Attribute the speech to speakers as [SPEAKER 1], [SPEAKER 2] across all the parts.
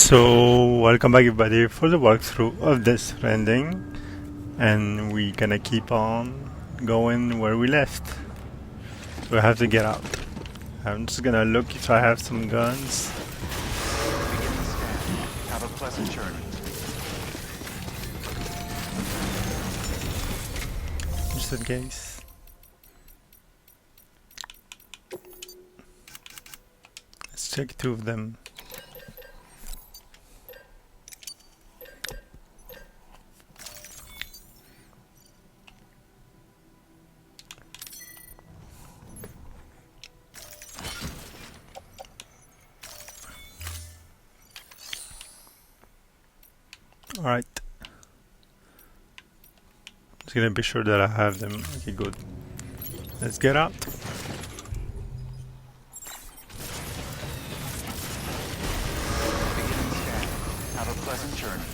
[SPEAKER 1] So, welcome back everybody for the walkthrough of this Stranding, and we gonna keep on going where we left. We have to get out. I'm just gonna look if I have some guns.
[SPEAKER 2] Begin the scan. Have a pleasant journey.
[SPEAKER 1] Just in case. Let's check two of them. Alright. Just gonna be sure that I have them. Okay, good. Let's get out.
[SPEAKER 2] Begin the scan. Have a pleasant journey.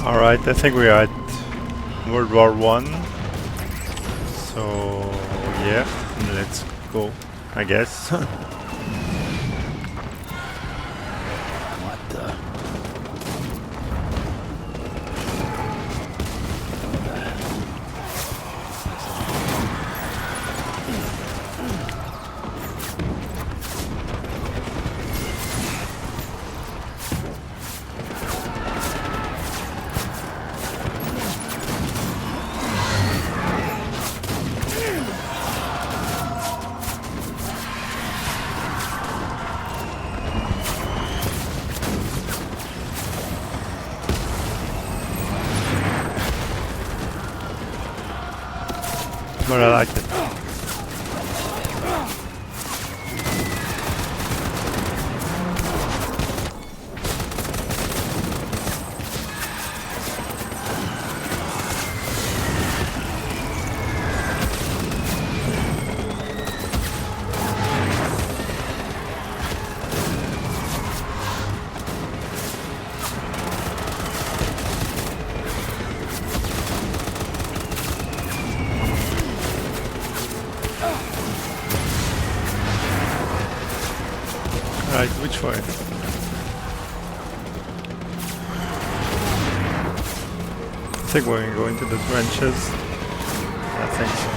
[SPEAKER 1] Alright, I think we are at World War One. So yeah, let's go, I guess.
[SPEAKER 3] What the?
[SPEAKER 1] But I like it. Right, which way? I think we're gonna go into the trenches. I think so.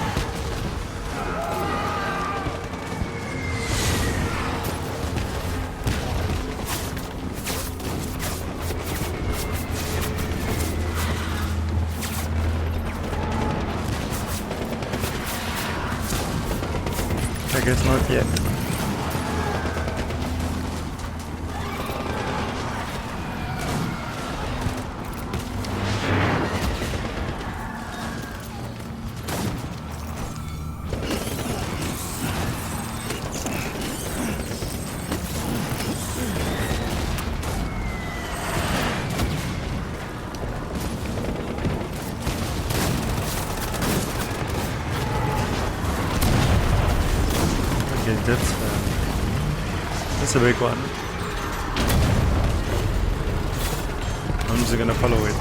[SPEAKER 1] I guess not yet. Okay, that's a big one. I'm just gonna follow it.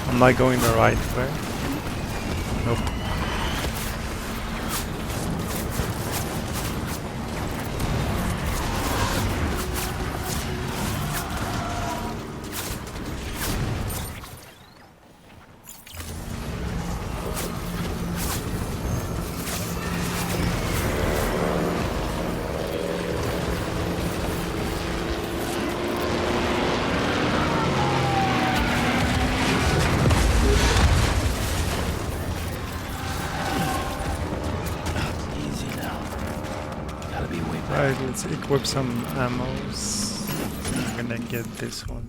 [SPEAKER 1] Am I going the right way? Nope. Right, let's equip some ammos. I'm gonna get this one.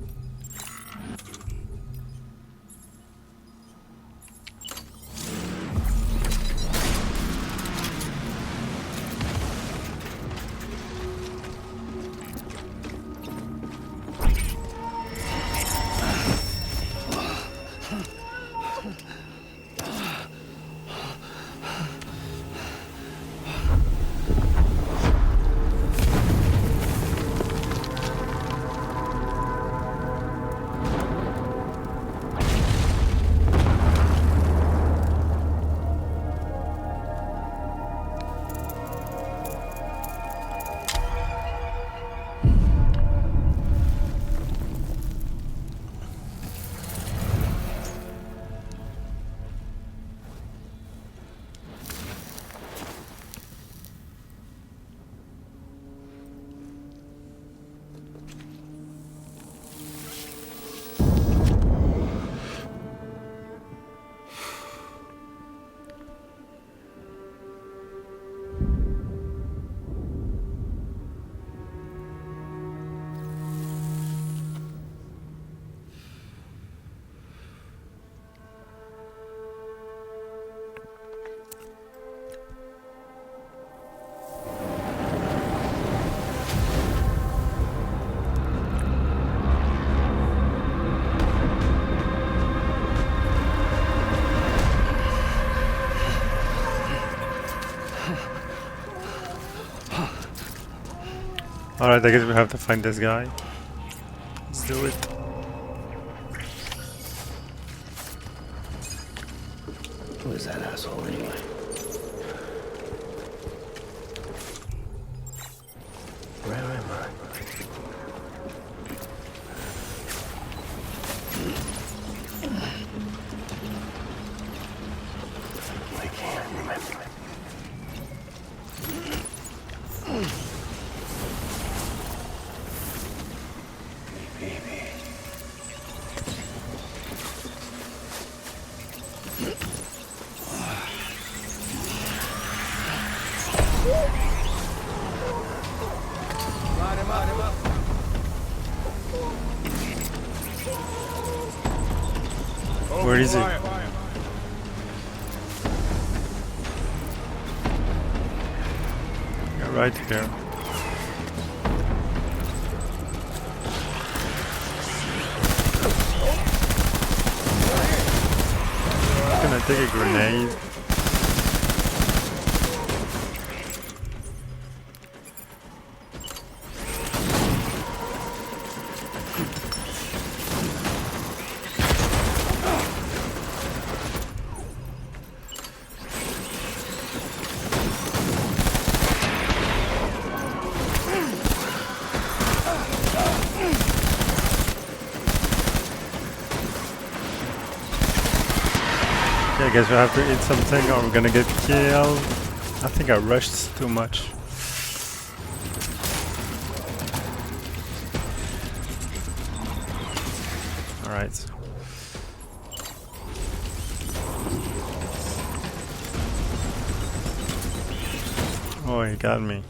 [SPEAKER 1] Alright, I guess we have to find this guy. Let's do it.
[SPEAKER 3] Who is that asshole anyway? Where am I? I can't remember. Baby.
[SPEAKER 1] Where is he? You're right here. take a grenade. I guess we have to eat something or we're gonna get killed. I think I rushed too much. Alright. Oh, he got me.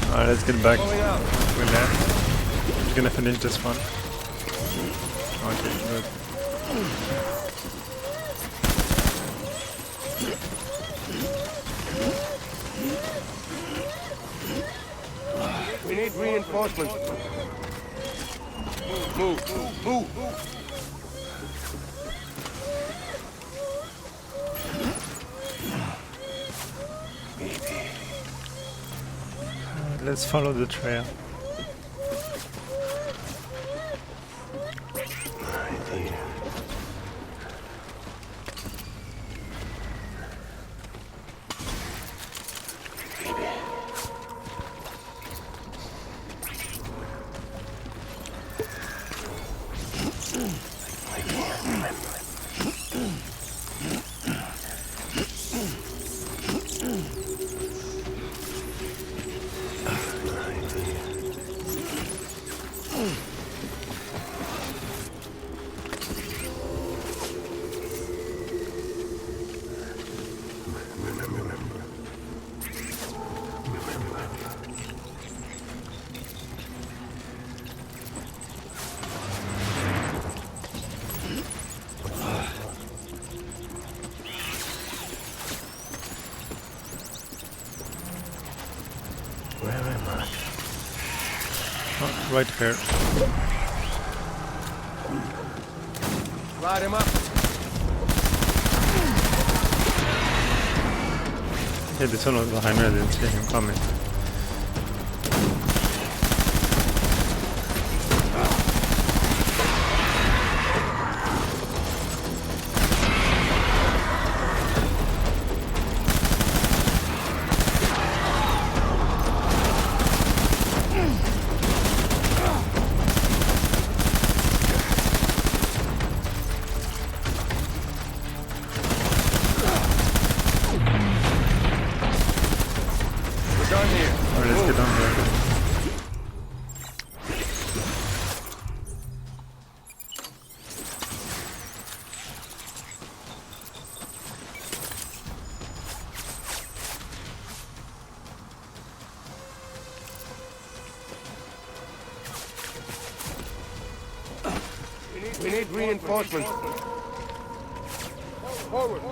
[SPEAKER 1] Alright, let's get back. We're left. I'm just gonna finish this one. Okay, good.
[SPEAKER 4] We need reinforcements. Move.
[SPEAKER 1] Let's follow the trail.
[SPEAKER 3] Right here. Baby. I can't remember. Where am I?
[SPEAKER 1] Oh, right here.
[SPEAKER 4] Light him up.
[SPEAKER 1] Okay, this one was behind me, I didn't see him coming.
[SPEAKER 4] Done here.
[SPEAKER 1] Alright, let's get down here.
[SPEAKER 4] We need reinforcements. Forward.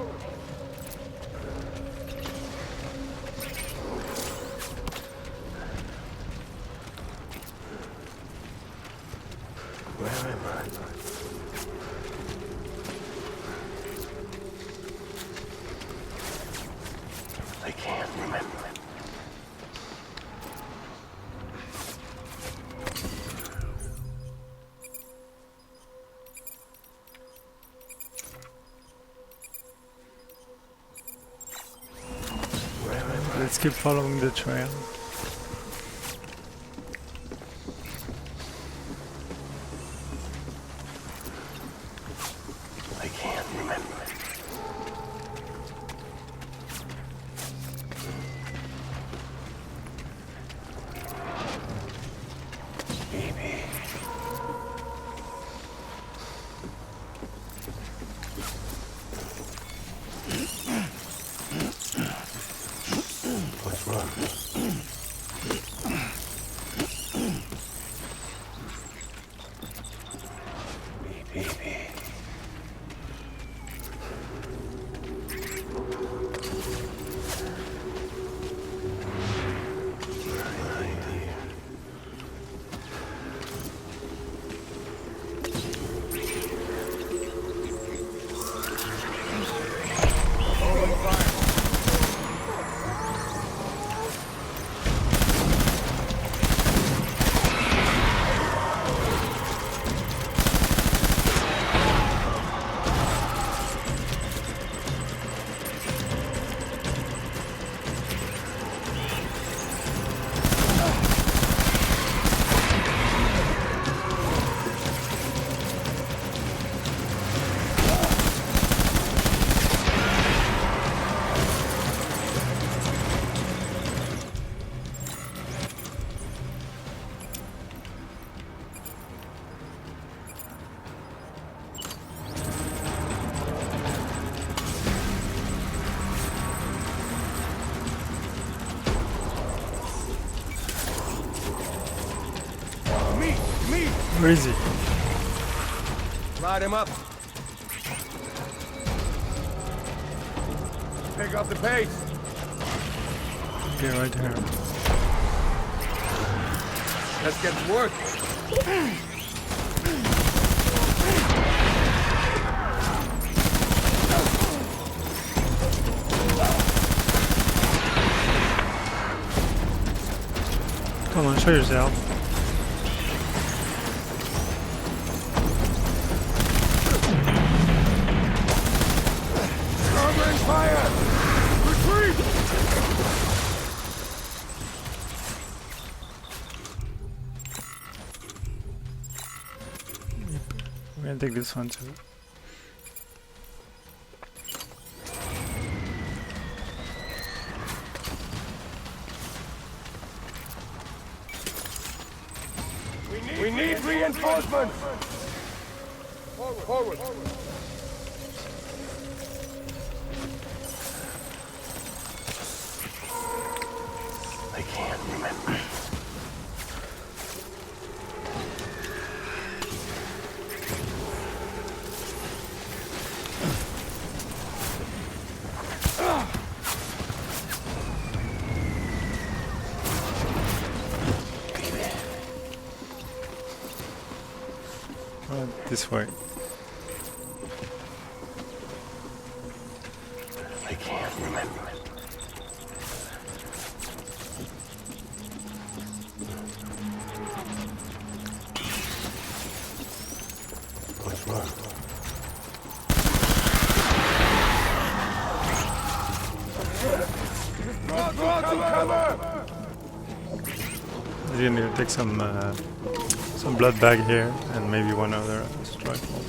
[SPEAKER 3] Where am I? I can't remember. Where am I?
[SPEAKER 1] Let's keep following the trail.
[SPEAKER 3] I can't remember. Baby. What's wrong?
[SPEAKER 1] Where is he?
[SPEAKER 4] Light him up. Pick up the pace.
[SPEAKER 1] Okay, right here.
[SPEAKER 4] Let's get to work.
[SPEAKER 1] Come on, show yourself.
[SPEAKER 4] Covering fire! Retreat!
[SPEAKER 1] We're gonna take this one too.
[SPEAKER 4] We need reinforcements! Forward!
[SPEAKER 3] They can't remember.
[SPEAKER 1] This way.
[SPEAKER 3] They can't remember. What's wrong?
[SPEAKER 4] Draw to cover!
[SPEAKER 1] You need to take some blood bag here and maybe one other strike off.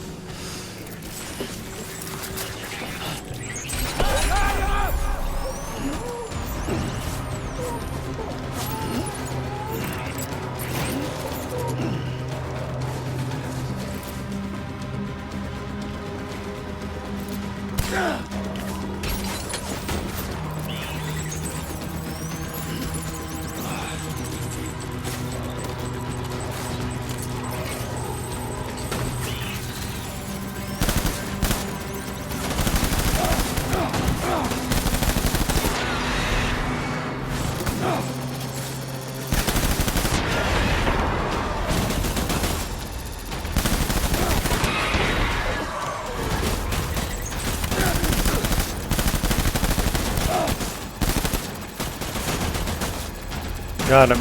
[SPEAKER 1] Got him.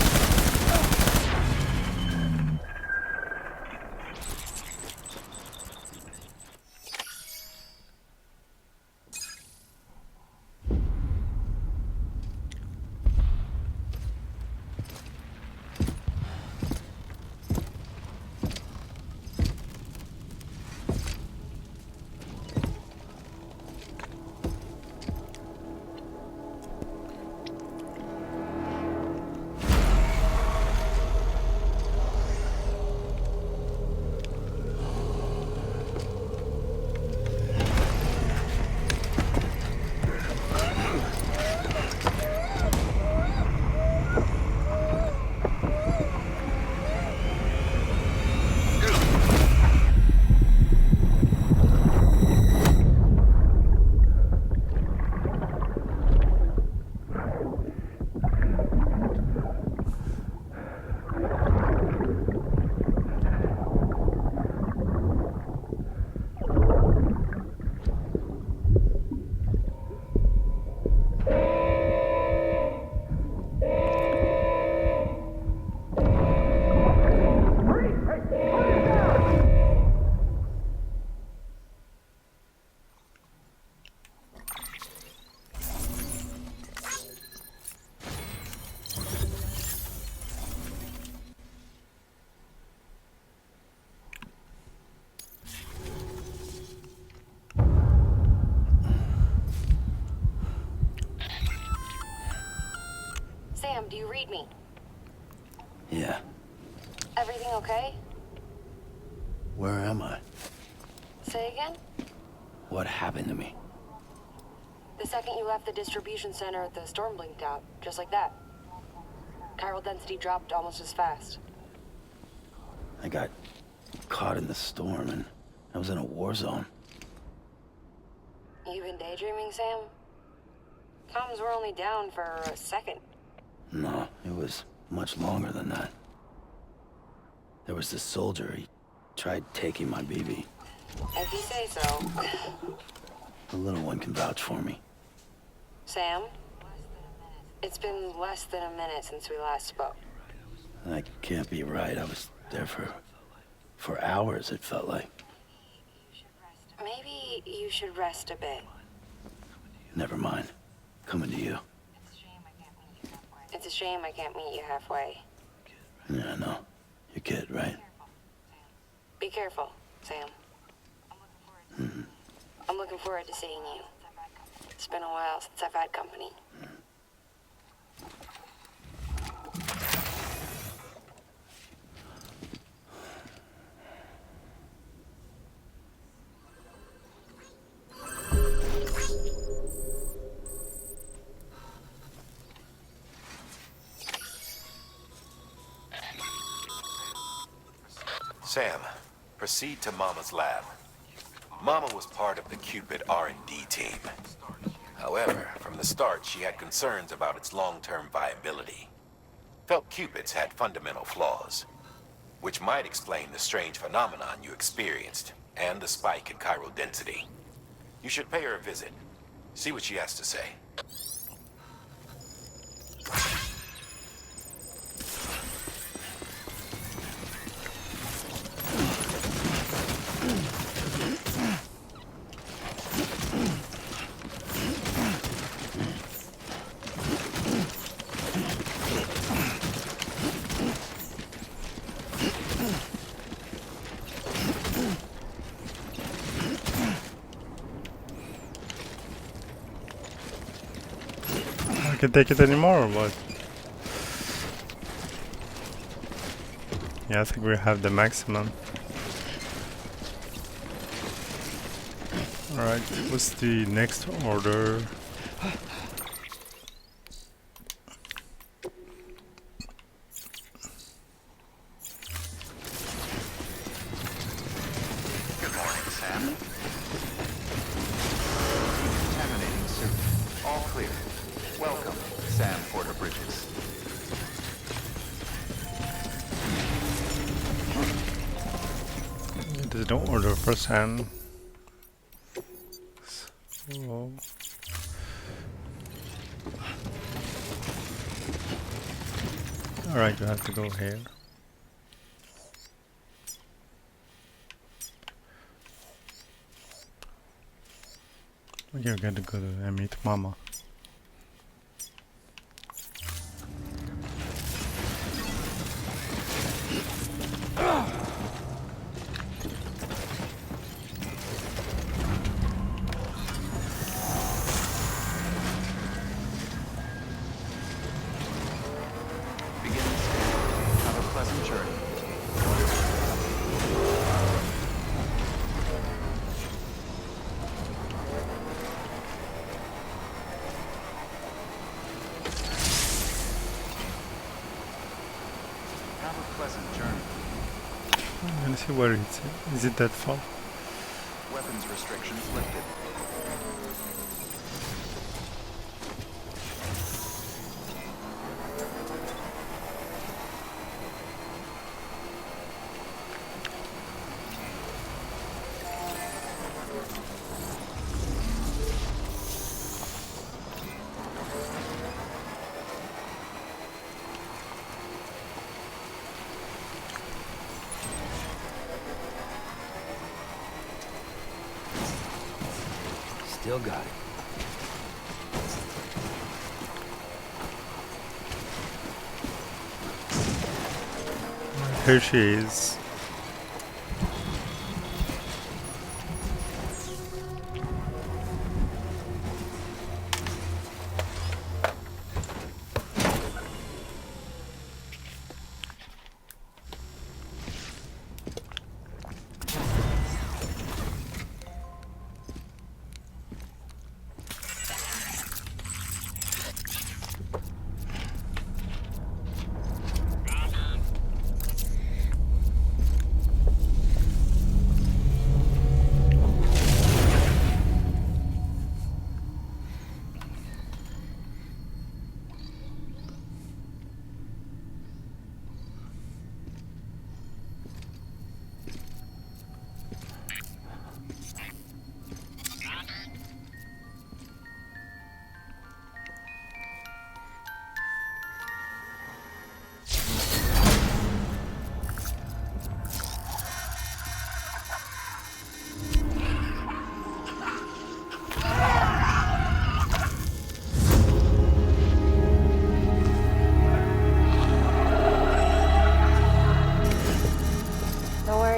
[SPEAKER 5] Sam, do you read me?
[SPEAKER 3] Yeah.
[SPEAKER 5] Everything okay?
[SPEAKER 3] Where am I?
[SPEAKER 5] Say again?
[SPEAKER 3] What happened to me?
[SPEAKER 5] The second you left the distribution center, the storm blinked out, just like that. Chiral density dropped almost as fast.
[SPEAKER 3] I got caught in the storm and I was in a war zone.
[SPEAKER 5] You been daydreaming, Sam? Comms were only down for a second.
[SPEAKER 3] No, it was much longer than that. There was this soldier, he tried taking my BB.
[SPEAKER 5] If you say so.
[SPEAKER 3] The little one can vouch for me.
[SPEAKER 5] Sam? It's been less than a minute since we last spoke.
[SPEAKER 3] That can't be right. I was there for hours, it felt like.
[SPEAKER 5] Maybe you should rest a bit.
[SPEAKER 3] Never mind. Coming to you.
[SPEAKER 5] It's a shame I can't meet you halfway.
[SPEAKER 3] Yeah, I know. Your kid, right?
[SPEAKER 5] Be careful, Sam. I'm looking forward to seeing you. It's been a while since I've had company.
[SPEAKER 6] Sam, proceed to Mama's lab. Mama was part of the Cupid R&D team. However, from the start, she had concerns about its long-term viability. Felt Cupids had fundamental flaws, which might explain the strange phenomenon you experienced and the spike in chiral density. You should pay her a visit. See what she has to say.
[SPEAKER 1] I can take it anymore or what? Yeah, I think we have the maximum. Alright, what's the next order?
[SPEAKER 2] Good morning, Sam. Contaminating suit. All clear. Welcome, Sam Porter Bridges.
[SPEAKER 1] There's no order for Sam. So alright, you have to go here. You're gonna go to and meet Mama.
[SPEAKER 2] Begin scanning. Have a pleasant journey. Have a pleasant journey.
[SPEAKER 1] I'm gonna see where it's at. Is it that far?
[SPEAKER 2] Weapons restrictions lifted.
[SPEAKER 3] Still got it.
[SPEAKER 1] Here she is.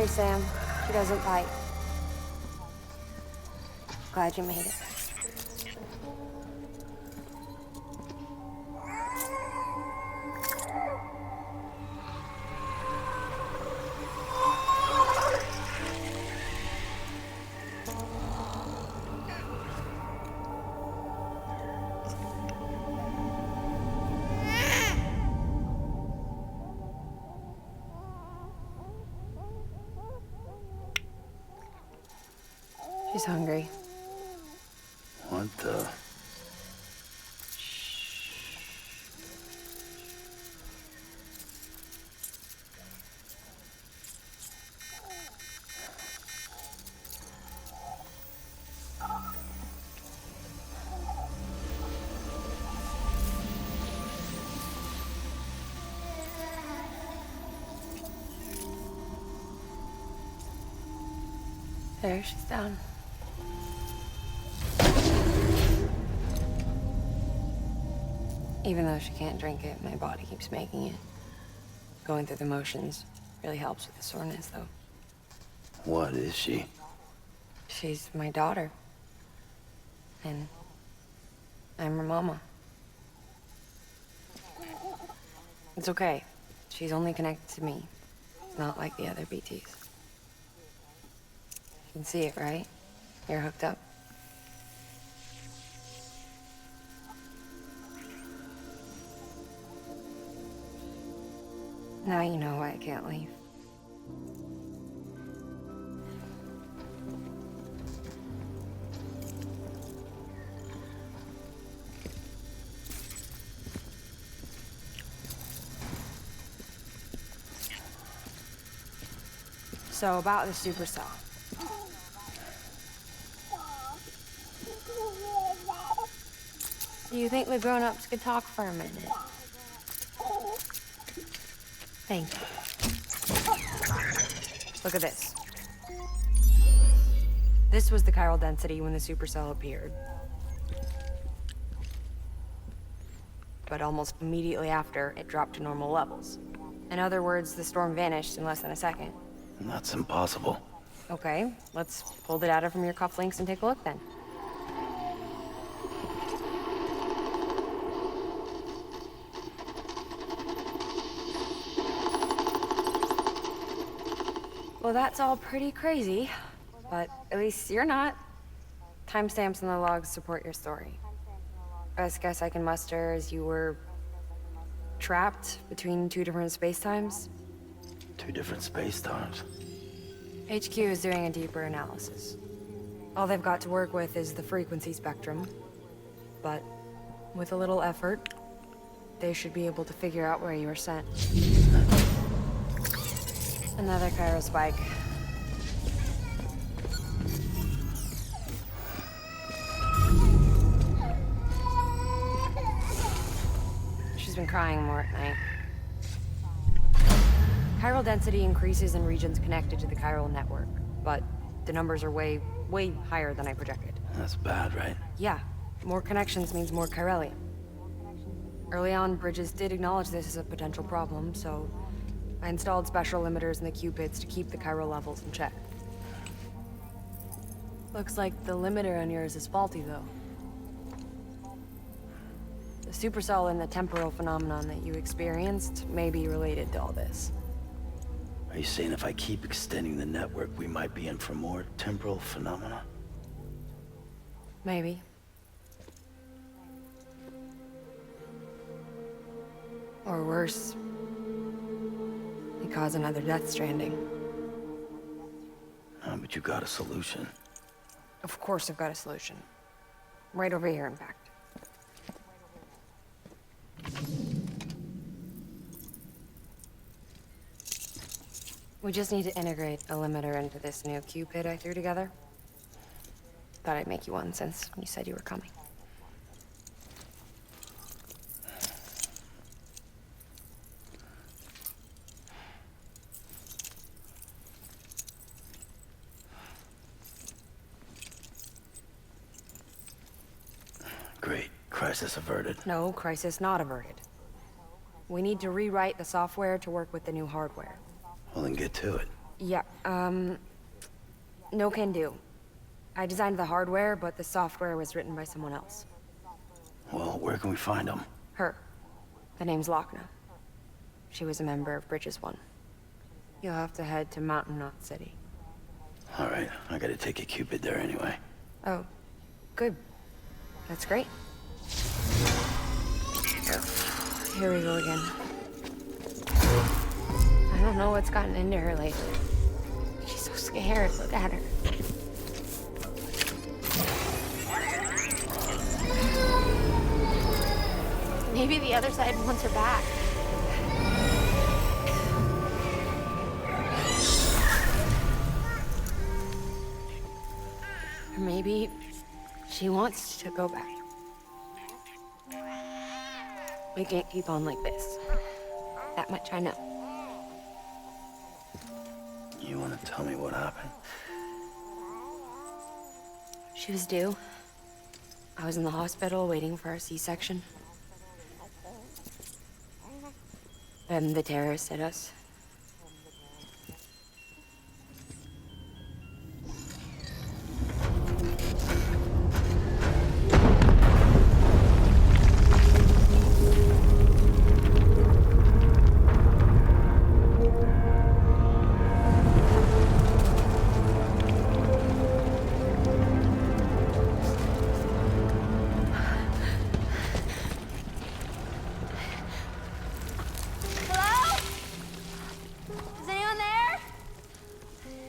[SPEAKER 5] worry, Sam. She doesn't bite. Glad you made it. She's hungry.
[SPEAKER 3] What the?
[SPEAKER 5] There, she's down. Even though she can't drink it, my body keeps making it. Going through the motions really helps with the soreness, though.
[SPEAKER 3] What is she?
[SPEAKER 5] She's my daughter. And I'm her mama. It's okay. She's only connected to me. Not like the other BTs. You can see it, right? You're hooked up. Now you know why I can't leave. So about the supercell. Do you think the grown-ups could talk for a minute? Thank you. Look at this. This was the chiral density when the supercell appeared. But almost immediately after, it dropped to normal levels. In other words, the storm vanished in less than a second.
[SPEAKER 3] That's impossible.
[SPEAKER 5] Okay, let's pull the data from your cufflinks and take a look then. Well, that's all pretty crazy, but at least you're not. Timestamps in the logs support your story. Best guess I can muster is you were trapped between two different spacetimes.
[SPEAKER 3] Two different space times.
[SPEAKER 5] HQ is doing a deeper analysis. All they've got to work with is the frequency spectrum, but with a little effort, they should be able to figure out where you were sent. Another chiral spike. She's been crying more at night. Chiral density increases in regions connected to the chiral network, but the numbers are way higher than I projected.
[SPEAKER 3] That's bad, right?
[SPEAKER 5] Yeah, more connections means more chiralium. Early on, Bridges did acknowledge this as a potential problem, so I installed special limiters in the cupids to keep the chiral levels in check. Looks like the limiter on yours is faulty, though. The supercell and the temporal phenomenon that you experienced may be related to all this.
[SPEAKER 3] Are you saying if I keep extending the network, we might be in for more temporal phenomena?
[SPEAKER 5] Maybe. Or worse, they cause another death stranding.
[SPEAKER 3] But you got a solution.
[SPEAKER 5] Of course I've got a solution. Right over here, in fact. We just need to integrate a limiter into this new Cupid I threw together. Thought I'd make you one since you said you were coming.
[SPEAKER 3] Great. Crisis averted.
[SPEAKER 5] No, crisis not averted. We need to rewrite the software to work with the new hardware.
[SPEAKER 3] Well, then get to it.
[SPEAKER 5] Yeah, no can do. I designed the hardware, but the software was written by someone else.
[SPEAKER 3] Well, where can we find them?
[SPEAKER 5] Her. The name's Lochna. She was a member of Bridges 1. You'll have to head to Mountain Knot City.
[SPEAKER 3] All right, I gotta take a Cupid there anyway.
[SPEAKER 5] Oh, good. That's great. Here we go again. I don't know what's gotten into her lately. She's so scared. Look at her. Maybe the other side wants her back. Or maybe she wants to go back. We can't keep on like this. That much I know.
[SPEAKER 3] You wanna tell me what happened?
[SPEAKER 5] She was due. I was in the hospital waiting for a C-section. Then the terrorists hit us.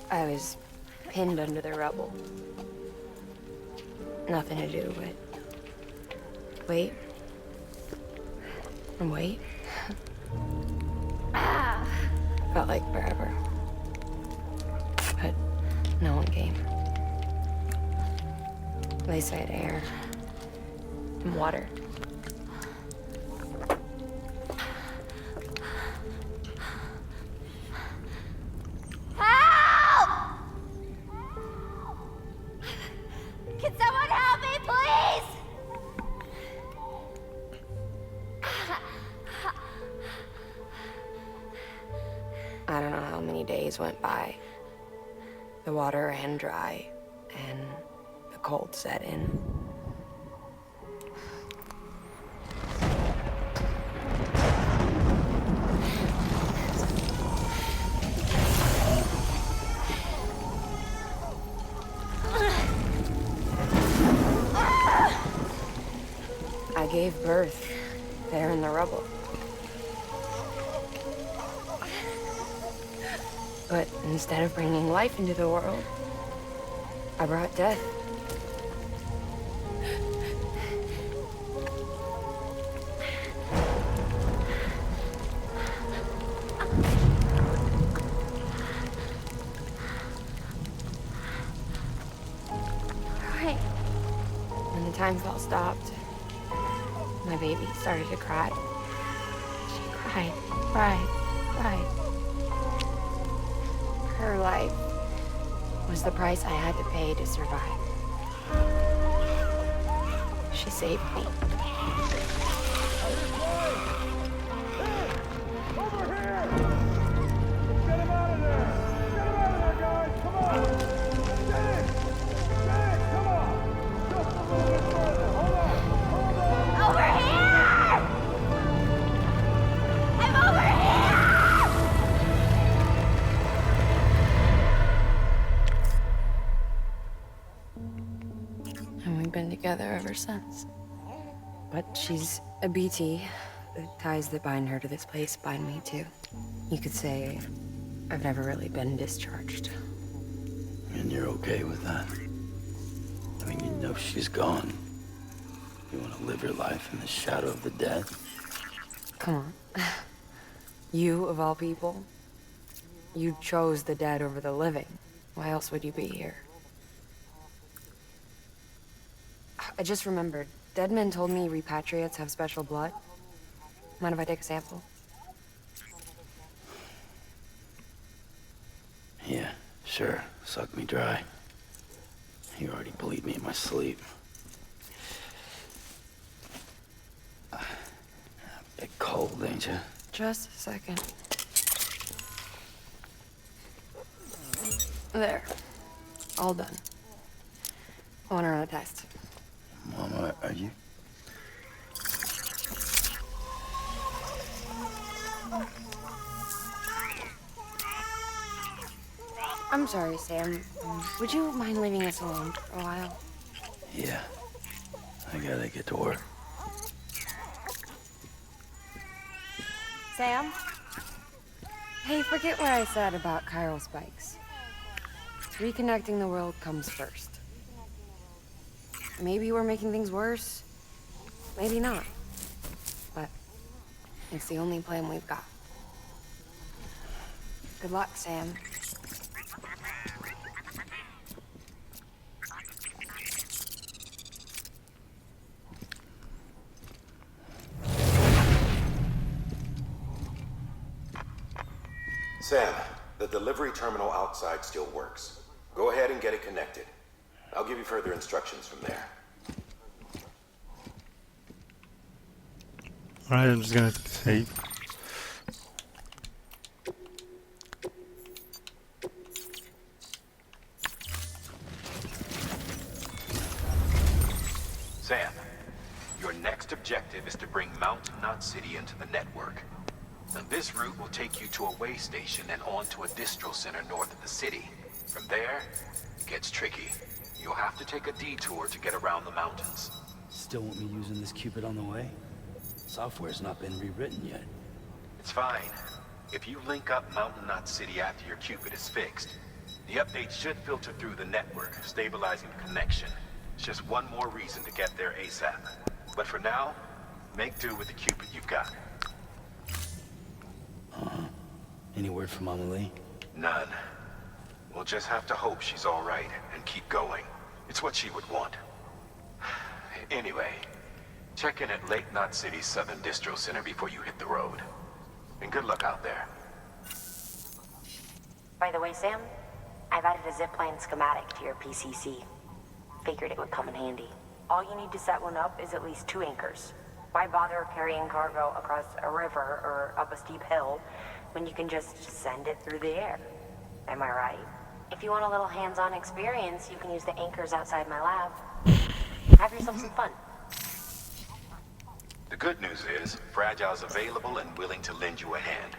[SPEAKER 5] I was pinned under the rubble. Nothing to do but wait. And wait. Felt like forever. But no one came. They said air and water.
[SPEAKER 7] Can someone help me, please?
[SPEAKER 5] I don't know how many days went by. The water ran dry, and the cold set in. I gave birth there in the rubble. But instead of bringing life into the world, I brought death.
[SPEAKER 7] Right.
[SPEAKER 5] When the time fell stopped, my baby started to cry. She cried, cried, cried. Her life was the price I had to pay to survive. She saved me.
[SPEAKER 4] Over here! Get him out of there! Get him out of there, guys! Come on! Get in! Get in! Come on! Just a little bit further! Hold on! Hold on!
[SPEAKER 7] Over here! I'm over here!
[SPEAKER 5] And we've been together ever since. But she's a BT. The ties that bind her to this place bind me too. You could say I've never really been discharged.
[SPEAKER 3] And you're okay with that? I mean, you know she's gone. You want to live your life in the shadow of the dead?
[SPEAKER 5] Come on. You, of all people, you chose the dead over the living. Why else would you be here? I just remembered. Dead men told me repatriates have special blood. Mind if I take a sample?
[SPEAKER 3] Yeah, sure. Suck me dry. You already bleed me in my sleep. A bit cold, ain't you?
[SPEAKER 5] Just a second. There. All done. I want to run a test.
[SPEAKER 3] Mama, are you...
[SPEAKER 5] I'm sorry, Sam. Would you mind leaving us alone for a while?
[SPEAKER 3] Yeah. I gotta get to work.
[SPEAKER 5] Sam? Hey, forget what I said about chiral spikes. Reconnecting the world comes first. Maybe we're making things worse. Maybe not. But it's the only plan we've got. Good luck, Sam.
[SPEAKER 6] Sam, the delivery terminal outside still works. Go ahead and get it connected. I'll give you further instructions from there.
[SPEAKER 1] Alright, I'm just gonna save.
[SPEAKER 6] Sam, your next objective is to bring Mountain Knot City into the network. Now, this route will take you to a way station and on to a distro center north of the city. From there, it gets tricky. You'll have to take a detour to get around the mountains.
[SPEAKER 3] Still want me using this Cupid on the way? Software's not been rewritten yet.
[SPEAKER 6] It's fine. If you link up Mountain Knot City after your Cupid is fixed, the update should filter through the network, stabilizing the connection. It's just one more reason to get there ASAP. But for now, make do with the Cupid you've got.
[SPEAKER 3] Any word from Mama Lee?
[SPEAKER 6] None. We'll just have to hope she's all right and keep going. It's what she would want. Anyway, check in at Lake Knot City's Southern Distro Center before you hit the road. And good luck out there.
[SPEAKER 8] By the way, Sam, I've added a zipline schematic to your PCC. Figured it would come in handy. All you need to set one up is at least 2 anchors. Why bother carrying cargo across a river or up a steep hill when you can just send it through the air? Am I right? If you want a little hands-on experience, you can use the anchors outside my lab. Have yourself some fun.
[SPEAKER 6] The good news is, Fragile's available and willing to lend you a hand.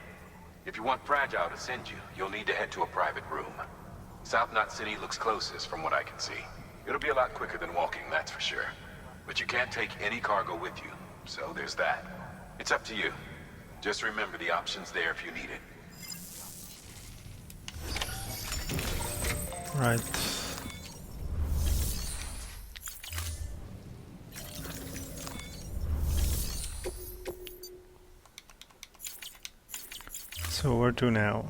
[SPEAKER 6] If you want Fragile to send you, you'll need to head to a private room. South Knot City looks closest from what I can see. It'll be a lot quicker than walking, that's for sure. But you can't take any cargo with you, so there's that. It's up to you. Just remember the option's there if you need it.
[SPEAKER 1] Right. So where to now?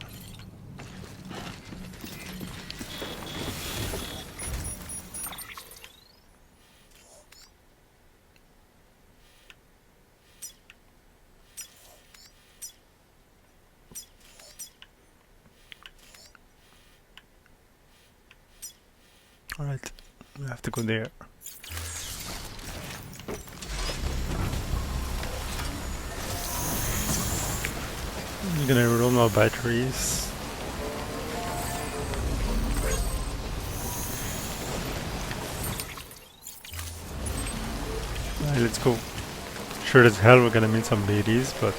[SPEAKER 1] Alright, we have to go there. I'm gonna roll my batteries. Alright, let's go. Sure as hell we're gonna meet some ladies, but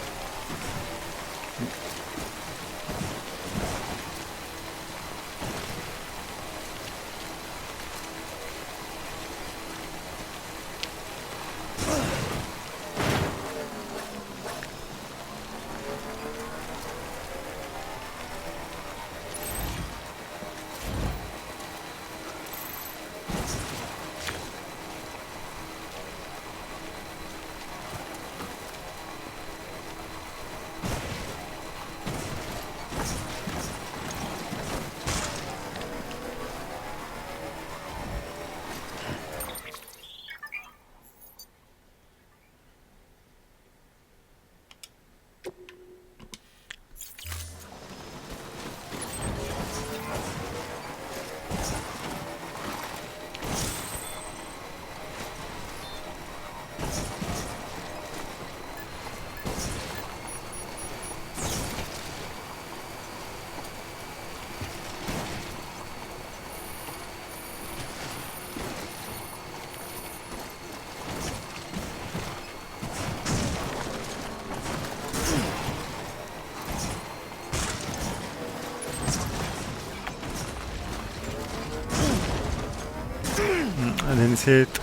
[SPEAKER 1] I didn't see it.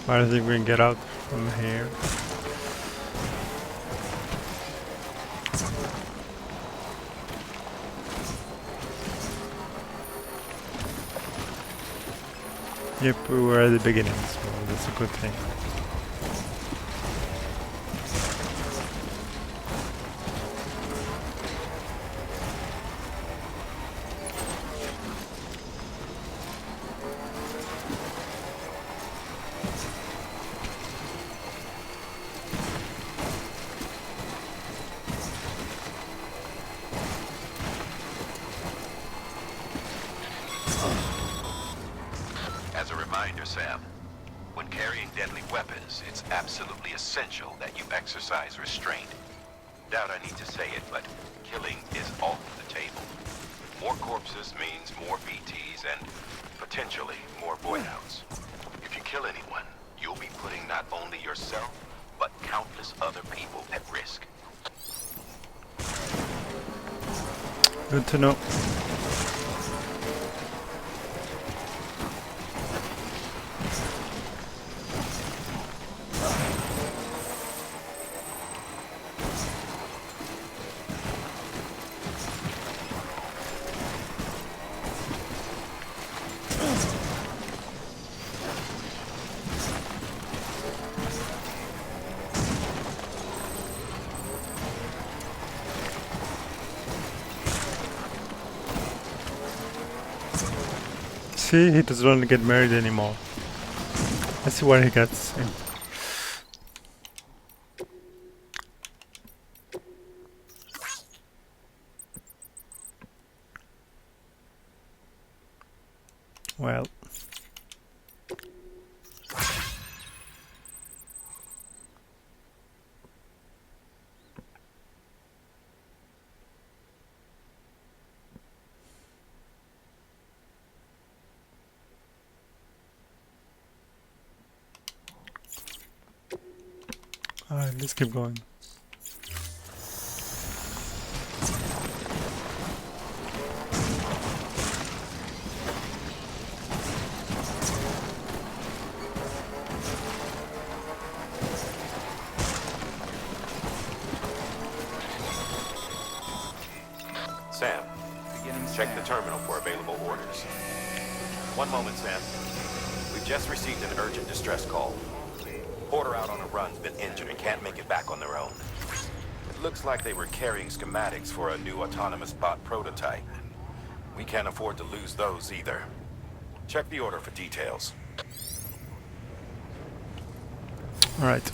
[SPEAKER 1] But I think we can get out from here. Yep, we were at the beginning, so that's a good thing.
[SPEAKER 6] As a reminder, Sam, when carrying deadly weapons, it's absolutely essential that you exercise restraint. Doubt I need to say it, but killing is off the table. More corpses means more BTs and potentially more voidouts. If you kill anyone, you'll be putting not only yourself, but countless other people at risk.
[SPEAKER 1] Good to know. See, he doesn't want to get married anymore. Let's see what he gets in. Well. Alright, let's keep going.
[SPEAKER 6] Sam, check the terminal for available orders. One moment, Sam. We've just received an urgent distress call. Porter out on a run's been injured and can't make it back on their own. It looks like they were carrying schematics for a new autonomous bot prototype. We can't afford to lose those either. Check the order for details.
[SPEAKER 1] Alright.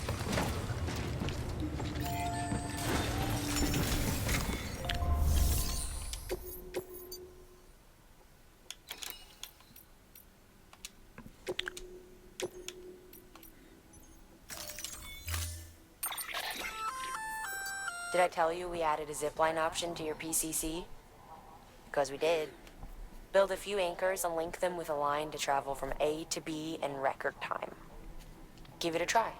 [SPEAKER 8] Did I tell you we added a zipline option to your PCC? Because we did. Build a few anchors and link them with a line to travel from A to B in record time. Give it a try.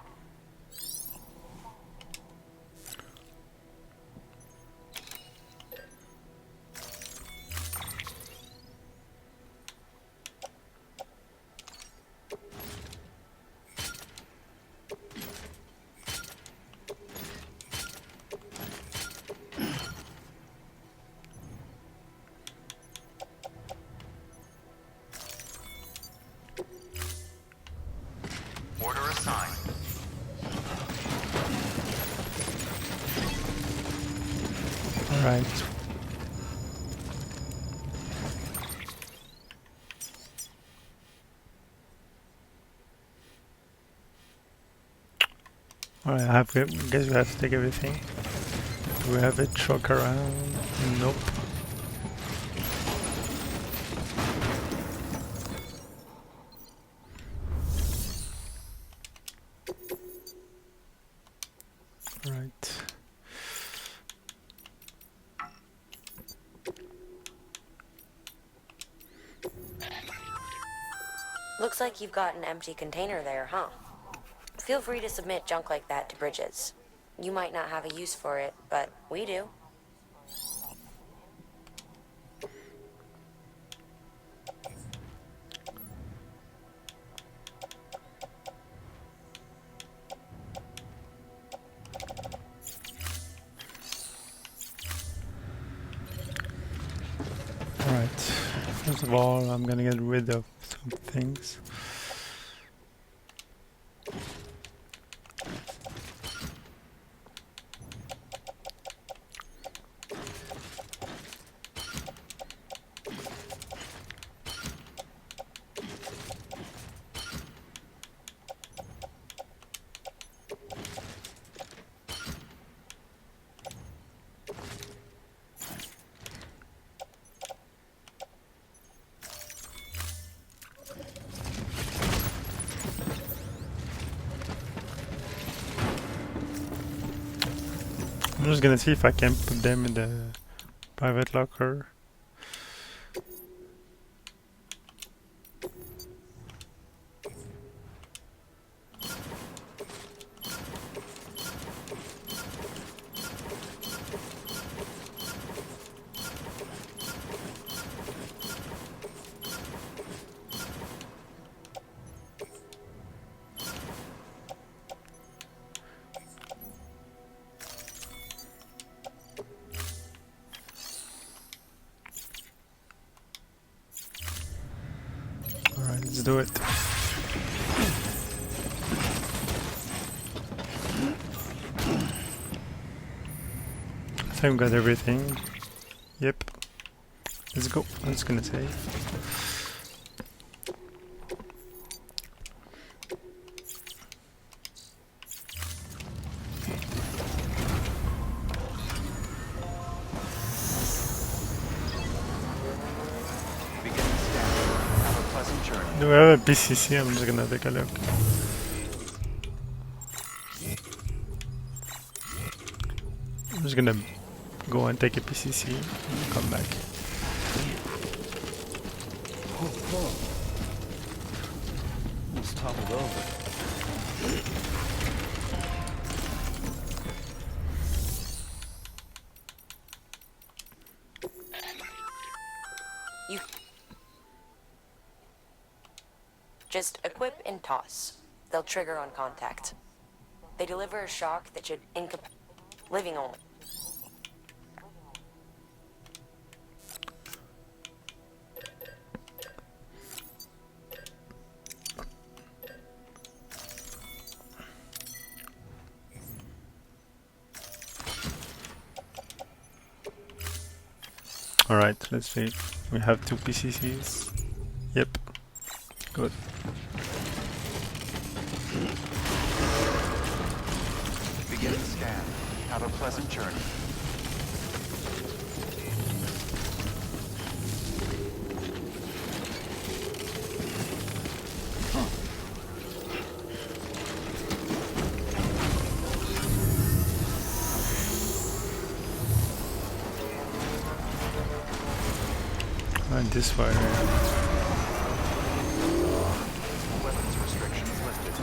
[SPEAKER 2] Order assigned.
[SPEAKER 1] Alright. Alright, guess we have to take everything. Do we have a truck around? Nope. Right.
[SPEAKER 8] Looks like you've got an empty container there, huh? Feel free to submit junk like that to Bridges. You might not have a use for it, but we do.
[SPEAKER 1] Alright, first of all, I'm gonna get rid of some things. I'm just gonna see if I can put them in the private locker. Alright, let's do it. I think we got everything. Yep. Let's go. I'm just gonna say.
[SPEAKER 2] Begin the scan. Have a pleasant journey.
[SPEAKER 1] Do we have a PCC? I'm just gonna take a look. I'm just gonna go and take a PCC and come back.
[SPEAKER 3] Almost toppled over.
[SPEAKER 8] You just equip and toss. They'll trigger on contact. They deliver a shock that should living only.
[SPEAKER 1] Alright, let's see. We have 2 PCCs. Yep. Good.
[SPEAKER 2] Begin the scan. Have a pleasant journey.
[SPEAKER 1] And this way.
[SPEAKER 2] Weapons restrictions lifted.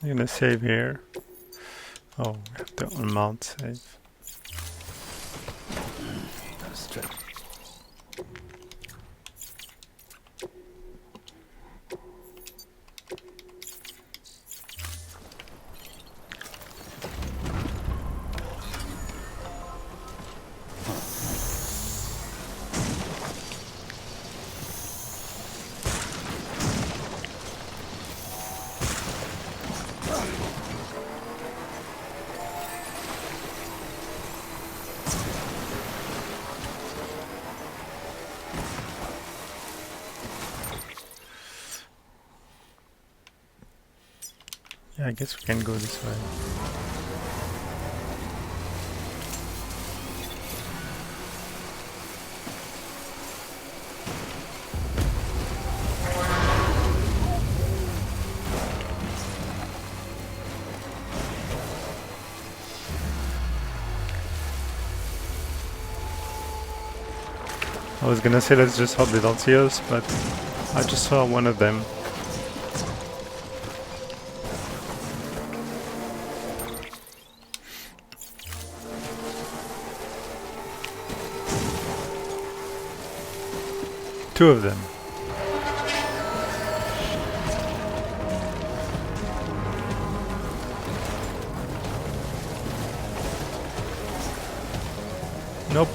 [SPEAKER 1] I'm gonna save here. Oh, we have to unmount save.
[SPEAKER 3] Straight.
[SPEAKER 1] Yeah, I guess we can go this way. I was gonna say let's just hope they don't see us, but I just saw one of them. Two of them. Nope.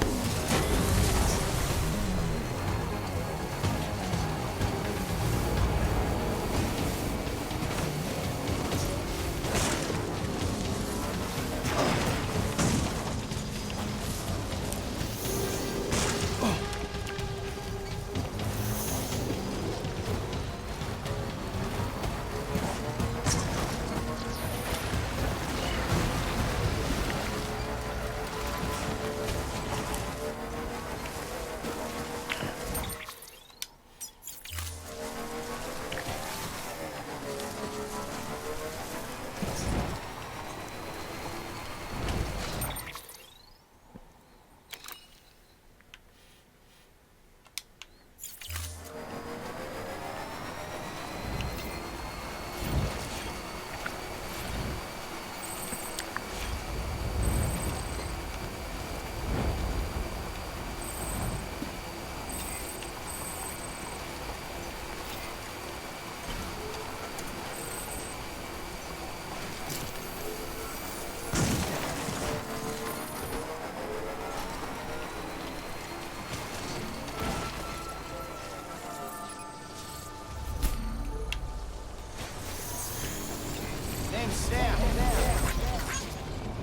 [SPEAKER 3] Name's Sam.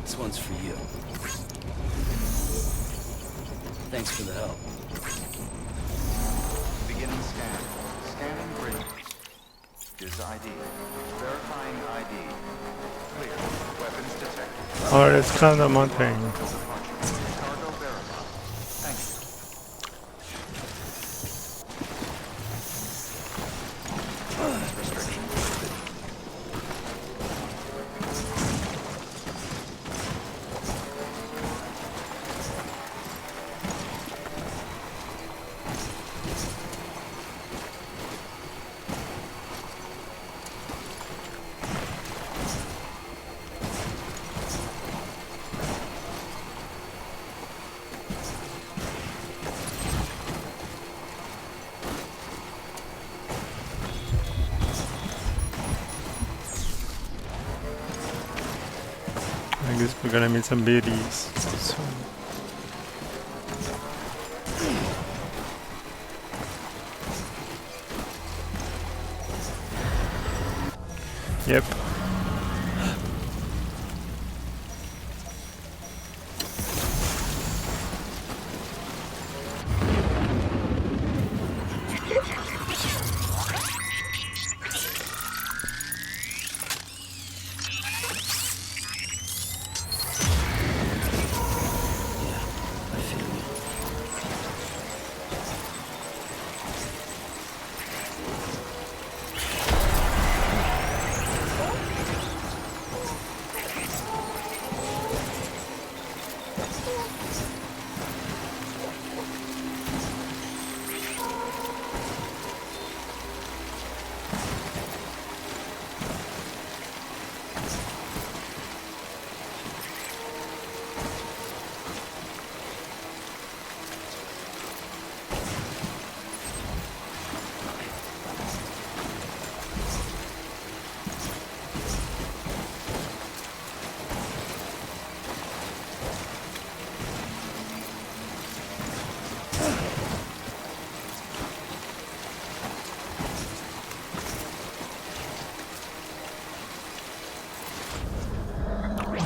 [SPEAKER 3] This one's for you. Thanks for the help.
[SPEAKER 2] Beginning scan. Scanning bridge. Is ID. Verifying ID. Clear. Weapons detected.
[SPEAKER 1] Alright, let's climb the mountain.
[SPEAKER 2] Cargo verified. Thank you. Restriction lifted.
[SPEAKER 1] I guess we're gonna meet some beauties soon. Yep.
[SPEAKER 3] I feel you.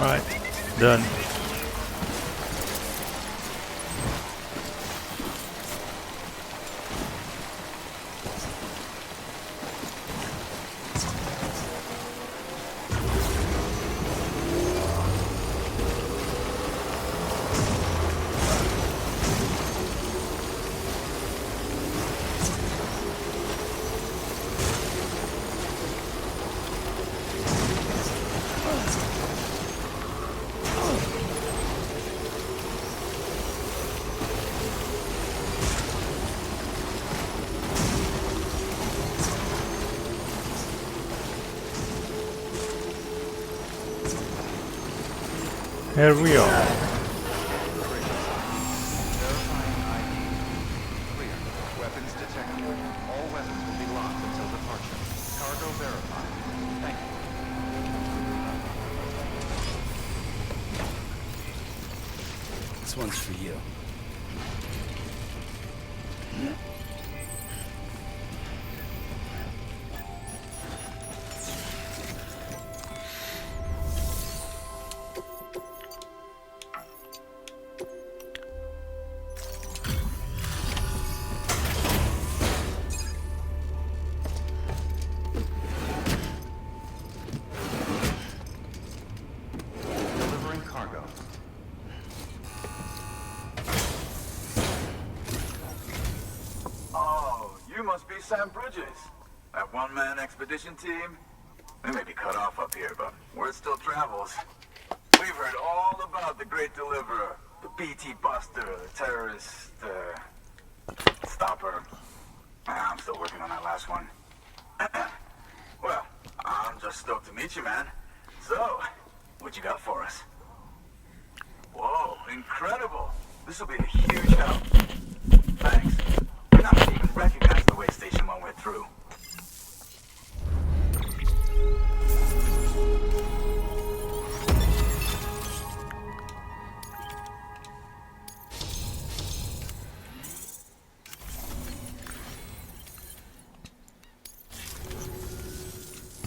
[SPEAKER 1] Alright, done. Here we are.
[SPEAKER 2] Verifying ID. Clear. Weapons detected. All weapons will be locked until departure. Cargo verified. Thank you.
[SPEAKER 3] This one's for you.
[SPEAKER 2] Delivering cargo.
[SPEAKER 9] Oh, you must be Sam Bridges. That one-man expedition team? They may be cut off up here, but word still travels. We've heard all about the Great Deliverer, the BT Buster, the terrorist, stopper. I'm still working on that last one. Well, I'm just stoked to meet you, man. So, what you got for us? Whoa, incredible. This will be a huge help. Thanks. You're not gonna even recognize the way station when we're through.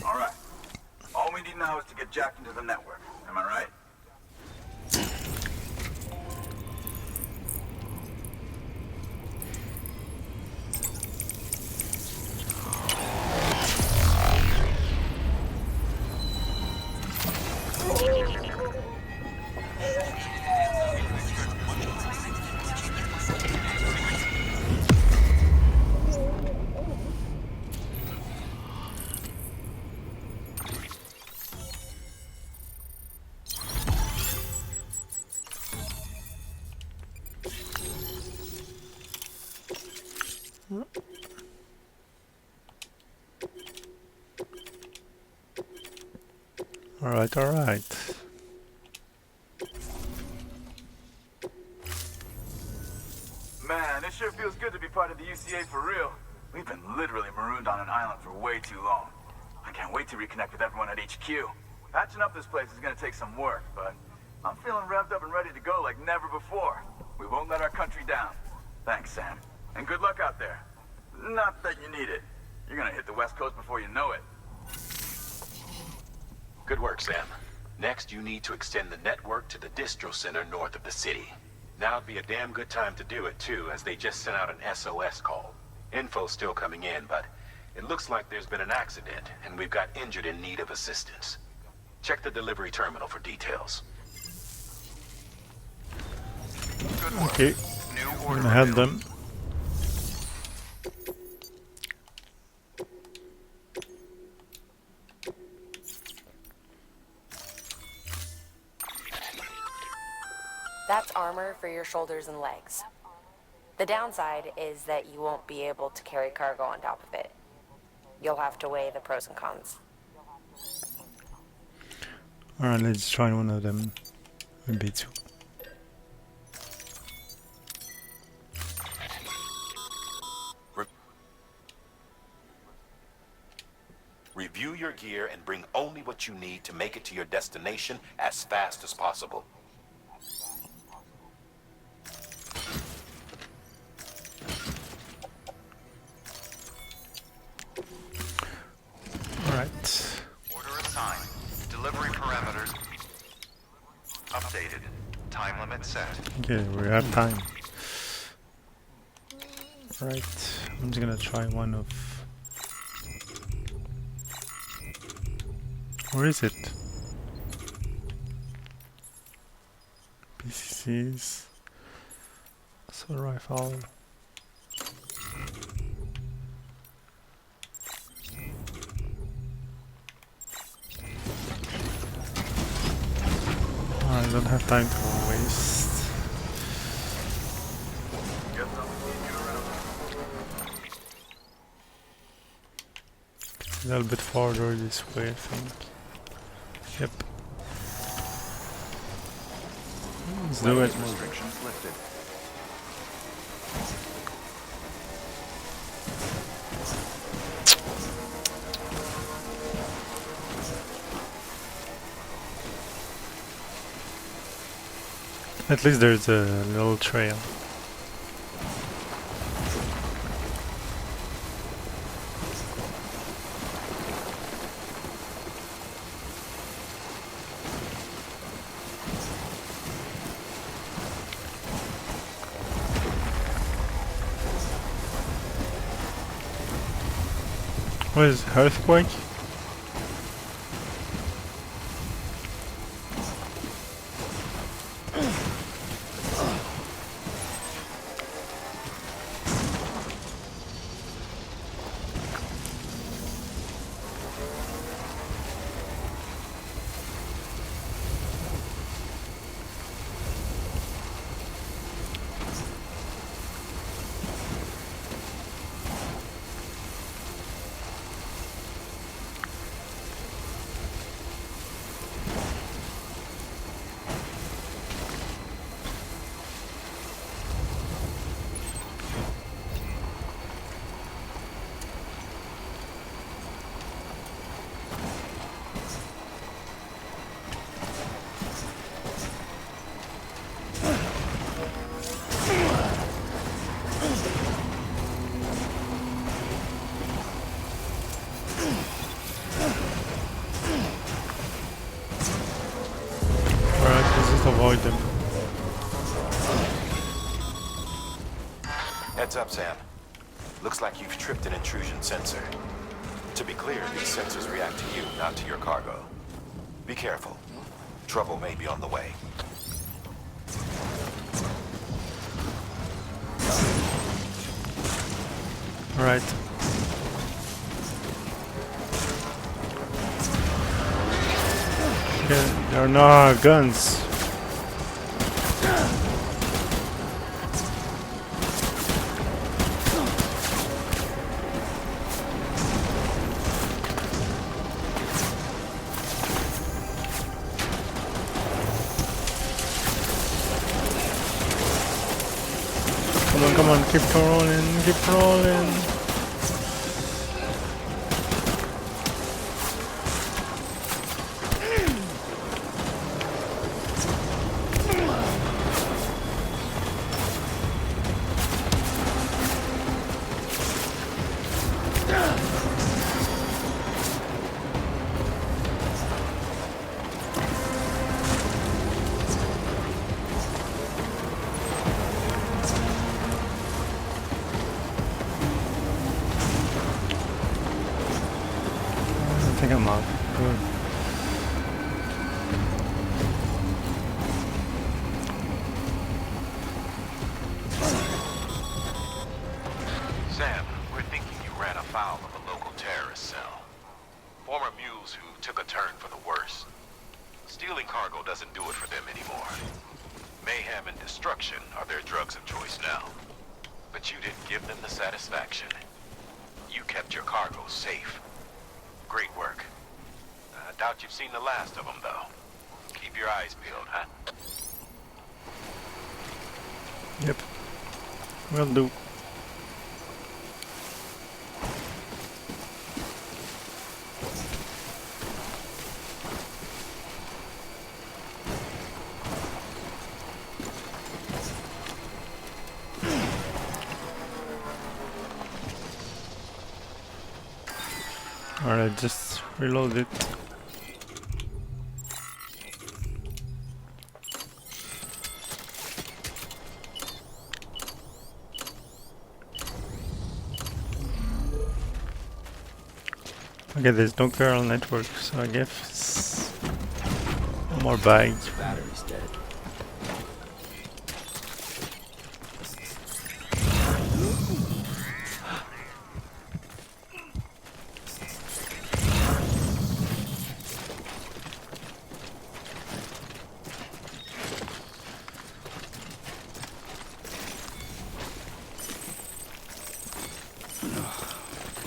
[SPEAKER 9] All right. All we need now is to get jacked into the network. Am I right?
[SPEAKER 1] Alright, alright.
[SPEAKER 9] Man, it sure feels good to be part of the UCA for real. We've been literally marooned on an island for way too long. I can't wait to reconnect with everyone at HQ. Patching up this place is gonna take some work, but I'm feeling revved up and ready to go like never before. We won't let our country down. Thanks, Sam. And good luck out there. Not that you need it. You're gonna hit the West Coast before you know it.
[SPEAKER 6] Good work, Sam. Next, you need to extend the network to the distro center north of the city. Now'd be a damn good time to do it, too, as they just sent out an SOS call. Info's still coming in, but it looks like there's been an accident, and we've got injured in need of assistance. Check the delivery terminal for details.
[SPEAKER 2] Good work.
[SPEAKER 1] Okay,
[SPEAKER 2] New
[SPEAKER 1] I'm
[SPEAKER 2] order
[SPEAKER 1] gonna head
[SPEAKER 2] available.
[SPEAKER 1] them.
[SPEAKER 8] That's armor for your shoulders and legs. The downside is that you won't be able to carry cargo on top of it. You'll have to weigh the pros and cons.
[SPEAKER 1] Alright, let's try one of them. Maybe two.
[SPEAKER 6] Review your gear and bring only what you need to make it to your destination as fast as possible.
[SPEAKER 1] Alright.
[SPEAKER 2] Order assigned. Delivery parameters updated. Time limit set.
[SPEAKER 1] Okay, we have time. Right, I'm just gonna try one of... Where is it? PCCs. Assault rifle. I don't have time to waste.
[SPEAKER 9] Guess I'll see you around.
[SPEAKER 1] It's a little bit farther this way, I think. Yep. Let's do it.
[SPEAKER 2] Restrictions lifted.
[SPEAKER 1] At least there's a little trail. What is earthquake? Avoid them.
[SPEAKER 6] Heads up, Sam. Looks like you've tripped an intrusion sensor. To be clear, these sensors react to you, not to your cargo. Be careful. Trouble may be on the way.
[SPEAKER 1] All right. Okay, there are no guns. Come on, keep rolling, keep rolling. I think I'm out. Good.
[SPEAKER 6] Sam, we're thinking you ran afoul of a local terrorist cell. Former mules who took a turn for the worse. Stealing cargo doesn't do it for them anymore. Mayhem and destruction are their drugs of choice now. But you didn't give them the satisfaction. You kept your cargo safe. Great work. I doubt you've seen the last of them, though. Keep your eyes peeled, huh?
[SPEAKER 1] Yep. Will do. Alright, just reload it. Okay, there's no neural network, so I guess more bags.
[SPEAKER 3] Battery's dead.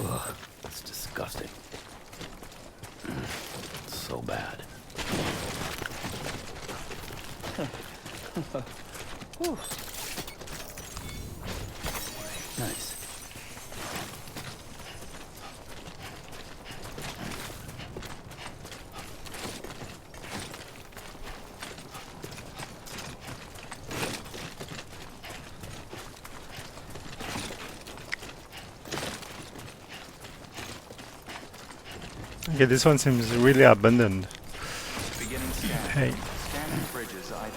[SPEAKER 3] Ugh, it's disgusting. It's so bad. Whew. Nice.
[SPEAKER 1] Okay, this one seems really abandoned.
[SPEAKER 2] Beginning scan.
[SPEAKER 1] Hey.
[SPEAKER 2] Scanning bridges ID.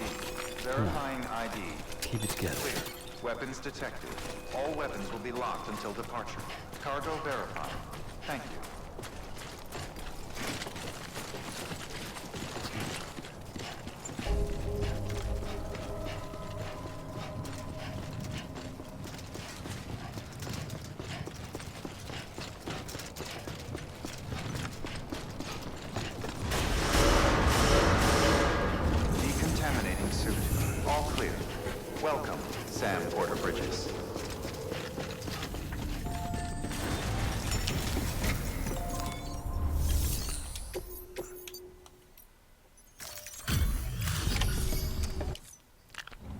[SPEAKER 2] Verifying ID.
[SPEAKER 3] Keep it together.
[SPEAKER 2] Clear. Weapons detected. All weapons will be locked until departure. Cargo verified. Thank you. Decontaminating suit. All clear. Welcome, Sam Porter Bridges.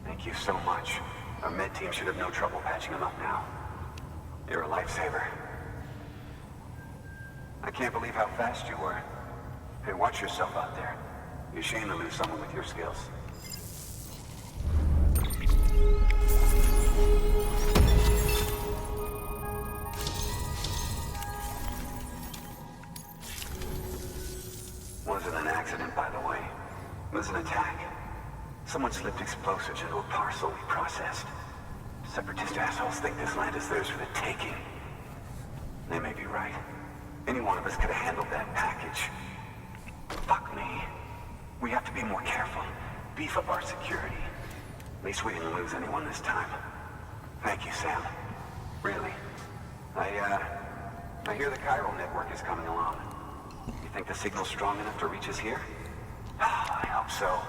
[SPEAKER 10] Thank you so much. Our med team should have no trouble patching him up now. You're a lifesaver. I can't believe how fast you were. Hey, watch yourself out there. You're ashamed to lose someone with your skills. Wasn't an accident, by the way. It was an attack. Someone slipped explosives into a parcel we processed. Separatist assholes think this land is theirs for the taking. They may be right. Any one of us could have handled that package. Fuck me. We have to be more careful. Beef up our security. At least we didn't lose anyone this time. Thank you, Sam. Really. I hear the chiral network is coming along. You think the signal's strong enough to reach us here? I hope so.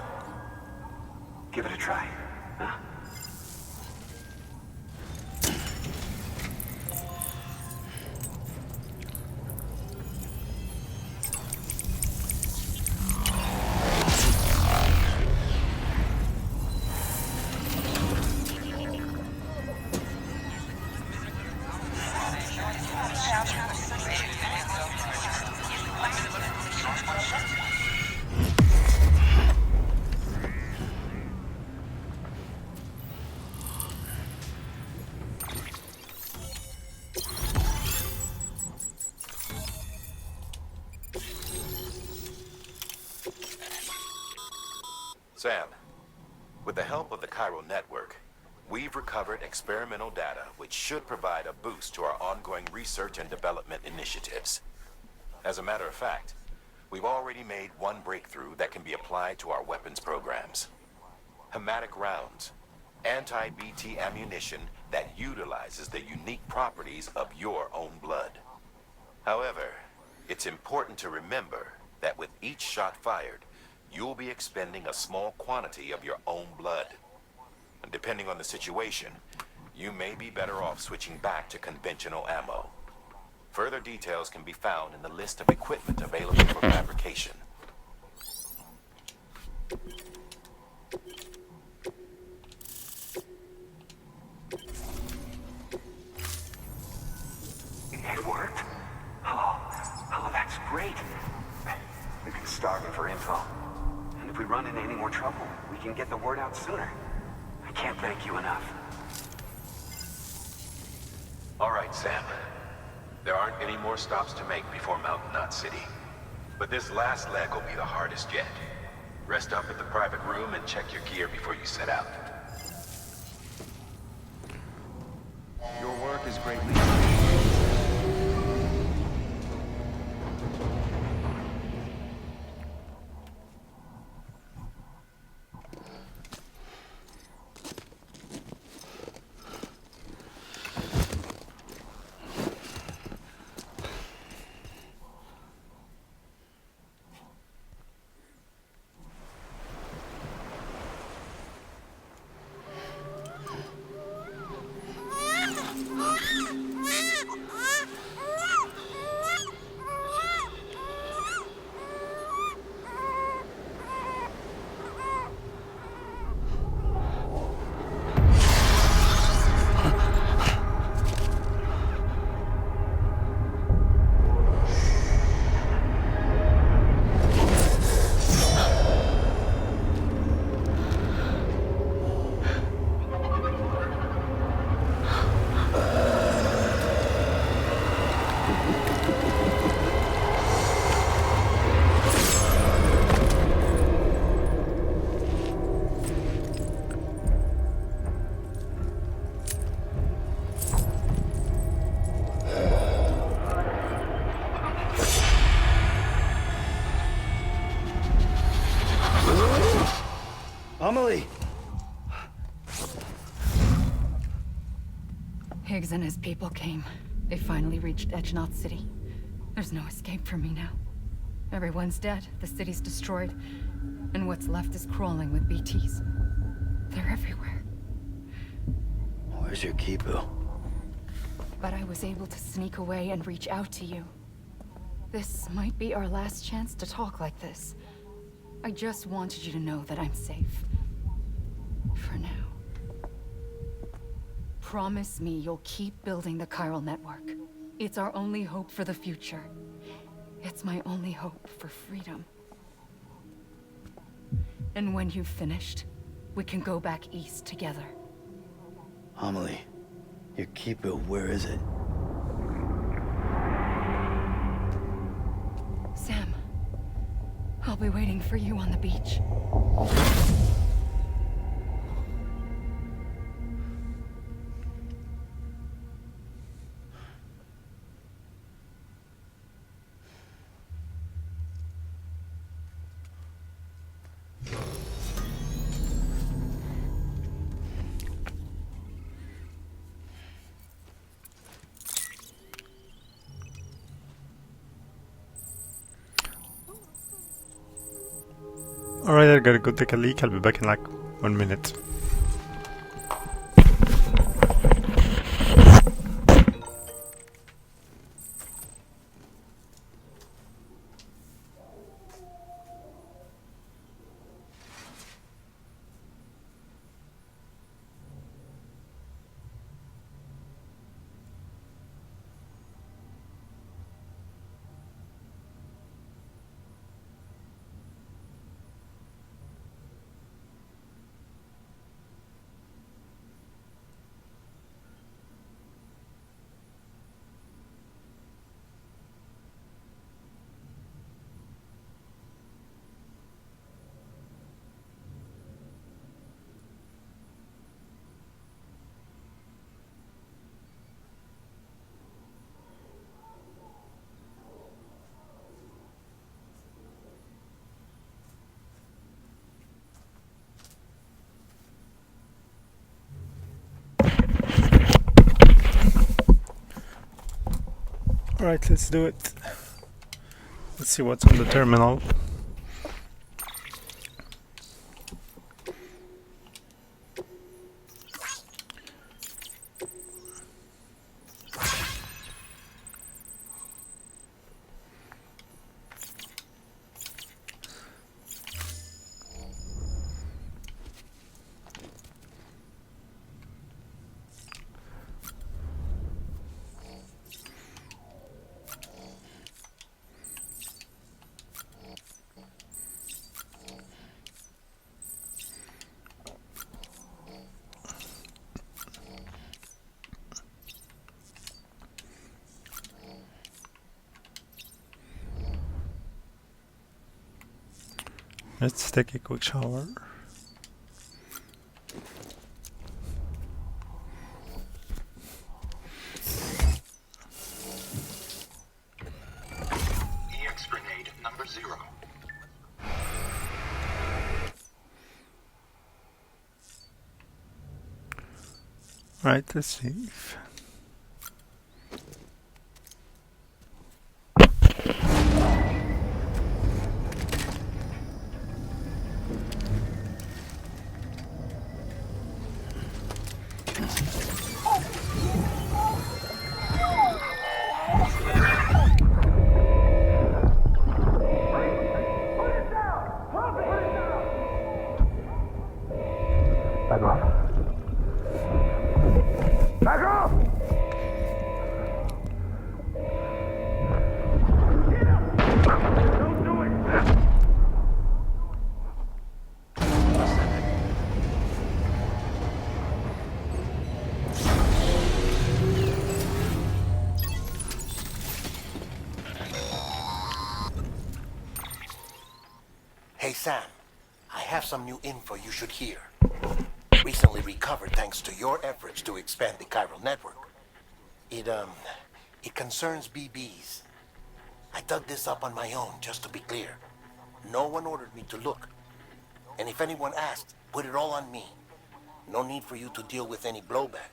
[SPEAKER 10] Give it a try, huh?
[SPEAKER 6] Sam, with the help of the chiral network, we've recovered experimental data which should provide a boost to our ongoing research and development initiatives. As a matter of fact, we've already made one breakthrough that can be applied to our weapons programs. Hematic rounds, anti-BT ammunition that utilizes the unique properties of your own blood. However, it's important to remember that with each shot fired, you'll be expending a small quantity of your own blood. And depending on the situation, you may be better off switching back to conventional ammo. Further details can be found in the list of equipment available for fabrication.
[SPEAKER 10] It worked? Oh, that's great. We've been starving for info. And if we run into any more trouble, we can get the word out sooner. I can't thank you enough.
[SPEAKER 6] All right, Sam. There aren't any more stops to make before Mountain Knot City. But this last leg will be the hardest yet. Rest up at the private room and check your gear before you set out.
[SPEAKER 2] Your work is greatly
[SPEAKER 3] Amelie!
[SPEAKER 11] Higgs and his people came. They finally reached Edgenaught City. There's no escape for me now. Everyone's dead, the city's destroyed, and what's left is crawling with BTs. They're everywhere.
[SPEAKER 3] Where's your Kipu?
[SPEAKER 11] But I was able to sneak away and reach out to you. This might be our last chance to talk like this. I just wanted you to know that I'm safe. For now. Promise me you'll keep building the chiral network. It's our only hope for the future. It's my only hope for freedom. And when you've finished, we can go back east together.
[SPEAKER 3] Amelie, your Kipu, where is it?
[SPEAKER 11] Sam, I'll be waiting for you on the beach.
[SPEAKER 1] Alright, I gotta go take a leak. I'll be back in like 1 minute. Alright, let's do it. Let's see what's on the terminal. Let's take a quick shower.
[SPEAKER 10] EX grenade number 0.
[SPEAKER 1] Right, let's see.
[SPEAKER 4] Back off. Back off! Don't do it!
[SPEAKER 6] Hey Sam, I have some new info you should hear. Recently recovered thanks to your efforts to expand the chiral network. It concerns BBs. I dug this up on my own, just to be clear. No one ordered me to look.
[SPEAKER 12] And if anyone asked, put it all on me. No need for you to deal with any blowback.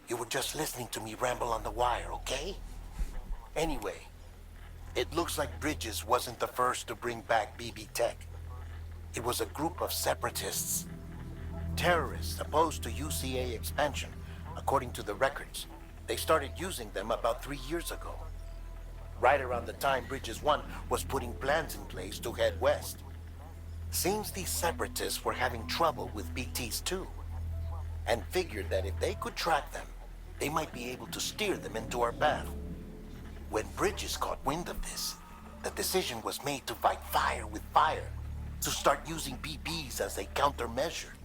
[SPEAKER 12] You were just listening to me ramble on the wire, okay? Anyway, it looks like Bridges wasn't the first to bring back BB Tech. It was a group of separatists. Terrorists opposed to UCA expansion, according to the records. They started using them about 3 years ago. Right around the time Bridges 1 was putting plans in place to head west. Seems these separatists were having trouble with BTs too, and figured that if they could track them, they might be able to steer them into our path. When Bridges caught wind of this, the decision was made to fight fire with fire, to start using BBs as a countermeasure.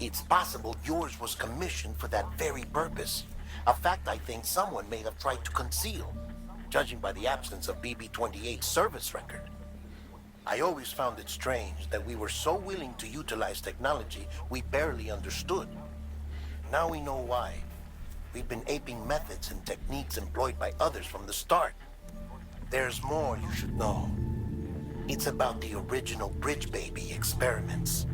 [SPEAKER 12] It's possible yours was commissioned for that very purpose, a fact I think someone may have tried to conceal, judging by the absence of BB-28's service record. I always found it strange that we were so willing to utilize technology we barely understood. Now we know why. We've been aping methods and techniques employed by others from the start. There's more you should know. It's about the original Bridge Baby experiments.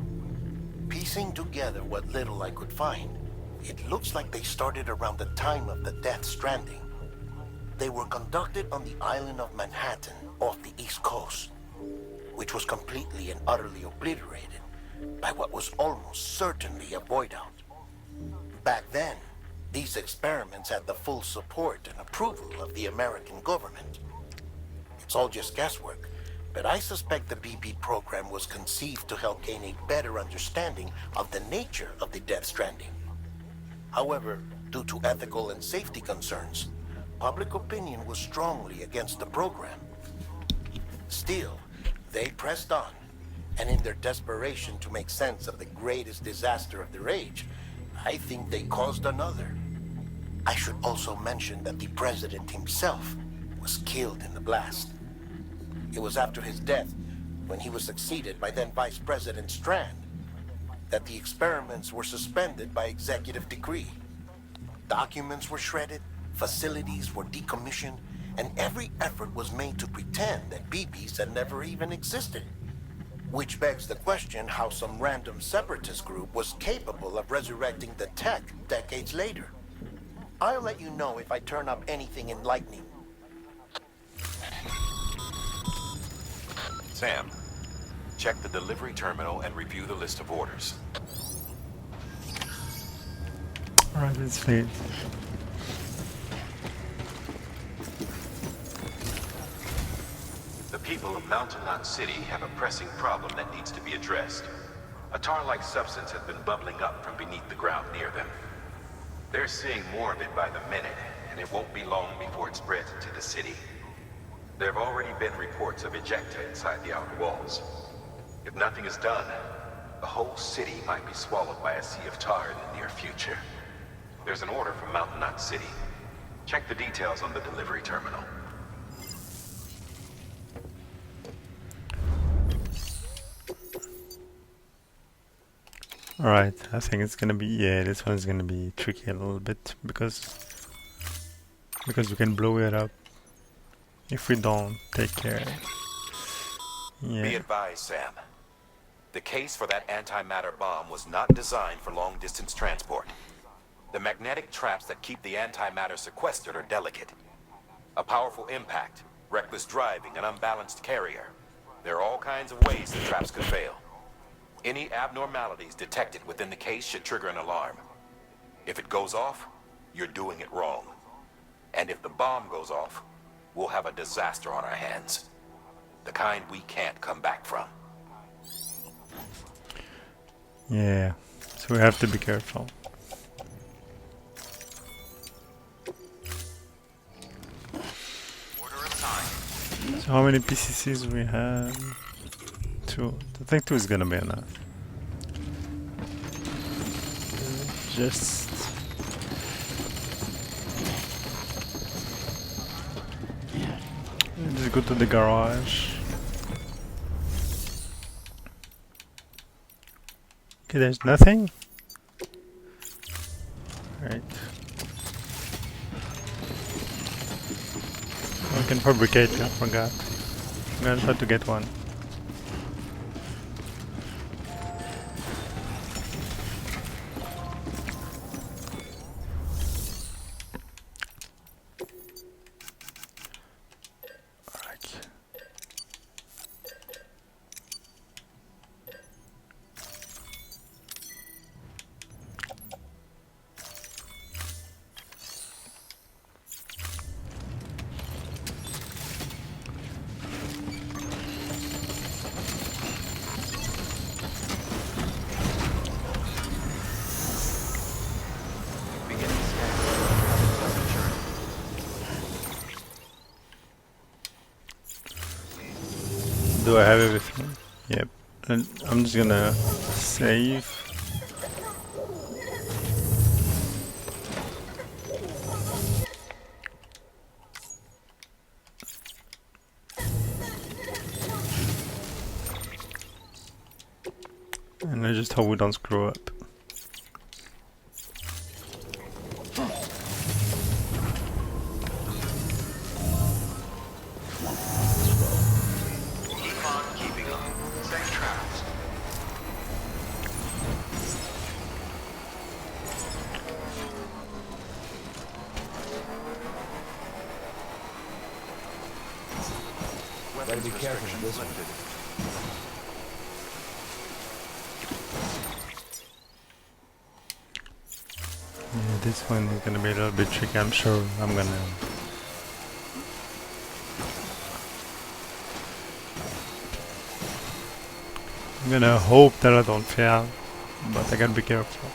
[SPEAKER 12] Piecing together what little I could find, it looks like they started around the time of the Death Stranding. They were conducted on the island of Manhattan off the East Coast, which was completely and utterly obliterated by what was almost certainly a void out. Back then, these experiments had the full support and approval of the American government. It's all just guesswork, but I suspect the BB program was conceived to help gain a better understanding of the nature of the Death Stranding. However, due to ethical and safety concerns, public opinion was strongly against the program. Still, they pressed on, and in their desperation to make sense of the greatest disaster of their age, I think they caused another. I should also mention that the president himself was killed in the blast. It was after his death, when he was succeeded by then Vice President Strand, that the experiments were suspended by executive decree. Documents were shredded, facilities were decommissioned, and every effort was made to pretend that BBs had never even existed. Which begs the question how some random separatist group was capable of resurrecting the tech decades later. I'll let you know if I turn up anything enlightening.
[SPEAKER 6] Sam, check the delivery terminal and review the list of orders.
[SPEAKER 1] Alright, let's leave.
[SPEAKER 6] The people of Mountain Knot City have a pressing problem that needs to be addressed. A tar-like substance has been bubbling up from beneath the ground near them. They're seeing more of it by the minute, and it won't be long before it spreads into the city. There have already been reports of ejecta inside the outer walls. If nothing is done, the whole city might be swallowed by a sea of tar in the near future. There's an order from Mountain Knot City. Check the details on the delivery terminal.
[SPEAKER 1] Alright, I think it's gonna be, yeah, this one's gonna be tricky a little bit because we can blow it up if we don't take care. Yeah.
[SPEAKER 6] Be advised, Sam. The case for that antimatter bomb was not designed for long-distance transport. The magnetic traps that keep the antimatter sequestered are delicate. A powerful impact, reckless driving, an unbalanced carrier. There are all kinds of ways the traps could fail. Any abnormalities detected within the case should trigger an alarm. If it goes off, you're doing it wrong. And if the bomb goes off, we'll have a disaster on our hands. The kind we can't come back from.
[SPEAKER 1] Yeah, so we have to be careful.
[SPEAKER 2] Order assigned.
[SPEAKER 1] So how many PCCs we have? 2. I think 2 is gonna be enough. Just go to the garage. Okay, there's nothing. Right. We can fabricate. I forgot. I'm gonna try to get one. Do I have everything? Yep. And I'm just gonna save. And I just hope we don't screw up.
[SPEAKER 2] Keep on keeping on. Safe travels.
[SPEAKER 3] Gotta be careful with this one.
[SPEAKER 1] Yeah, this one is gonna be a little bit tricky. I'm sure I'm gonna hope that I don't fail, but I gotta be careful.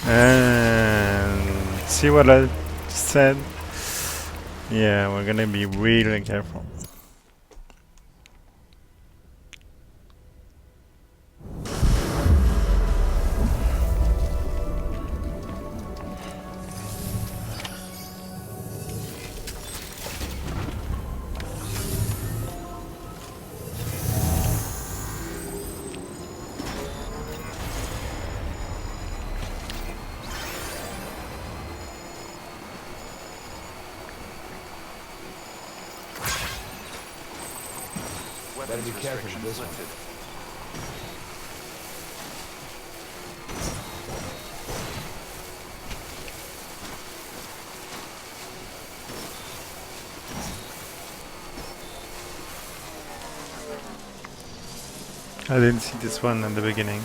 [SPEAKER 1] And see what I said? Yeah, we're gonna be really careful.
[SPEAKER 3] Gotta be careful with this one.
[SPEAKER 1] I didn't see this one at the beginning.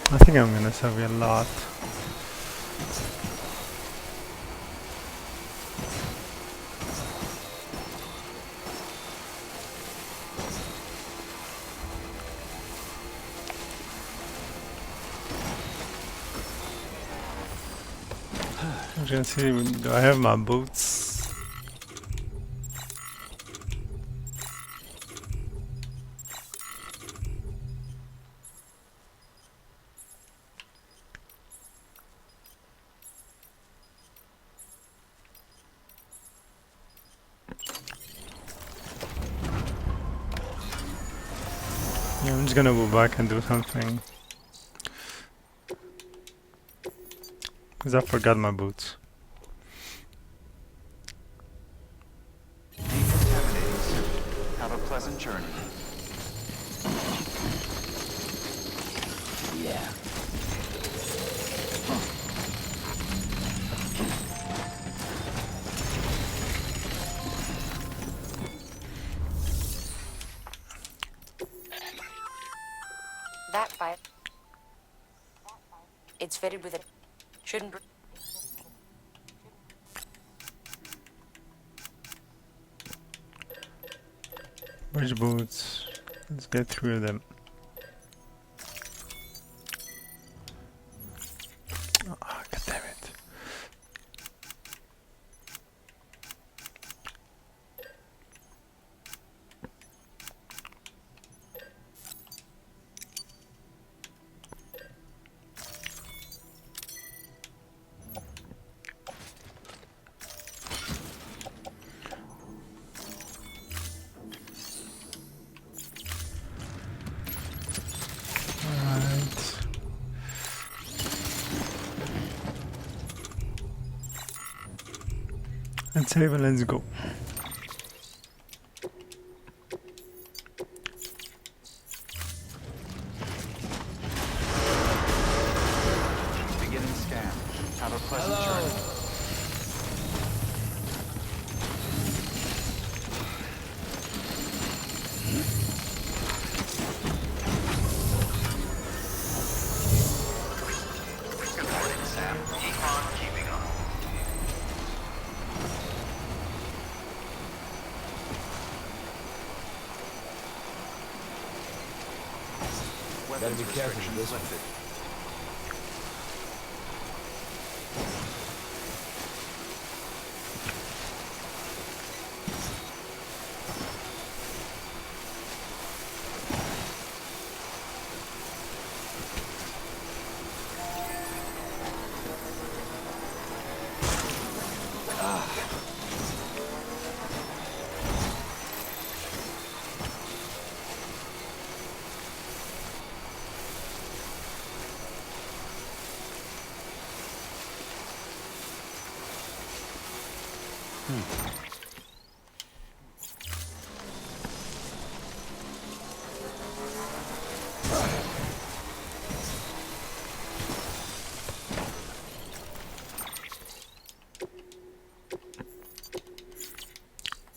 [SPEAKER 1] I think I'm gonna save a lot. As you can see, do I have my boots? Yeah, I'm just gonna go back and do something. Because I forgot my boots.
[SPEAKER 2] Decontaminating suit. Have a pleasant journey.
[SPEAKER 3] Yeah.
[SPEAKER 8] That fire. It's fitted with a. Shouldn't.
[SPEAKER 1] Which boots? Let's get 3 of them. Oh, god damn it. Let's save and let's go.
[SPEAKER 2] Beginning scan. Have a pleasant journey.
[SPEAKER 12] Good morning.
[SPEAKER 2] weapons restrictions lifted.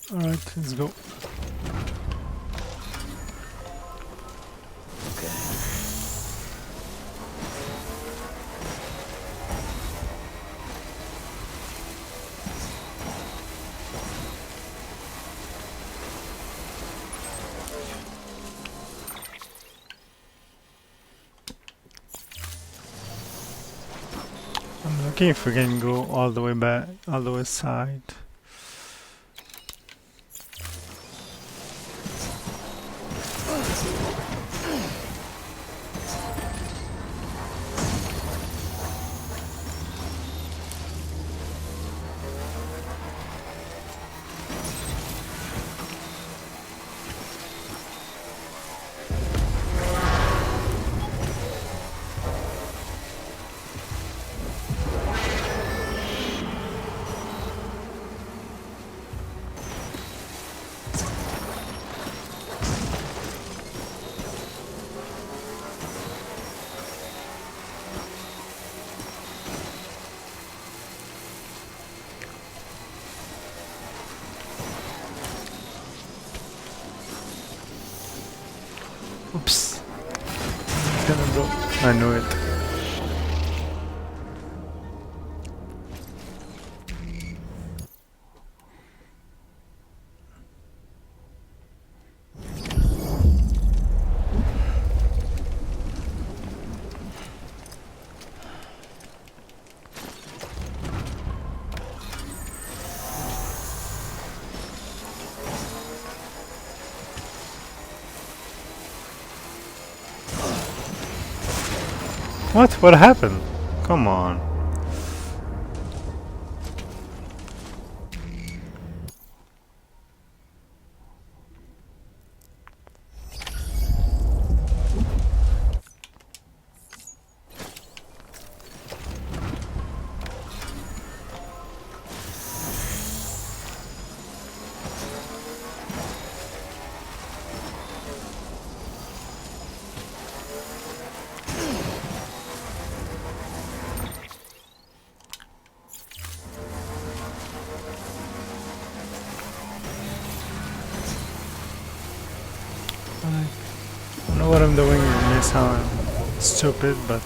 [SPEAKER 1] Alright, let's go.
[SPEAKER 3] Okay.
[SPEAKER 1] I'm looking if we can go all the way back, all the way side. Oops. It's gonna blow. I knew it. What? What happened? Come on. I don't know what I'm doing. It may sound stupid, but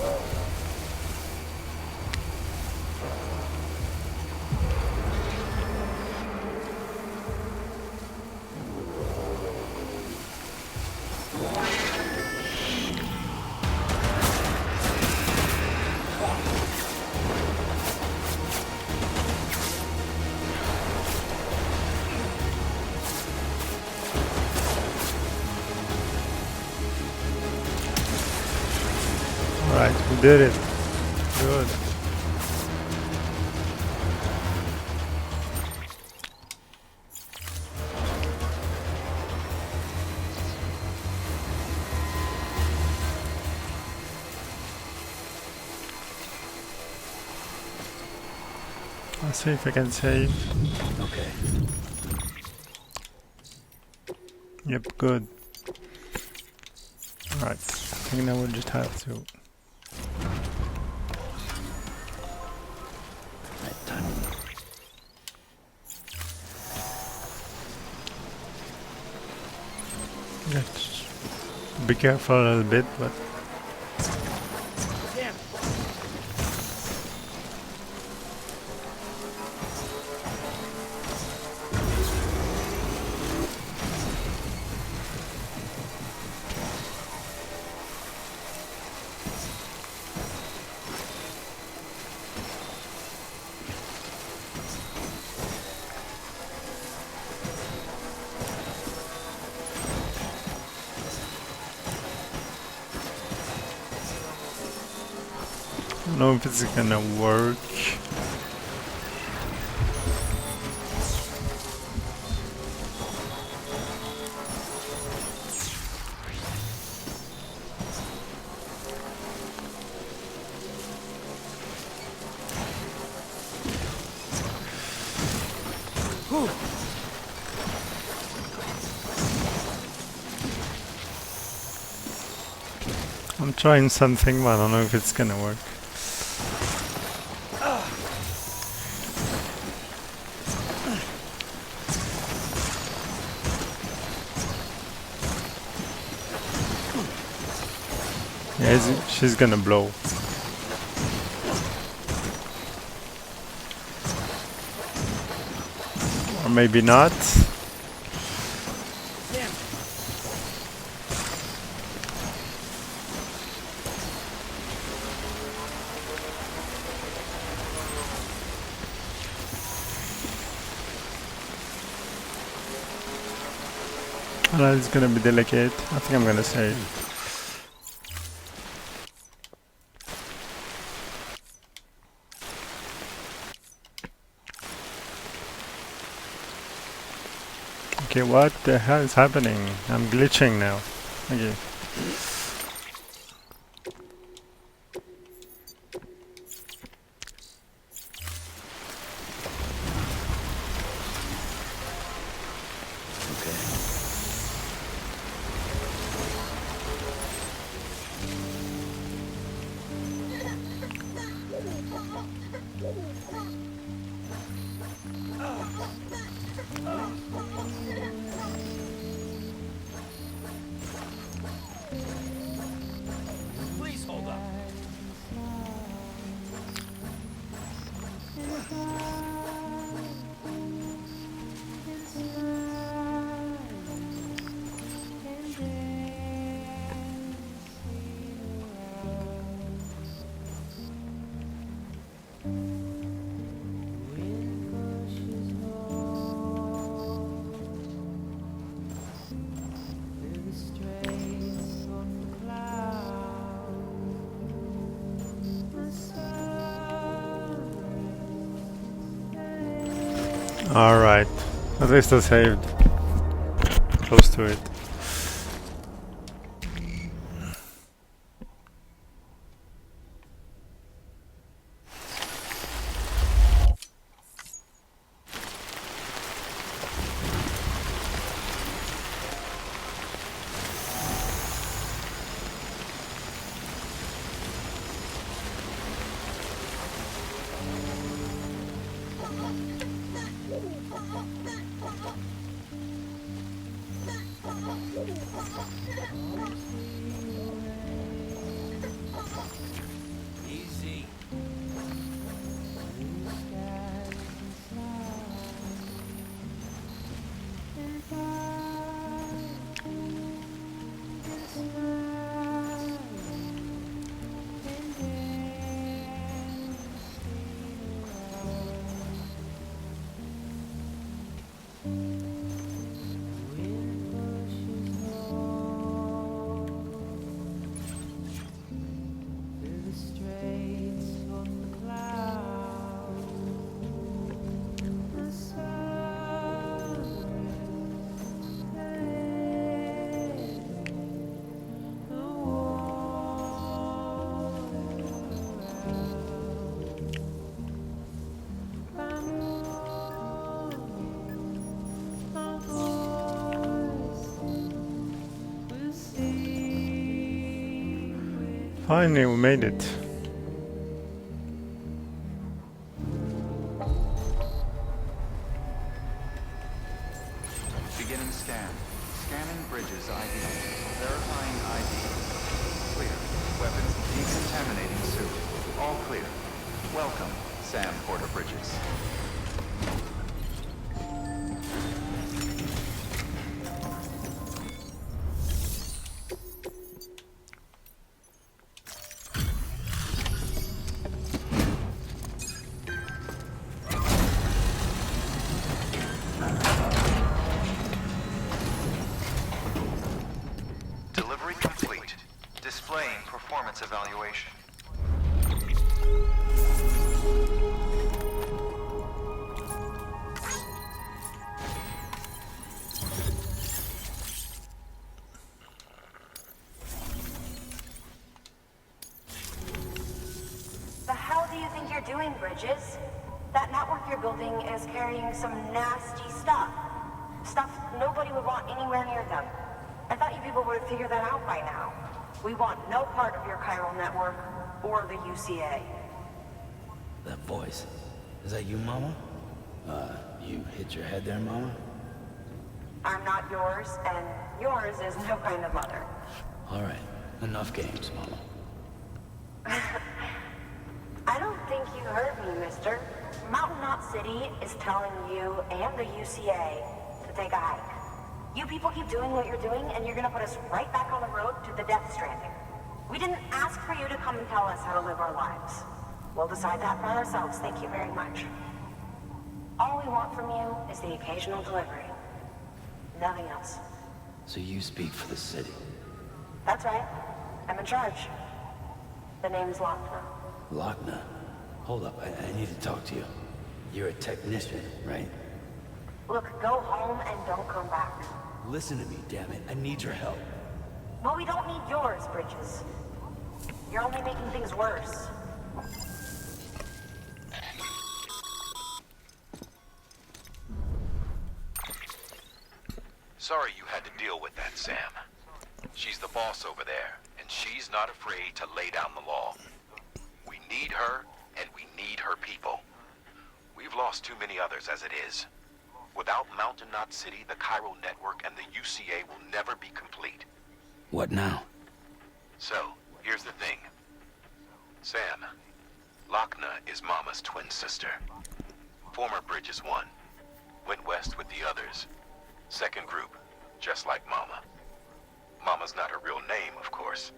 [SPEAKER 1] alright, we did it. Good. I'll see if I can save.
[SPEAKER 3] Okay.
[SPEAKER 1] Yep, good. Alright, I think now we'll just have to.
[SPEAKER 3] Right time.
[SPEAKER 1] Just be careful a little bit, but know if it's gonna work. I'm trying something, but I don't know if it's gonna work. Yeah, she's gonna blow. Or maybe not. It's gonna be delicate. I think I'm gonna save. Okay, what the hell is happening? I'm glitching now. Okay.
[SPEAKER 13] Please hold up.
[SPEAKER 1] Alright. At least I saved. Close to it.
[SPEAKER 13] Easy.
[SPEAKER 1] Finally, we made it.
[SPEAKER 2] Beginning scan. Scanning bridges ID. Verifying ID. Clear. Weapons decontaminating suit. All clear. Welcome, Sam Porter Bridges. Delivery complete. Displaying performance evaluation.
[SPEAKER 8] Bridges. That network you're building is carrying some nasty stuff. Stuff nobody would want anywhere near them. I thought you people would have figured that out by now. We want no part of your chiral network or the UCA.
[SPEAKER 3] That voice. Is that you, Mama? You hit your head there, Mama?
[SPEAKER 8] I'm not yours, and yours is no kind of mother.
[SPEAKER 3] All right. Enough games, Mama.
[SPEAKER 8] I don't think you heard me, mister. Mountain Knot City is telling you and the UCA to take a hike. You people keep doing what you're doing, and you're gonna put us right back on the road to the death stranding. We didn't ask for you to come and tell us how to live our lives. We'll decide that for ourselves, thank you very much. All we want from you is the occasional delivery. Nothing else.
[SPEAKER 3] So you speak for the city?
[SPEAKER 8] That's right. I'm in charge. The name's Lochner.
[SPEAKER 3] Lochner? Hold up, I need to talk to you. You're a technician, right?
[SPEAKER 8] Look, go home and don't come back.
[SPEAKER 3] Listen to me, damn it. I need your help.
[SPEAKER 8] Well, we don't need yours, Bridges. You're only making things worse.
[SPEAKER 6] Sorry you had to deal with that, Sam. She's the boss over there, and she's not afraid to lay down the law. We need her, and we need her people. We've lost too many others as it is. Without Mountain Knot City, the chiral network and the UCA will never be complete.
[SPEAKER 3] What now?
[SPEAKER 6] So, here's the thing. Sam, Lochner is Mama's twin sister. Former Bridges 1. Went west with the others. Second group, just like Mama. Mama's not her real name, of course.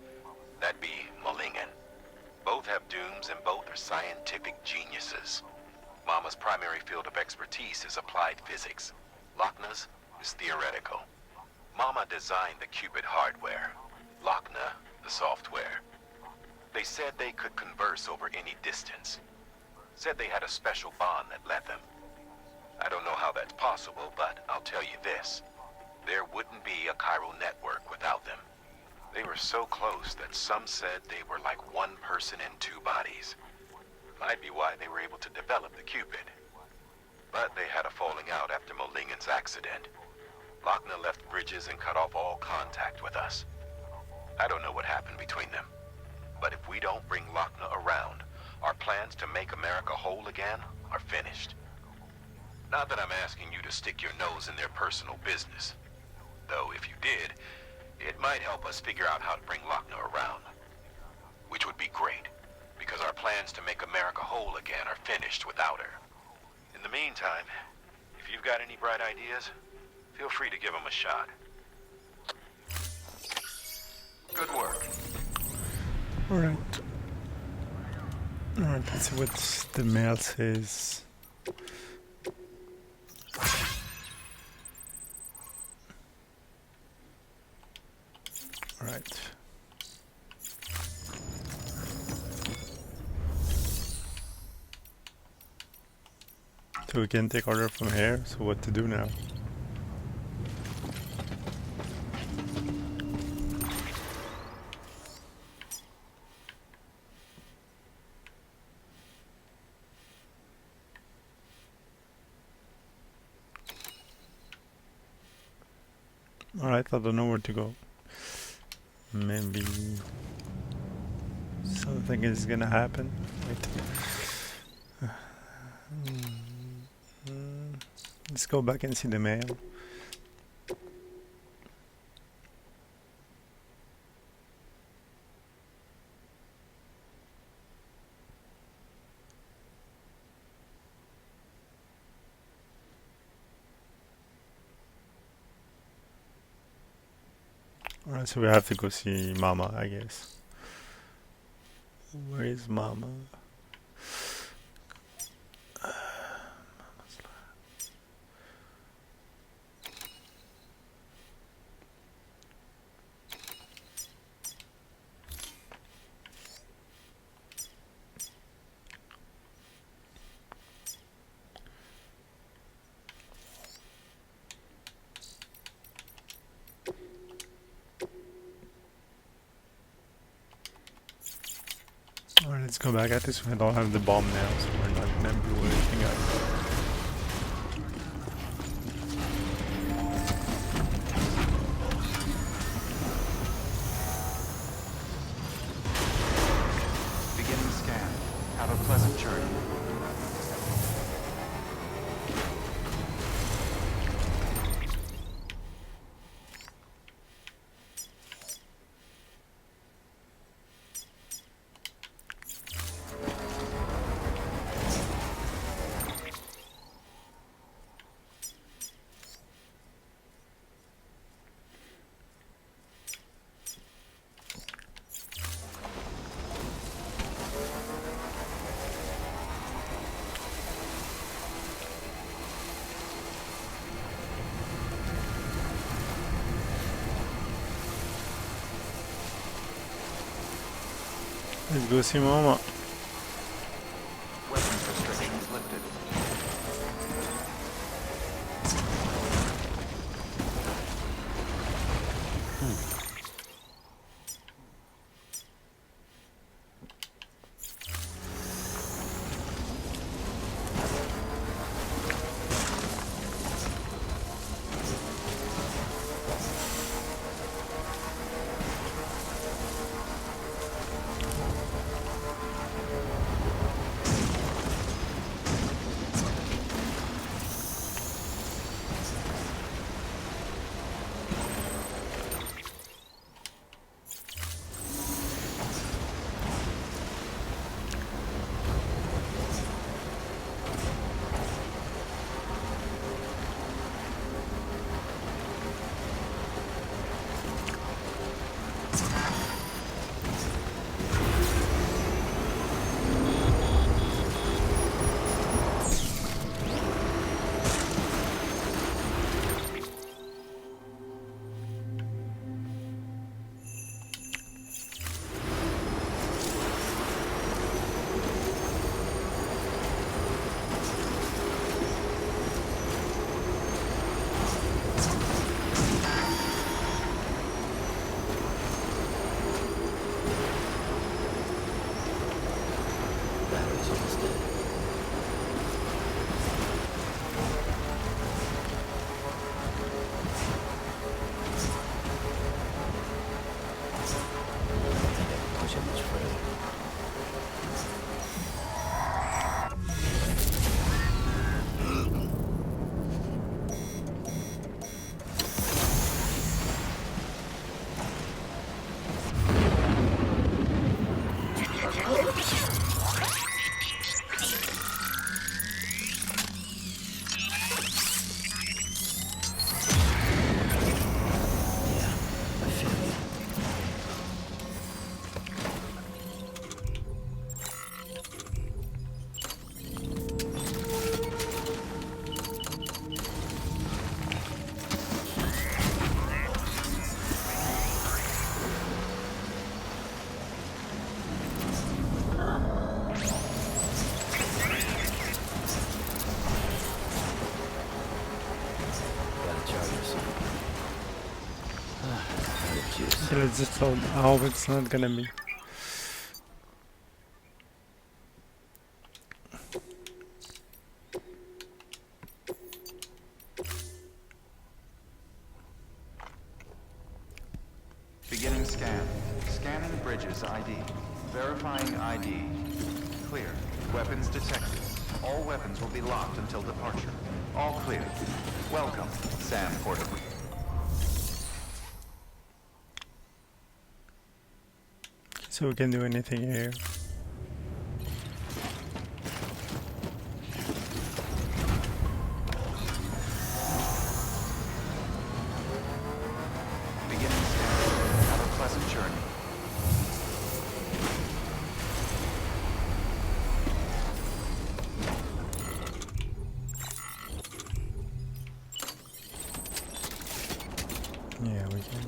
[SPEAKER 6] That'd be Malingen. Both have dooms and both are scientific geniuses. Mama's primary field of expertise is applied physics. Lochner's is theoretical. Mama designed the Cupid hardware. Lochner, the software. They said they could converse over any distance. Said they had a special bond that led them. I don't know how that's possible, but I'll tell you this. There wouldn't be a chiral network without them. They were so close that some said they were like one person in two bodies. Might be why they were able to develop the Cupid. But they had a falling out after Molingen's accident. Lochner left Bridges and cut off all contact with us. I don't know what happened between them. But if we don't bring Lochner around, our plans to make America whole again are finished. Not that I'm asking you to stick your nose in their personal business. Though if you did, it might help us figure out how to bring Lochner around. Which would be great, because our plans to make America whole again are finished without her. In the meantime, if you've got any bright ideas, feel free to give them a shot. Good work.
[SPEAKER 1] Alright. Alright, let's see what the mail says. Alright. So we can take order from here, so what to do now? Alright, I don't know where to go. Maybe something is gonna happen. Wait. Let's go back and see the mail. Alright, so we have to go see Mama, I guess. Where is Mama? Go back at this. We don't have the bomb now, so we're not gonna blow anything up.
[SPEAKER 2] Beginning scan. Have a pleasant journey.
[SPEAKER 1] Let's go see Mama.
[SPEAKER 2] Weapons restrictions lifted.
[SPEAKER 3] Battery's almost dead. I don't think I can push it much further. Yeah, I feel you. Gotta charge yourself. Out of juice.
[SPEAKER 1] Okay, let's just hold. I hope it's not gonna be.
[SPEAKER 2] Beginning scan. Scanning bridges ID. Verifying ID. Clear. Weapons detected. All weapons will be locked until departure. All clear. Welcome, Sam Porter.
[SPEAKER 1] So we can do anything here.
[SPEAKER 2] Beginning scan. Have a pleasant journey.
[SPEAKER 1] Yeah, we can.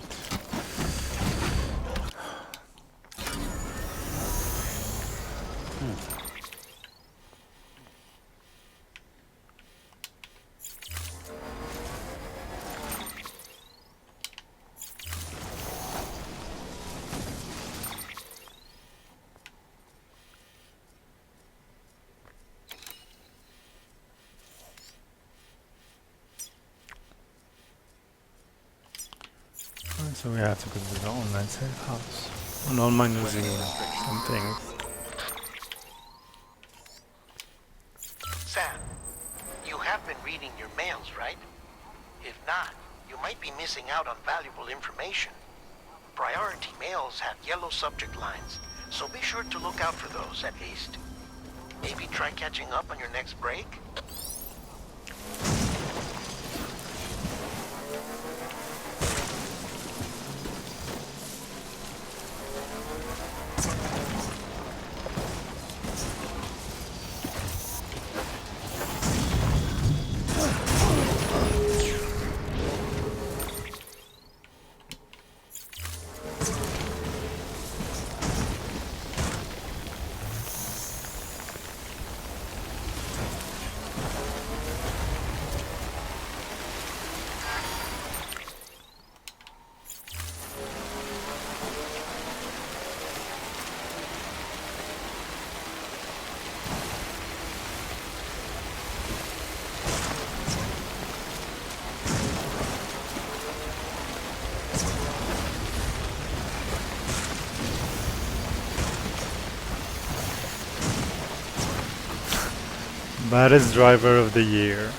[SPEAKER 1] So we have to go to the online safe house. I don't mind losing some things.
[SPEAKER 12] Sam, you have been reading your mails, right? If not, you might be missing out on valuable information. Priority mails have yellow subject lines, so be sure to look out for those at least. Maybe try catching up on your next break?
[SPEAKER 1] Baddest driver of the year.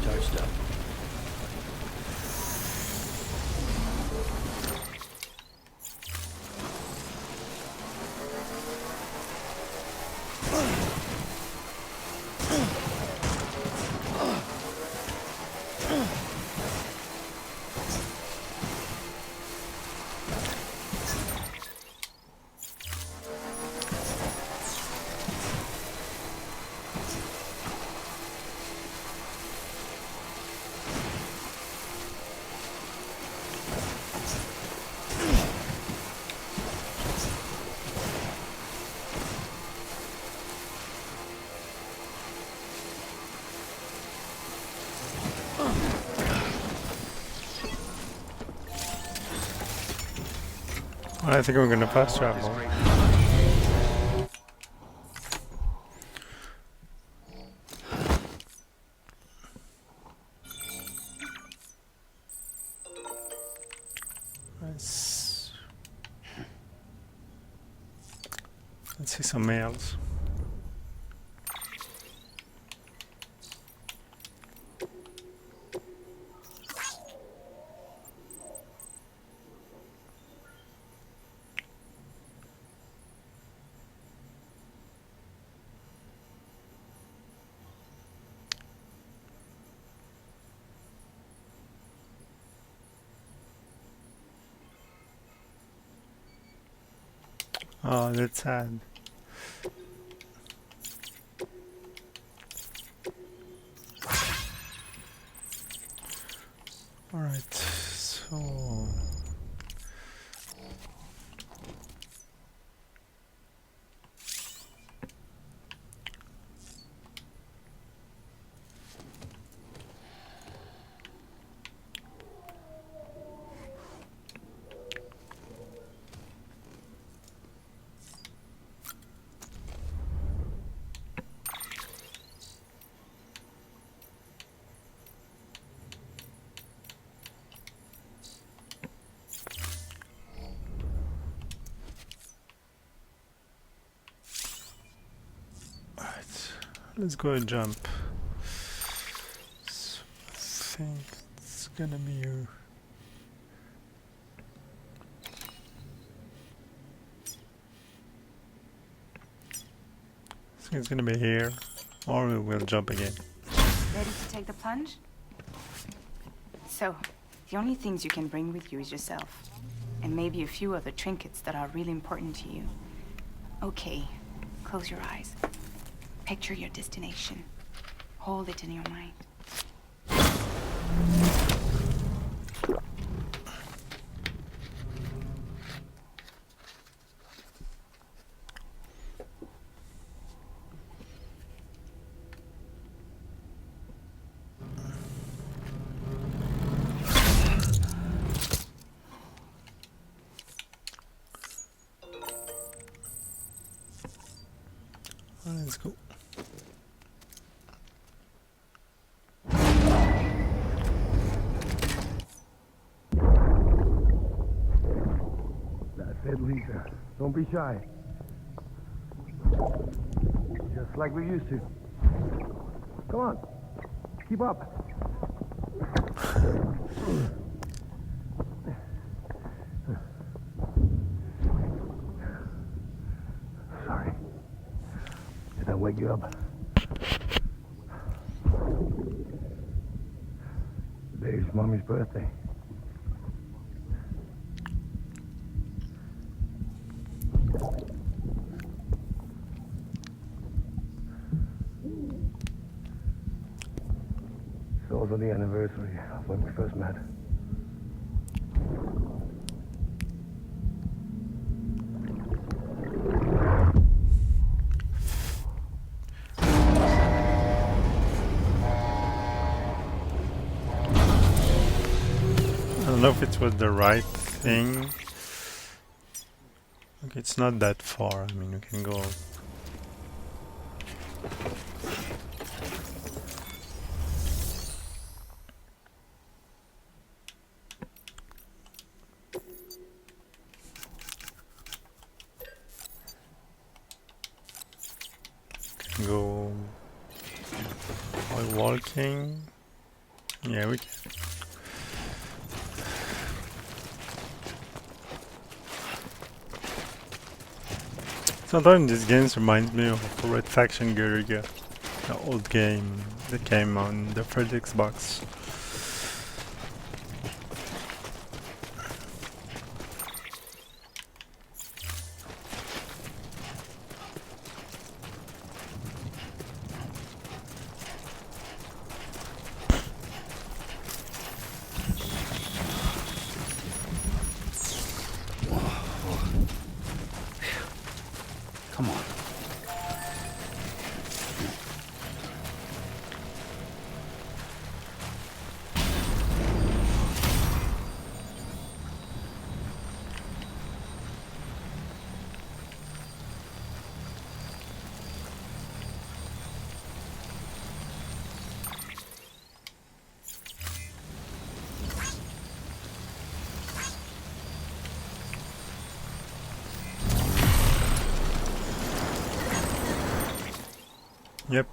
[SPEAKER 3] Charged up.
[SPEAKER 1] I think we're gonna fast travel. Let's see some mails. Oh, that's sad. Alright, so... Let's go and jump. So I think it's gonna be here. I think it's gonna be here, or we will jump again.
[SPEAKER 5] Ready to take the plunge? So,
[SPEAKER 13] The only things you can bring with you is yourself. And maybe a few other trinkets that are really important to you. Okay, close your eyes. Picture your destination. Hold it in your mind.
[SPEAKER 1] Let's go.
[SPEAKER 4] That's it, Lisa. Don't be shy. Just like we used to. Come on. Keep up. Sorry. Did I wake you up? Today's Mommy's birthday. It's also the anniversary of when we first met.
[SPEAKER 1] I don't know if it was the right thing. Okay, it's not that far. I mean, we can go. Go while walking. Yeah, we can. Sometimes these games remind me of Red Faction Guerrilla, the old game that came on the first Xbox.
[SPEAKER 3] Come on.
[SPEAKER 1] Yep.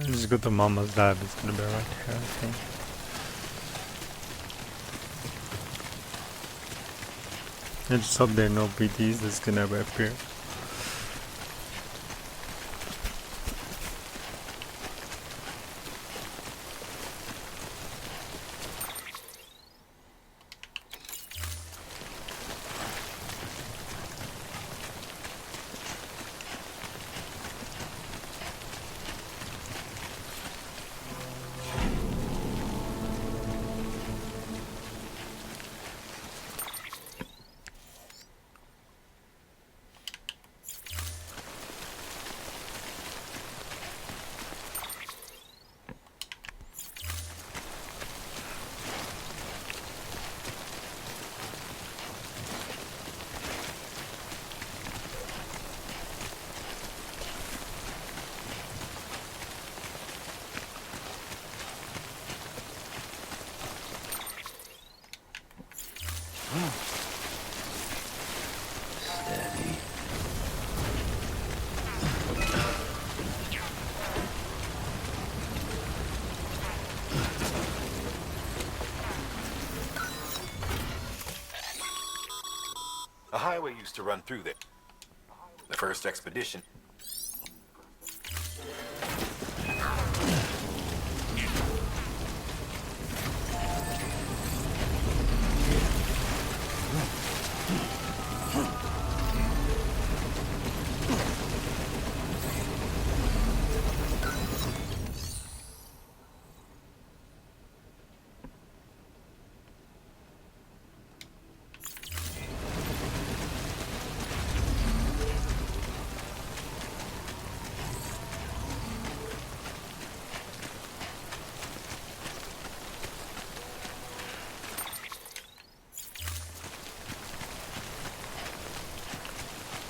[SPEAKER 1] Just go to Mama's lab, it's gonna be right here, I think. I just hope there are no BTs that's gonna appear.
[SPEAKER 6] used to run through there. The first expedition.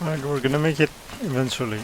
[SPEAKER 1] Alright, we're gonna make it eventually.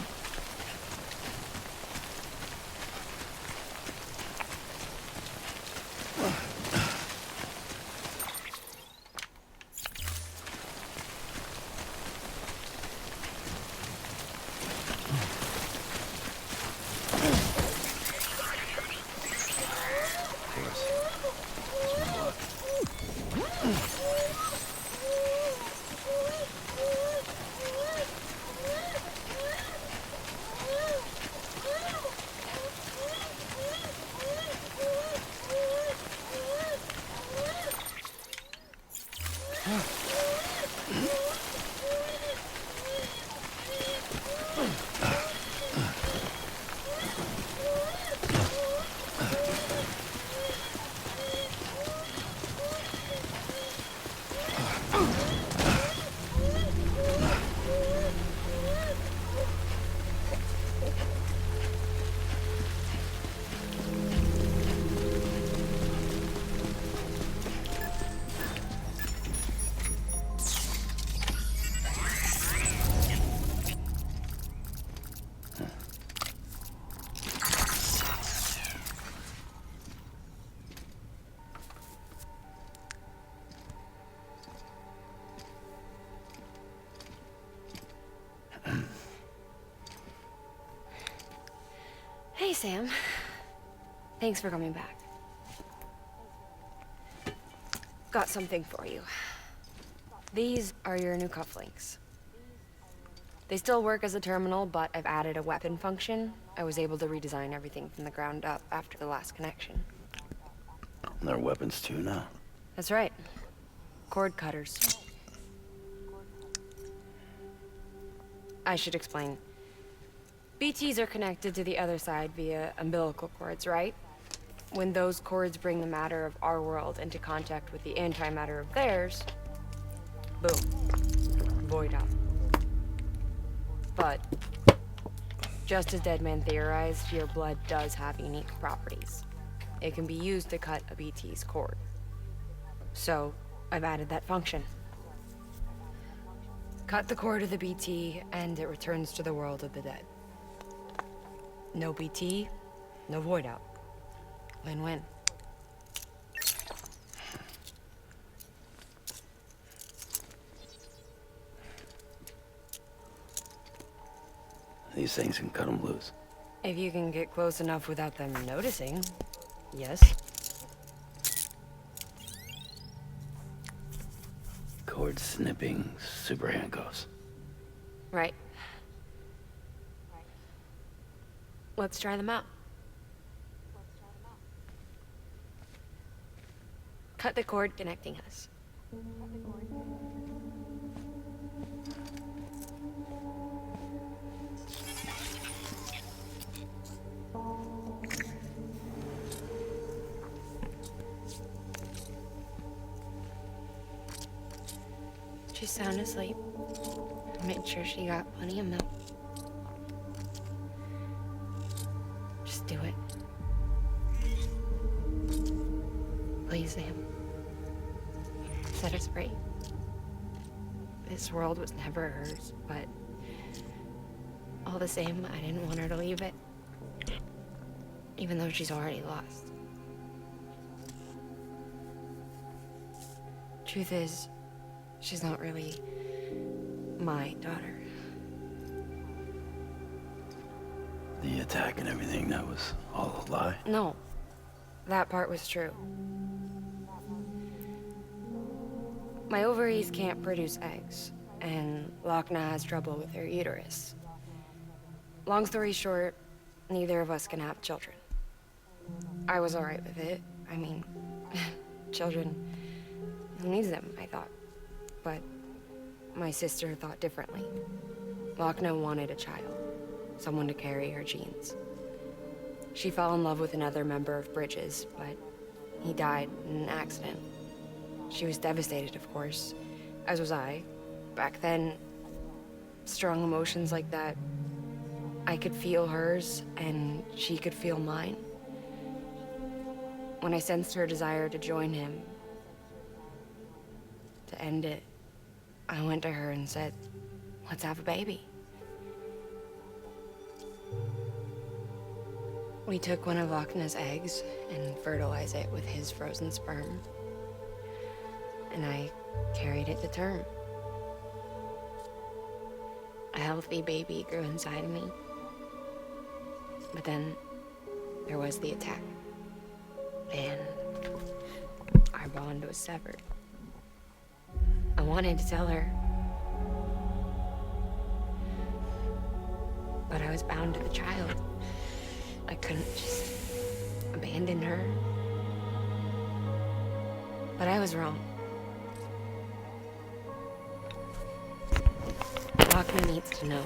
[SPEAKER 5] Hey, Sam. Thanks for coming back. Got something for you. These are your new cufflinks. They still work as a terminal, but I've added a weapon function. I was able to redesign everything from the ground up after the last connection.
[SPEAKER 3] They're weapons too now.
[SPEAKER 5] That's right. Cord cutters. I should explain. BTs are connected to the other side via umbilical cords, right? When those cords bring the matter of our world into contact with the antimatter of theirs, boom, void out. But, just as Deadman theorized, your blood does have unique properties. It can be used to cut a BT's cord. So, I've added that function. Cut the cord of the BT, and it returns to the world of the dead. No BT, no void out. Win-win.
[SPEAKER 3] These things can cut them loose.
[SPEAKER 5] If you can get close enough without them noticing, yes.
[SPEAKER 3] Cord snipping super handcuffs.
[SPEAKER 5] Right. Let's try them out. Cut the cord connecting us. She's sound asleep. Make sure she got plenty of milk. Just do it. Please, Sam. Set us free. This world was never hers, but all the same, I didn't want her to leave it. Even though she's already lost. Truth is, she's not really my daughter.
[SPEAKER 3] The attack and everything, that was all a lie?
[SPEAKER 5] No, that part was true. My ovaries can't produce eggs, and Lochna has trouble with her uterus. Long story short, neither of us can have children. I was alright with it. I mean, children, who needs them, I thought. But my sister thought differently. Lochna wanted a child, someone to carry her genes. She fell in love with another member of Bridges, but he died in an accident. She was devastated, of course, as was I. Back then, strong emotions like that, I could feel hers, and she could feel mine. When I sensed her desire to join him, to end it, I went to her and said, let's have a baby. We took one of Lochna's eggs and fertilized it with his frozen sperm. And I carried it to term. A healthy baby grew inside me. But then there was the attack. And our bond was severed. I wanted to tell her, but I was bound to the child. I couldn't just abandon her. But I was wrong. Lochna needs to know.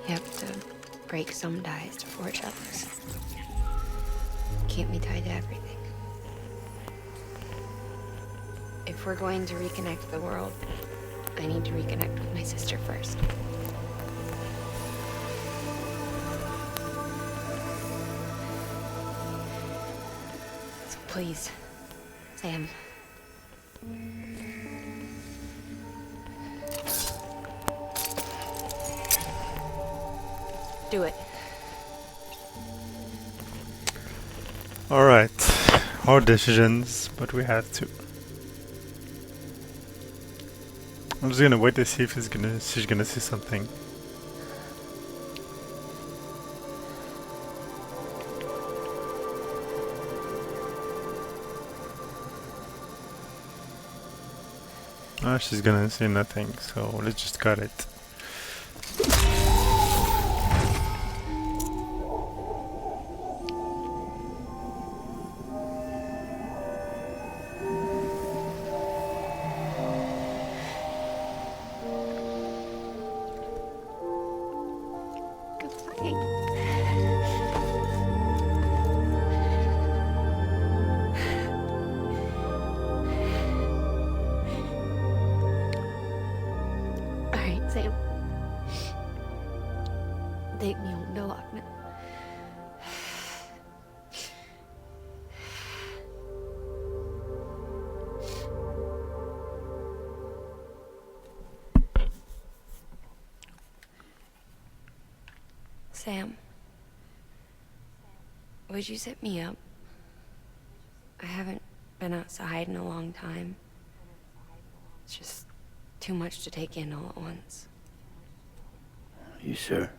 [SPEAKER 5] You have to break some ties to forge others. Can't be tied to everything. If we're going to reconnect the world, I need to reconnect with my sister first. So please, Sam. Do it.
[SPEAKER 1] Alright. Hard decisions, but we have to. I'm just gonna wait to see if she's gonna see something. Ah, she's gonna see nothing, so let's just cut it.
[SPEAKER 5] Sam. Take me home to Lochna. Sam, would you sit me up? I haven't been outside in a long time. It's just too much to take in all at once.
[SPEAKER 3] You sure?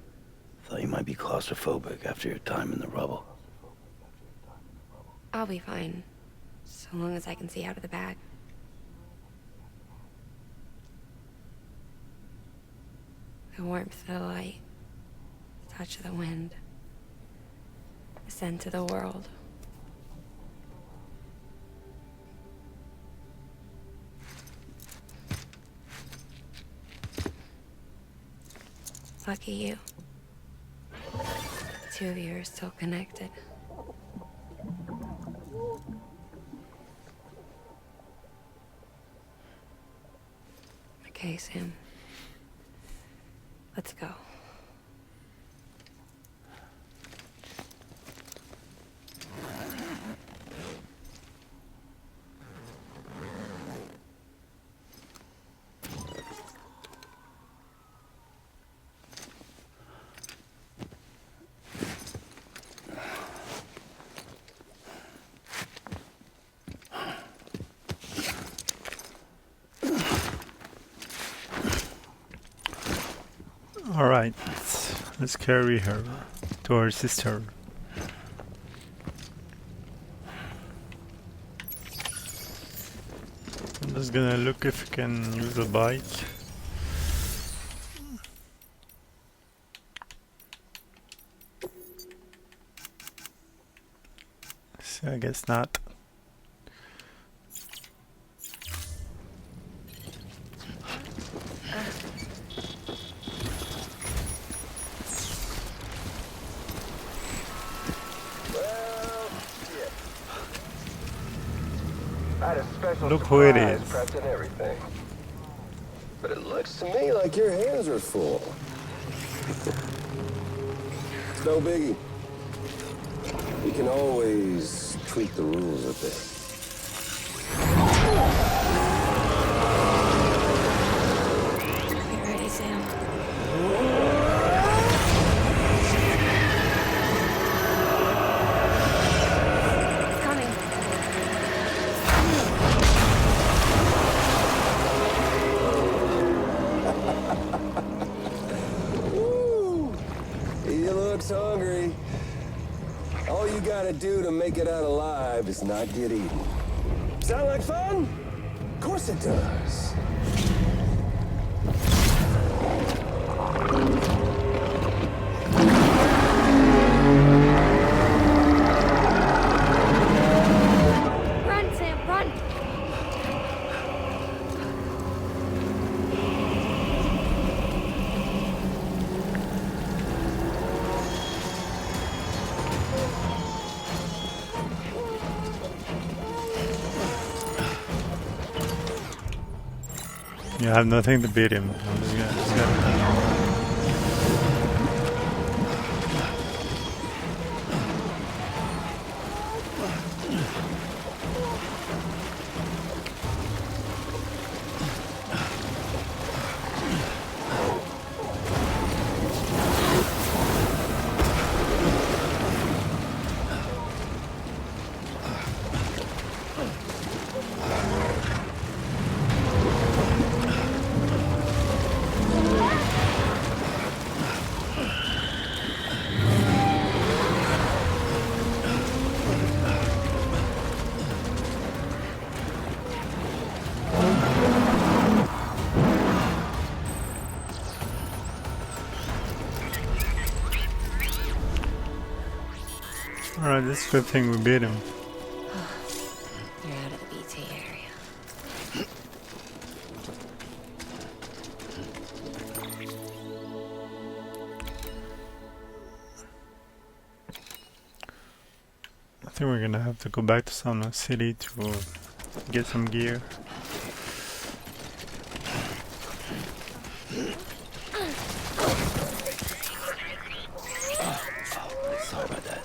[SPEAKER 3] Thought you might be claustrophobic after your time in the rubble.
[SPEAKER 5] I'll be fine, so long as I can see out of the bag. The warmth of the light, the touch of the wind, the scent of the world. Lucky you. The two of you are still connected. Okay, Sam. Let's go.
[SPEAKER 1] Alright, let's carry her to her sister. I'm just gonna look if I can use a bike. So I guess not. Look who it is.
[SPEAKER 14] Prepped and everything. But it looks to me like your hands are full. It's no biggie. You can always tweak the rules a bit.
[SPEAKER 5] Get ready, Sam. It's coming.
[SPEAKER 14] Woo! He looks hungry. All you gotta do to make it out alive is not get eaten. Sound like fun? Of course it does.
[SPEAKER 5] Run, Sam, run!
[SPEAKER 1] You have nothing to beat him. I'm just gonna Alright, this is a good thing we beat him.
[SPEAKER 5] You're out of the BT area.
[SPEAKER 1] I think we're gonna have to go back to Sumner City to get some gear.
[SPEAKER 3] Sorry about that.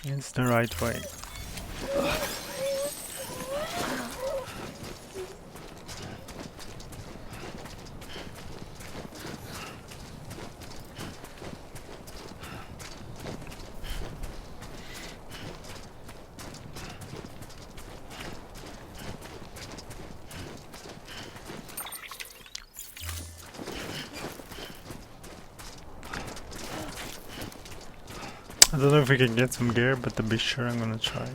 [SPEAKER 1] It's the right way. I don't know if we can get some gear, but to be sure I'm gonna try.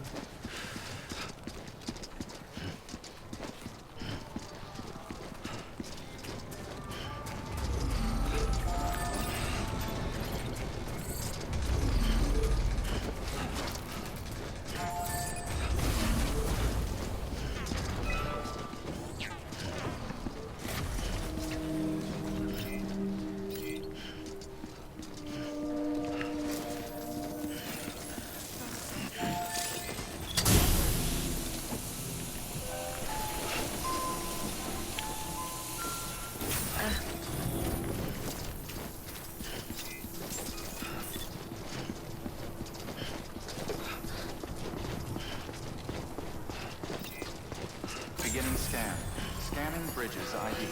[SPEAKER 2] Beginning scan. Scanning bridges ID.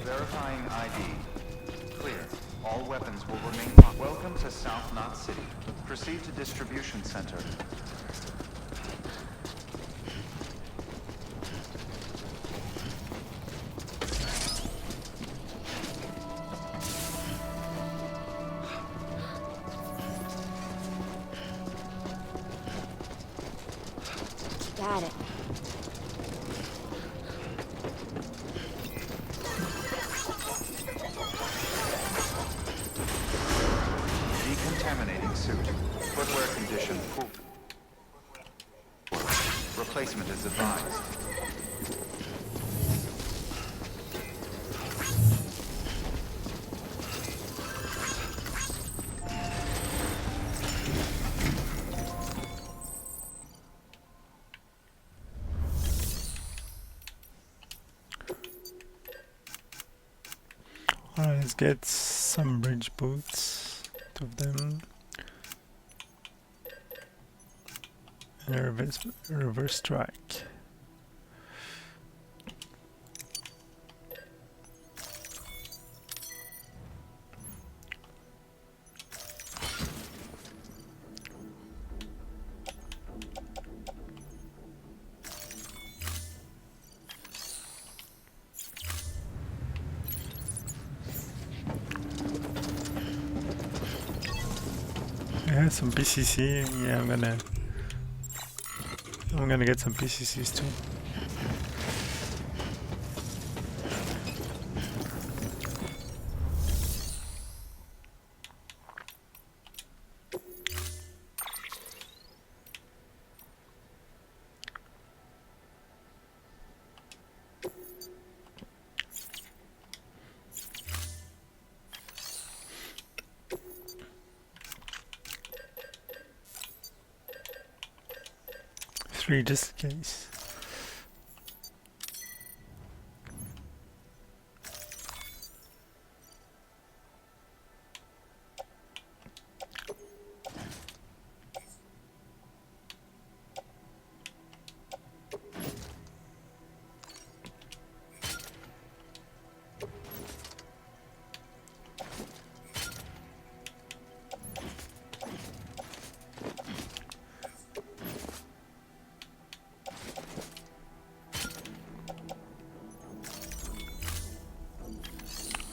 [SPEAKER 2] Verifying ID. Clear. All weapons will remain locked. Welcome to South Knot City. Proceed to distribution center.
[SPEAKER 7] Got it.
[SPEAKER 2] Decontaminating suit. Footwear condition poor. Replacement is advised.
[SPEAKER 1] Alright, let's get some bridge boots, 2 of them, and a reverse strike. I had some PCC. Yeah, I'm gonna get some PCCs too. Three just in case.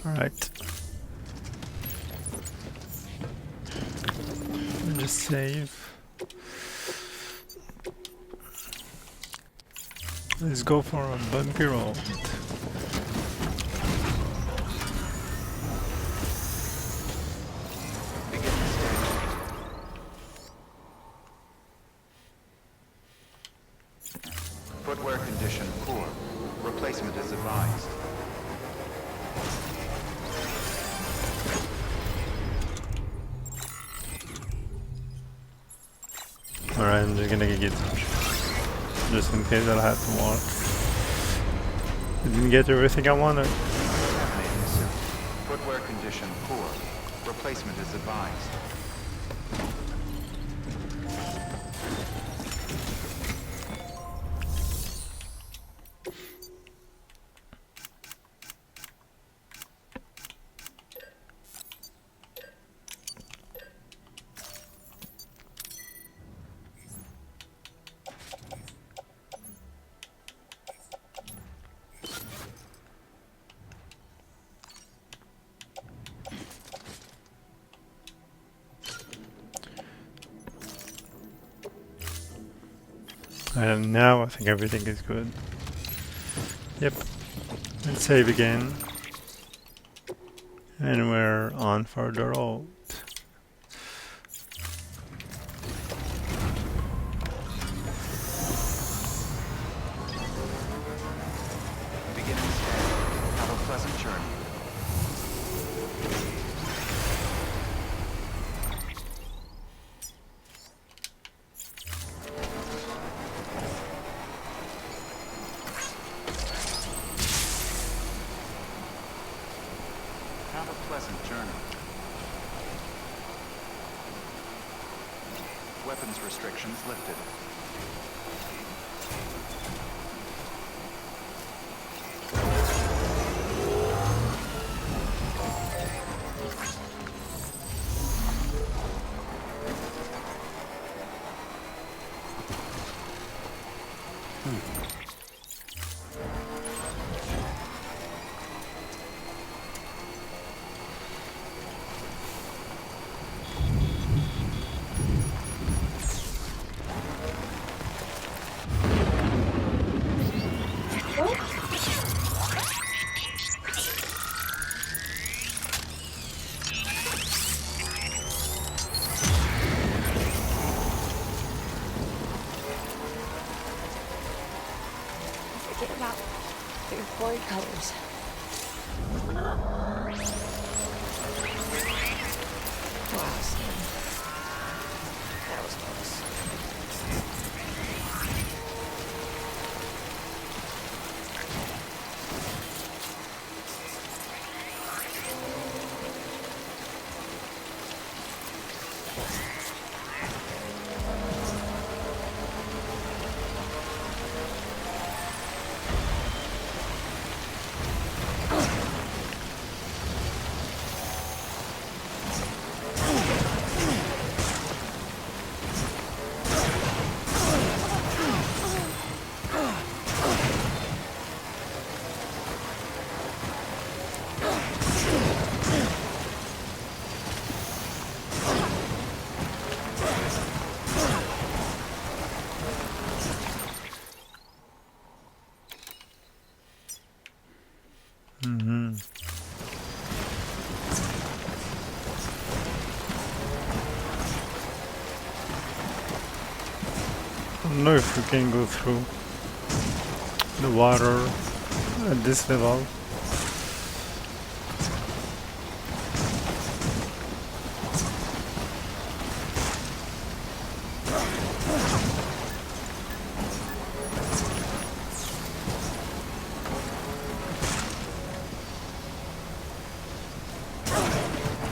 [SPEAKER 1] Alright. Just save. Let's go for a bumpy road.
[SPEAKER 2] Footwear condition poor. Replacement is advised.
[SPEAKER 1] Alright, I'm just gonna get just in case I'll have to walk. I didn't get everything I wanted.
[SPEAKER 2] Contaminating suit. Footwear condition poor. Replacement is advised.
[SPEAKER 1] And now I think everything is good. Yep. Let's save again. And we're on for the road.
[SPEAKER 2] Beginning scan. Have a pleasant journey. Have a pleasant journey. Weapons restrictions lifted.
[SPEAKER 5] story colors. Wow, Sam. That was close.
[SPEAKER 1] I don't know if we can go through the water at this level.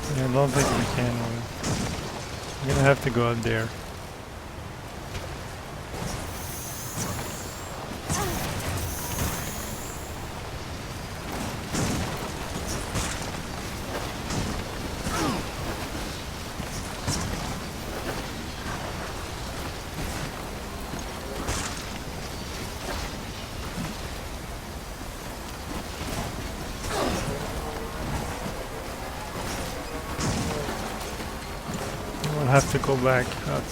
[SPEAKER 1] I don't think we can. We're gonna have to go up there. We'll have to go back up.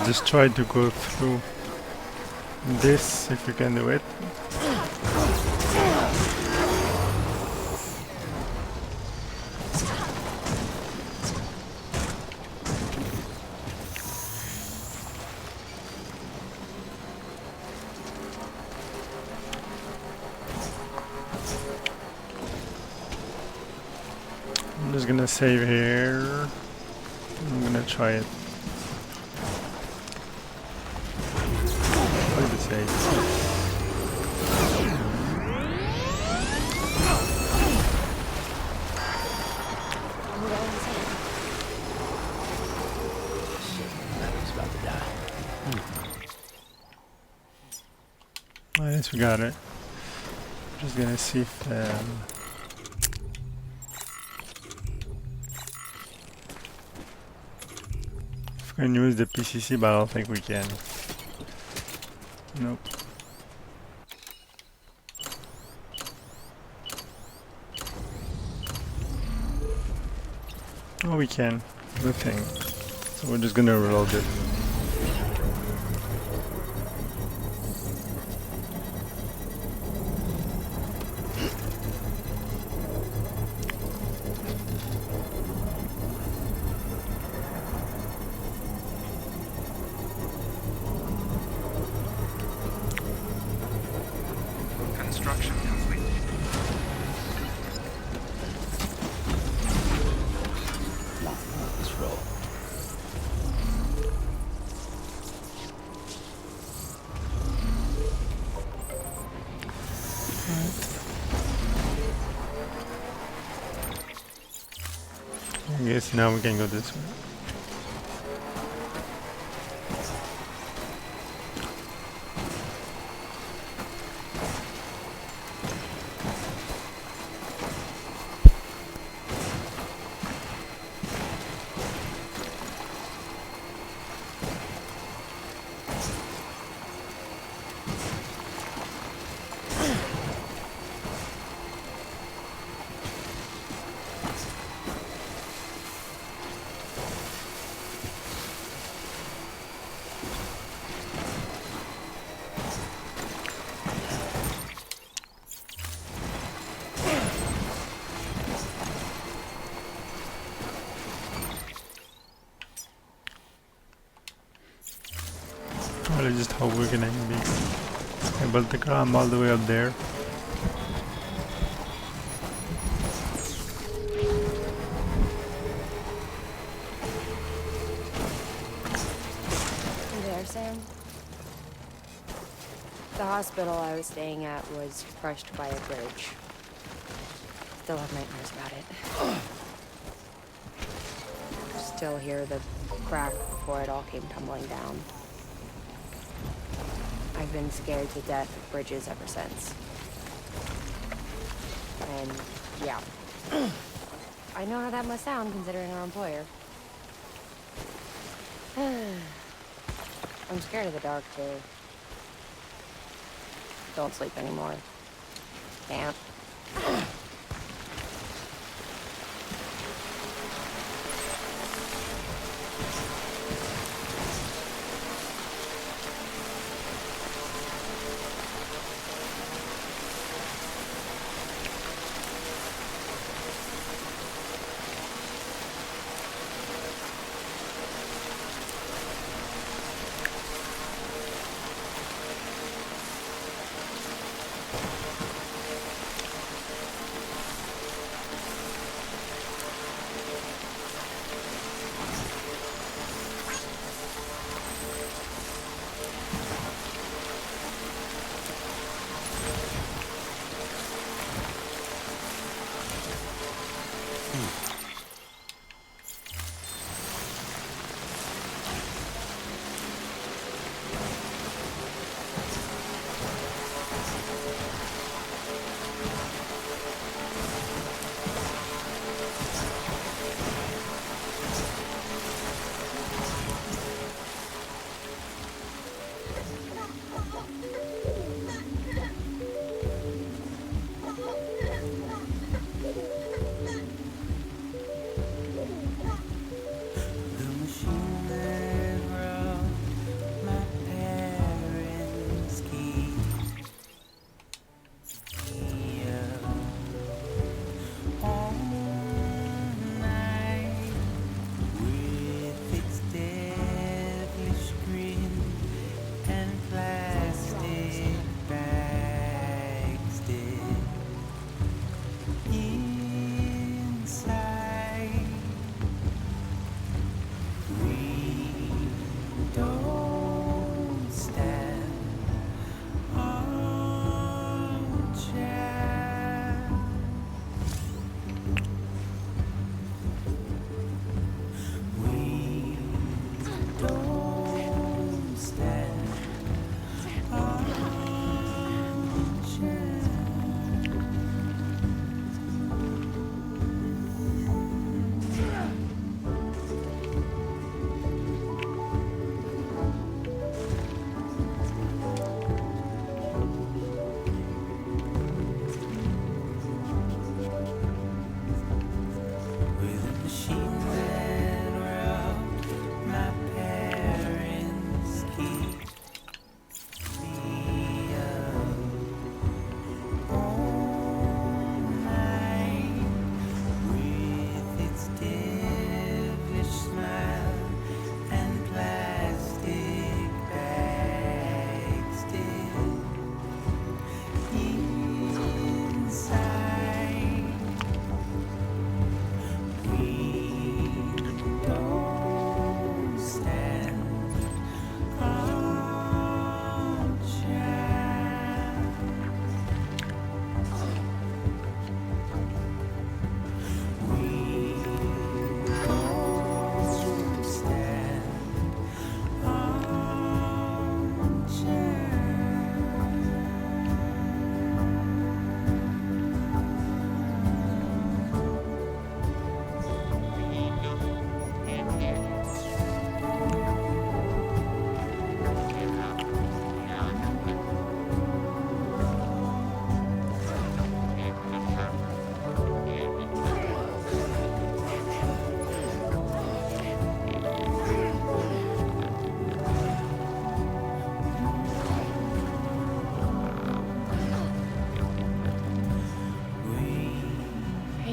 [SPEAKER 1] just try to go through this if you can do it. I'm just gonna save here. I'm gonna try it. Play the save. At least we got it. Just gonna see if we can use the PCC, but I don't think we can. Nope. Oh, we can. Good thing. So we're just gonna reload it.
[SPEAKER 2] Construction complete.
[SPEAKER 3] Let's roll.
[SPEAKER 1] I guess now we can go this way. Well, I just hope we're gonna be able to climb all the way up there.
[SPEAKER 5] You there, Sam? The hospital I was staying at was crushed by a bridge. Still have nightmares about it. Still hear the crack before it all came tumbling down. I've been scared to death of bridges ever since. And, yeah. I know how that must sound considering our employer. I'm scared of the dark, too. Don't sleep anymore. Can't.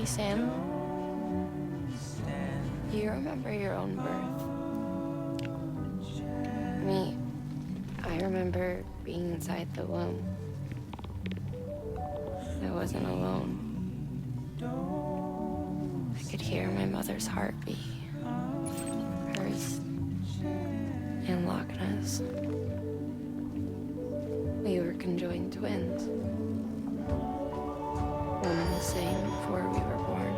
[SPEAKER 5] Hey, Sam. Do you remember your own birth? Me, I remember being inside the womb. I wasn't alone. I could hear my mother's heartbeat. Hers. And Lochna's. We were conjoined twins. One and the same before we were born.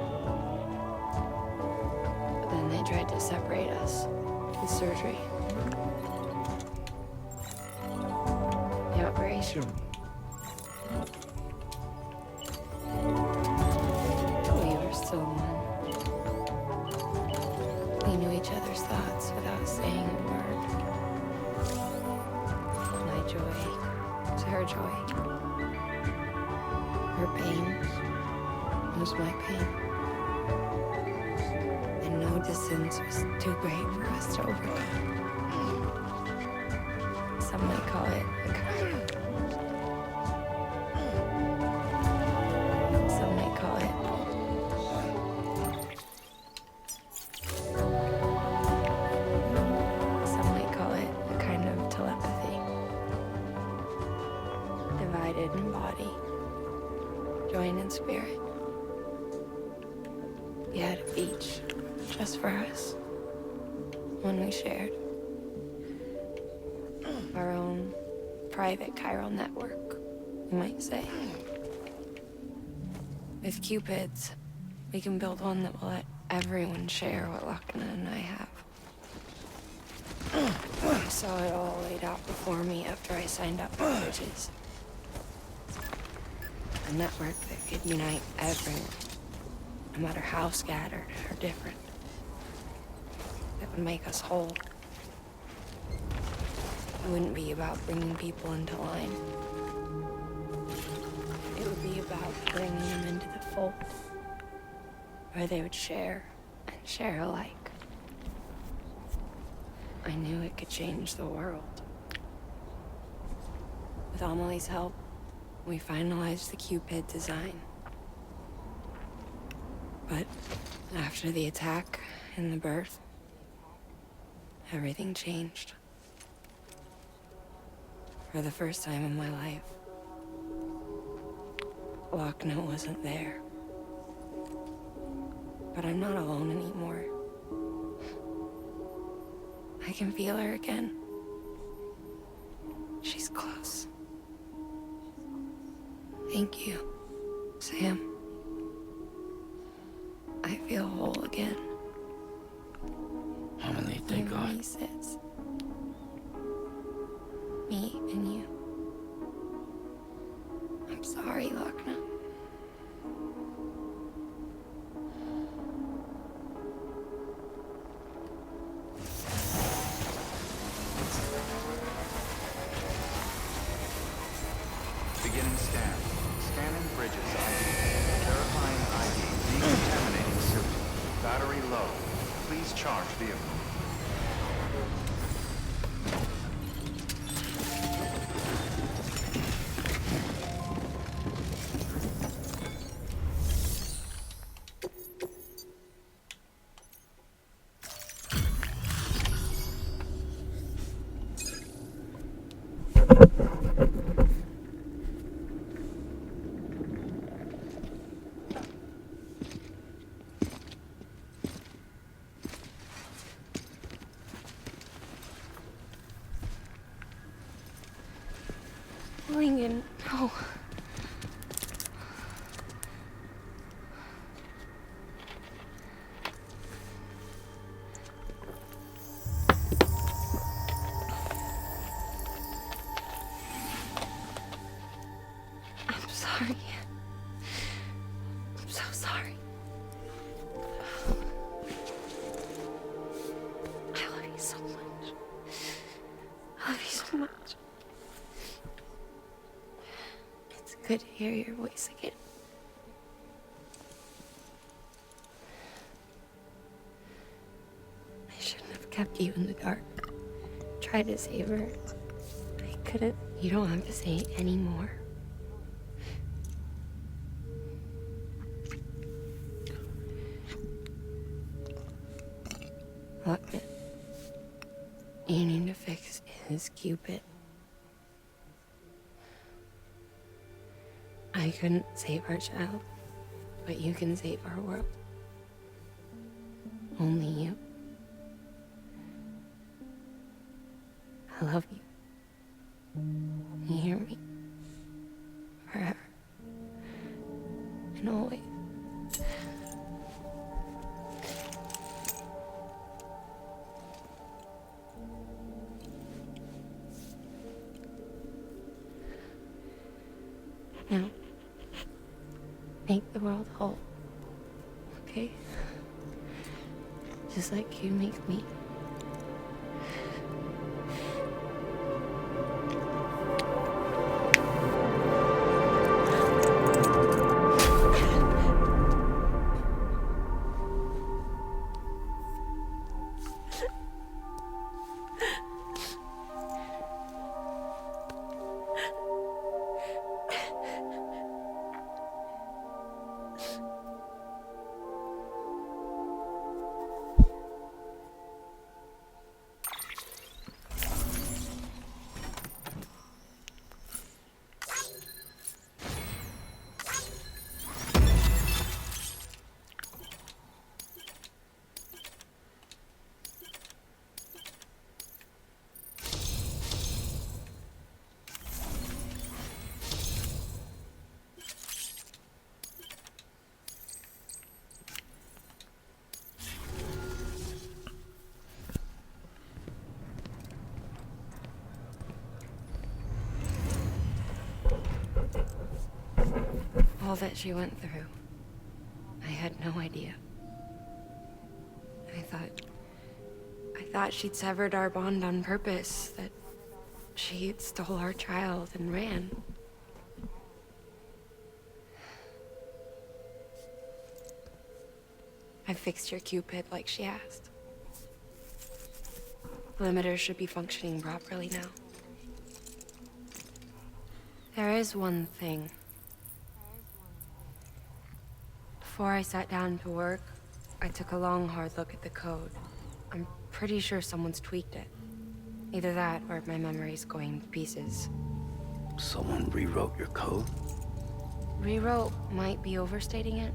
[SPEAKER 5] But then they tried to separate us with surgery. The operation. We were still one. We knew each other's thoughts without saying a word. My joy was her joy. Her pain was my pain. And no distance was too great for us to overcome. Some might call it a kind. Some might call it a kind of telepathy. Divided in body, joined in spirit. We had a beach just for us. One we shared. Our own private chiral network, you might say. With Cupids, we can build one that will let everyone share what Lochna and I have. I saw it all laid out before me after I signed up for Bridges. A network that could unite everyone, no matter how scattered or different. That would make us whole. It wouldn't be about bringing people into line. It would be about bringing them into the fold, where they would share and share alike. I knew it could change the world. With Amelie's help, we finalized the Cupid design. But after the attack and the birth, everything changed. For the first time in my life, Lochna wasn't there. But I'm not alone anymore. I can feel her again. She's close. Thank you, Sam. I feel whole again.
[SPEAKER 3] Amelie, thank God.
[SPEAKER 5] Me sits. Me and you. I'm sorry, Lochna.
[SPEAKER 2] Beginning scan. Scanning bridges ID. Verifying ID. Decontaminating suit. Battery low. Please charge vehicle.
[SPEAKER 5] Lincoln, no. I'm sorry. I'm so sorry. I love you so much. I love you so much. It's good to hear your voice again. I shouldn't have kept you in the dark. Tried to save her. I couldn't. You don't have to say any more. You need to fix his Cupid. I couldn't save our child, but you can save our world. Only you. I love you. You hear me? Forever. And always. Now, make the world whole. Okay? Just like you make me. All that she went through, I had no idea. I thought she'd severed our bond on purpose, that she stole our child and ran. I fixed your Cupid like she asked. The limiter should be functioning properly now. There is one thing. Before I sat down to work, I took a long, hard look at the code. I'm pretty sure someone's tweaked it. Either that, or my memory's going to pieces.
[SPEAKER 3] Someone rewrote your code?
[SPEAKER 5] Rewrote might be overstating it.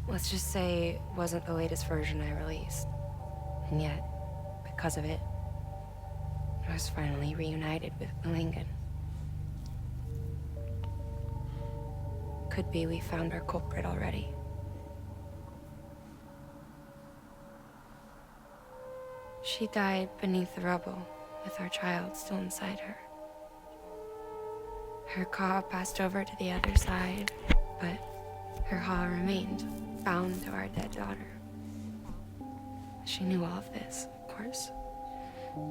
[SPEAKER 5] Let's just say it wasn't the latest version I released. And yet, because of it, I was finally reunited with Malingan. Could be we found our culprit already. She died beneath the rubble, with our child still inside her. Her Ka passed over to the other side, but her Ha remained, bound to our dead daughter. She knew all of this, of course.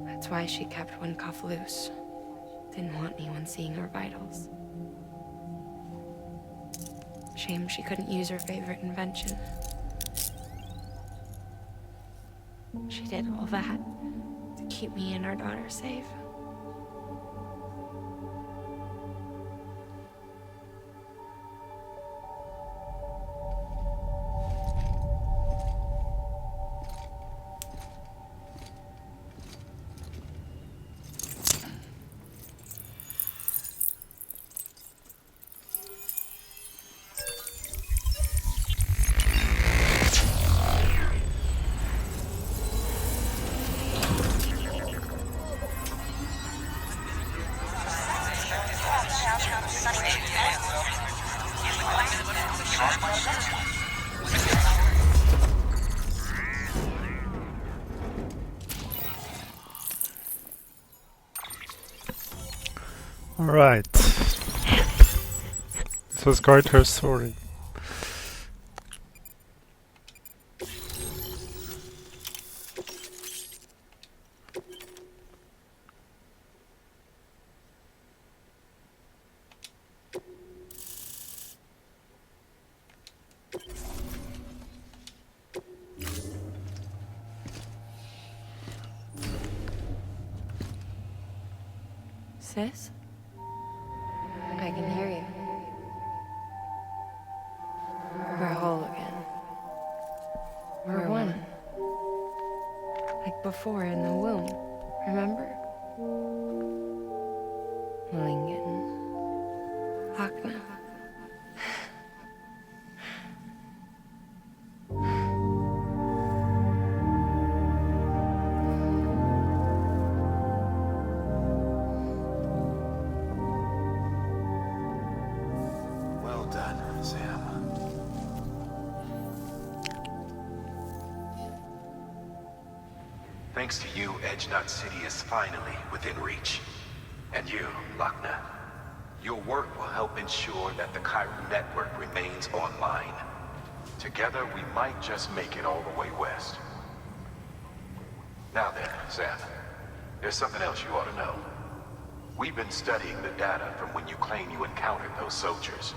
[SPEAKER 5] That's why she kept one cuff loose. Didn't want anyone seeing her vitals. Shame she couldn't use her favorite invention. She did all that to keep me and our daughter safe.
[SPEAKER 1] Alright. This was quite her story.
[SPEAKER 5] Sis? I can hear you. We're whole again. We're one. I before in the womb, remember? Lingen. Akna.
[SPEAKER 6] Well done, Sam. Thanks to you, Edgenut City is finally within reach. And you, Lochner. Your work will help ensure that the Chiral network remains online. Together, we might just make it all the way west. Now then, Sam, there's something else you ought to know. We've been studying the data from when you claim you encountered those soldiers.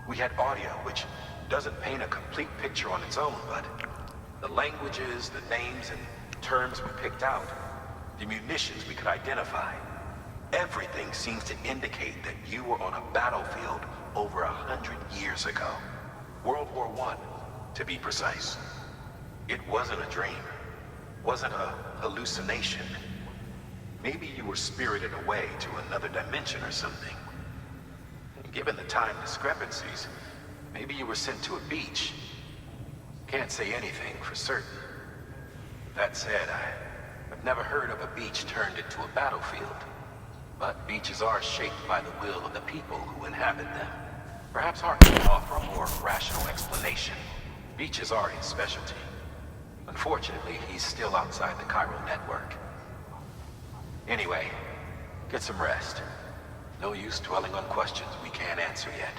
[SPEAKER 6] We had audio, which doesn't paint a complete picture on its own, but the languages, the names, and terms we picked out, the munitions we could identify, everything seems to indicate that you were on a battlefield over 100 years ago. World War I, to be precise. It wasn't a dream. Wasn't a hallucination. Maybe you were spirited away to another dimension or something. Given the time discrepancies, maybe you were sent to a beach. Can't say anything for certain. That said, I've never heard of a beach turned into a battlefield. But beaches are shaped by the will of the people who inhabit them. Perhaps Hart can offer a more rational explanation. Beaches are his specialty. Unfortunately, he's still outside the Chiral network. Anyway, get some rest. No use dwelling on questions we can't answer yet.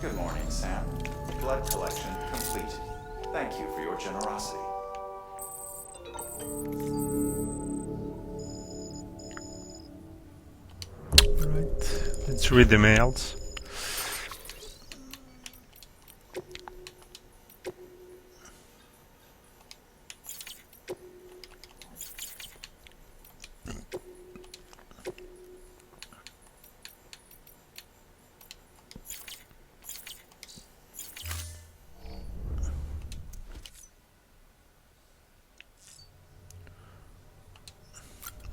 [SPEAKER 2] Good morning, Sam. Blood collection complete. Thank you for your generosity.
[SPEAKER 1] Alright, let's read the mails.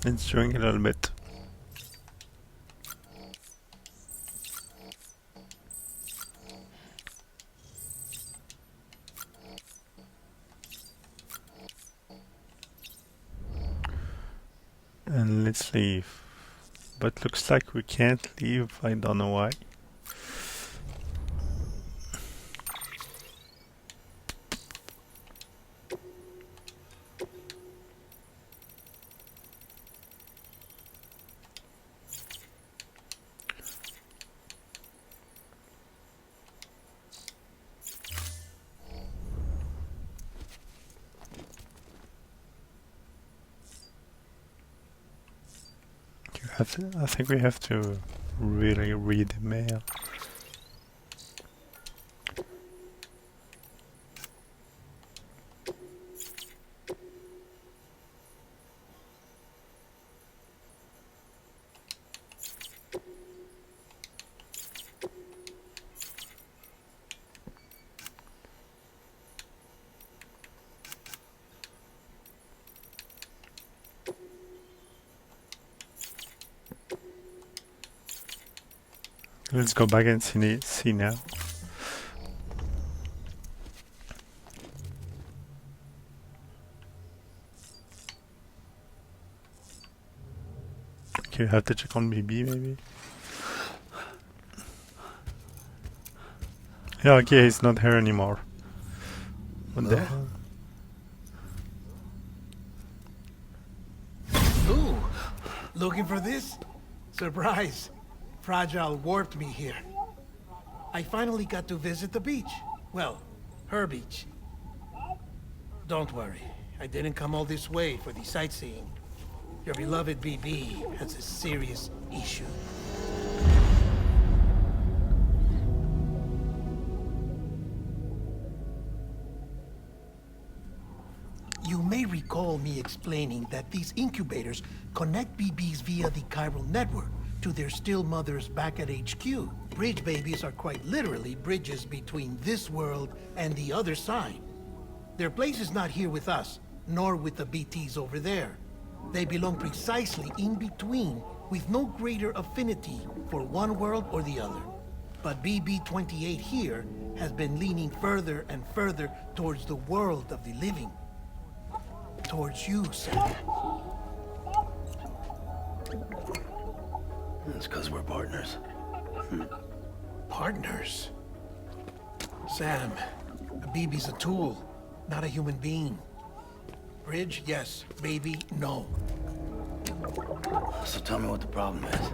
[SPEAKER 1] Let's drink a little bit. And let's leave. But looks like we can't leave, I don't know why. I think we have to really read the mail. Let's go back and see now. Okay, have to check on BB maybe. Yeah, okay, he's not here anymore. What the hell?
[SPEAKER 15] Ooh, looking for this? Surprise. Fragile warped me here. I finally got to visit the beach. Well, her beach. Don't worry, I didn't come all this way for the sightseeing. Your beloved BB has a serious issue. You may recall me explaining that these incubators connect BBs via the chiral network to their still mothers back at HQ. Bridge babies are quite literally bridges between this world and the other side. Their place is not here with us, nor with the BTs over there. They belong precisely in between, with no greater affinity for one world or the other. But BB-28 here has been leaning further and further towards the world of the living. Towards you, Sam.
[SPEAKER 3] It's because we're partners.
[SPEAKER 15] Partners? Sam, a BB's a tool, not a human being. Bridge, yes. Baby, no.
[SPEAKER 3] So tell me what the problem is.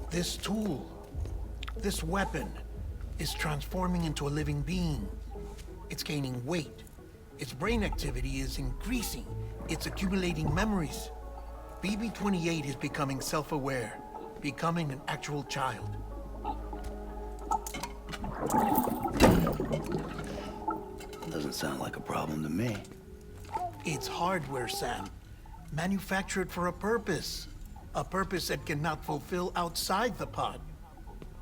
[SPEAKER 15] This tool, this weapon, is transforming into a living being. It's gaining weight. Its brain activity is increasing. It's accumulating memories. BB-28 is becoming self-aware, becoming an actual child.
[SPEAKER 3] Doesn't sound like a problem to me.
[SPEAKER 15] It's hardware, Sam. Manufactured for a purpose. A purpose that cannot fulfill outside the pod.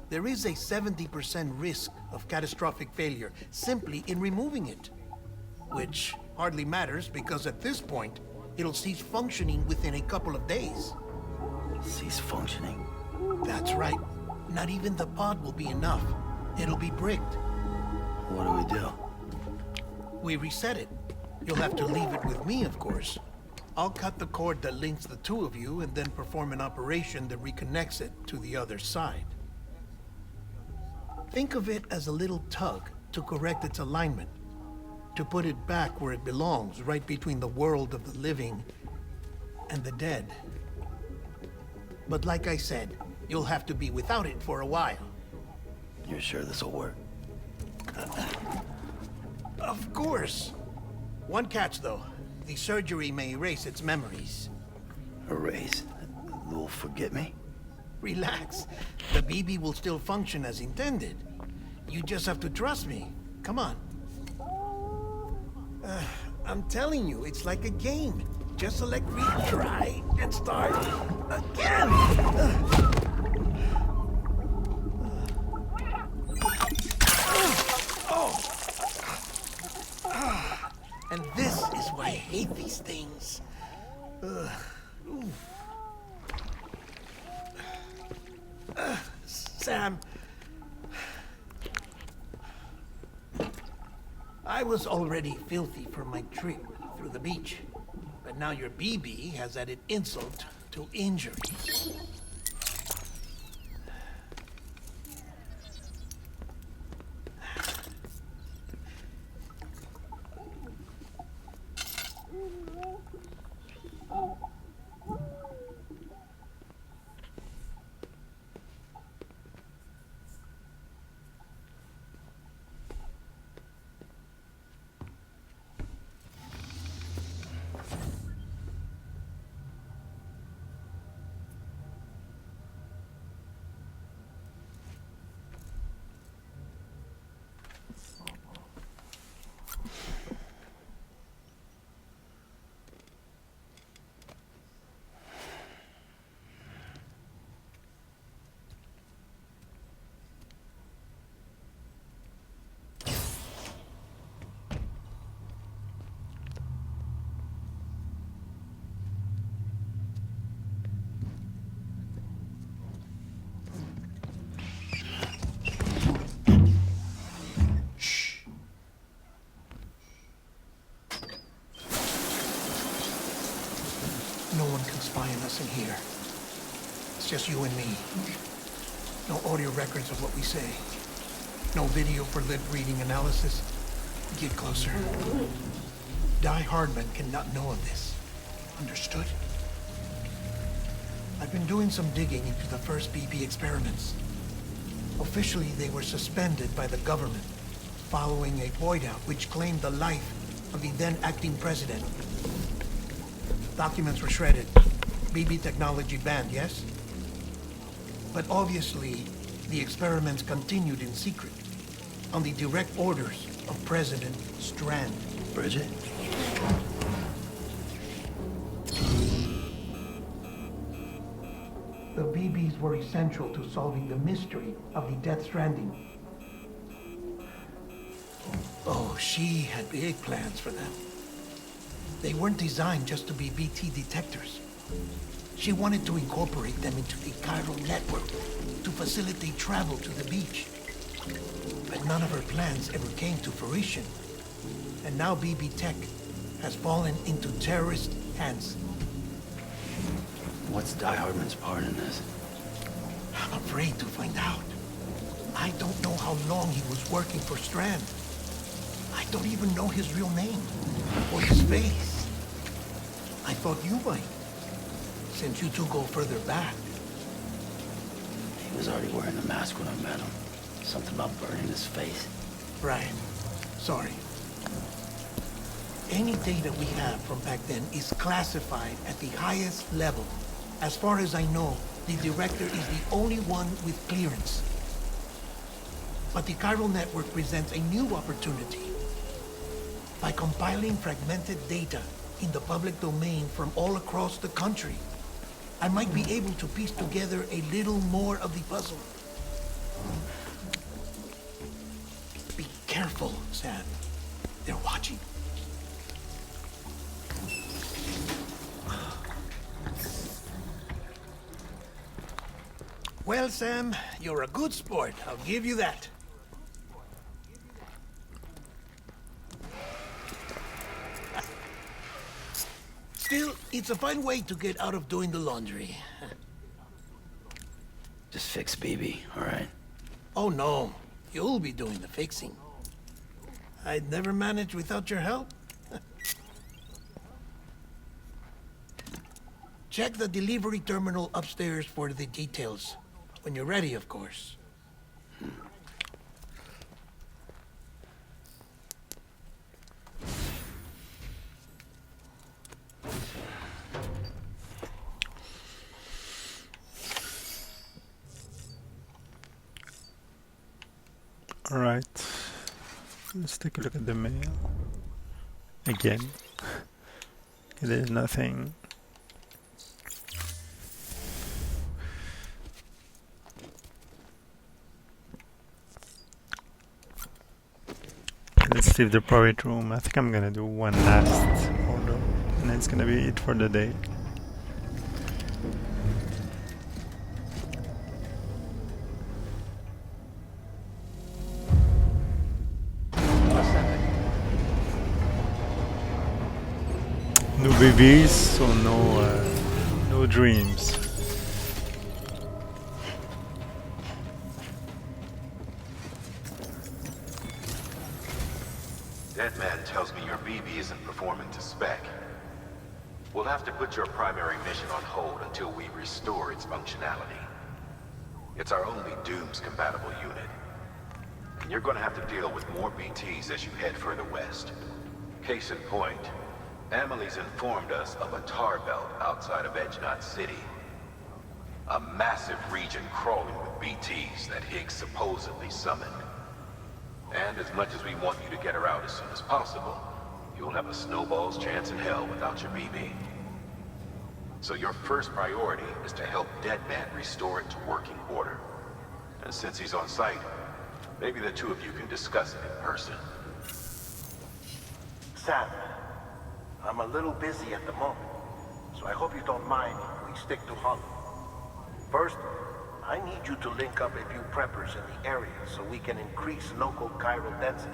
[SPEAKER 15] There is a 70% risk of catastrophic failure simply in removing it. Which hardly matters because at this point, it'll cease functioning within a couple of days.
[SPEAKER 3] Cease functioning?
[SPEAKER 15] That's right. Not even the pod will be enough. It'll be bricked.
[SPEAKER 3] What do we do?
[SPEAKER 15] We reset it. You'll have to leave it with me, of course. I'll cut the cord that links the two of you and then perform an operation that reconnects it to the other side. Think of it as a little tug to correct its alignment, to put it back where it belongs, right between the world of the living and the dead. But like I said, you'll have to be without it for a while.
[SPEAKER 3] You're sure this'll work?
[SPEAKER 15] Of course. One catch, though. The surgery may erase its memories.
[SPEAKER 3] Erase? You'll forget me?
[SPEAKER 15] Relax. The BB will still function as intended. You just have to trust me. Come on. I'm telling you, it's like a game. Just select retry and start again. And this is why I hate these things. Sam, I was already filthy from my trip through the beach, but now your BB has added insult to injury. No one can spy on us in here. It's just you and me. No audio records of what we say. No video for lip reading analysis. Get closer. Die Hardman cannot know of this. Understood? I've been doing some digging into the first BB experiments. Officially, they were suspended by the government, following a void out which claimed the life of the then acting president. Documents were shredded. BB technology banned, yes? But obviously, the experiments continued in secret, on the direct orders of President Strand.
[SPEAKER 3] Bridget?
[SPEAKER 15] The BBs were essential to solving the mystery of the Death Stranding. Oh, she had big plans for them. They weren't designed just to be BT detectors. She wanted to incorporate them into the chiral network to facilitate travel to the beach. But none of her plans ever came to fruition. And now BB Tech has fallen into terrorist hands.
[SPEAKER 3] What's Die Hardman's part in this?
[SPEAKER 15] I'm afraid to find out. I don't know how long he was working for Strand. I don't even know his real name or his face. I thought you might, since you two go further back.
[SPEAKER 3] He was already wearing a mask when I met him. Something about burning his face.
[SPEAKER 15] Right. Sorry. Any data we have from back then is classified at the highest level. As far as I know, the director is the only one with clearance. But the chiral network presents a new opportunity. By compiling fragmented data in the public domain from all across the country, I might be able to piece together a little more of the puzzle. Be careful, Sam. They're watching. Well, Sam, you're a good sport. I'll give you that. Still, it's a fine way to get out of doing the laundry.
[SPEAKER 3] Just fix BB, all right?
[SPEAKER 15] Oh, no. You'll be doing the fixing. I'd never manage without your help. Check the delivery terminal upstairs for the details. When you're ready, of course.
[SPEAKER 1] All right, let's take a look at the mail again. There's nothing. Let's leave the private room. I think I'm gonna do one last order, and it's gonna be it for the day. No babies, so no dreams.
[SPEAKER 6] Deadman tells me your BB isn't performing to spec. We'll have to put your primary mission on hold until we restore its functionality. It's our only Dooms-compatible unit. And you're gonna have to deal with more BTs as you head further west. Case in point, Amelie's informed us of a tar belt outside of Edgenot City. A massive region crawling with BTs that Higgs supposedly summoned. And as much as we want you to get her out as soon as possible, you'll have a snowball's chance in hell without your BB. So your first priority is to help Deadman restore it to working order. And since he's on site, maybe the two of you can discuss it in person.
[SPEAKER 12] Sam, I'm a little busy at the moment, so I hope you don't mind if we stick to Hollow. First, I need you to link up a few preppers in the area so we can increase local chiral density.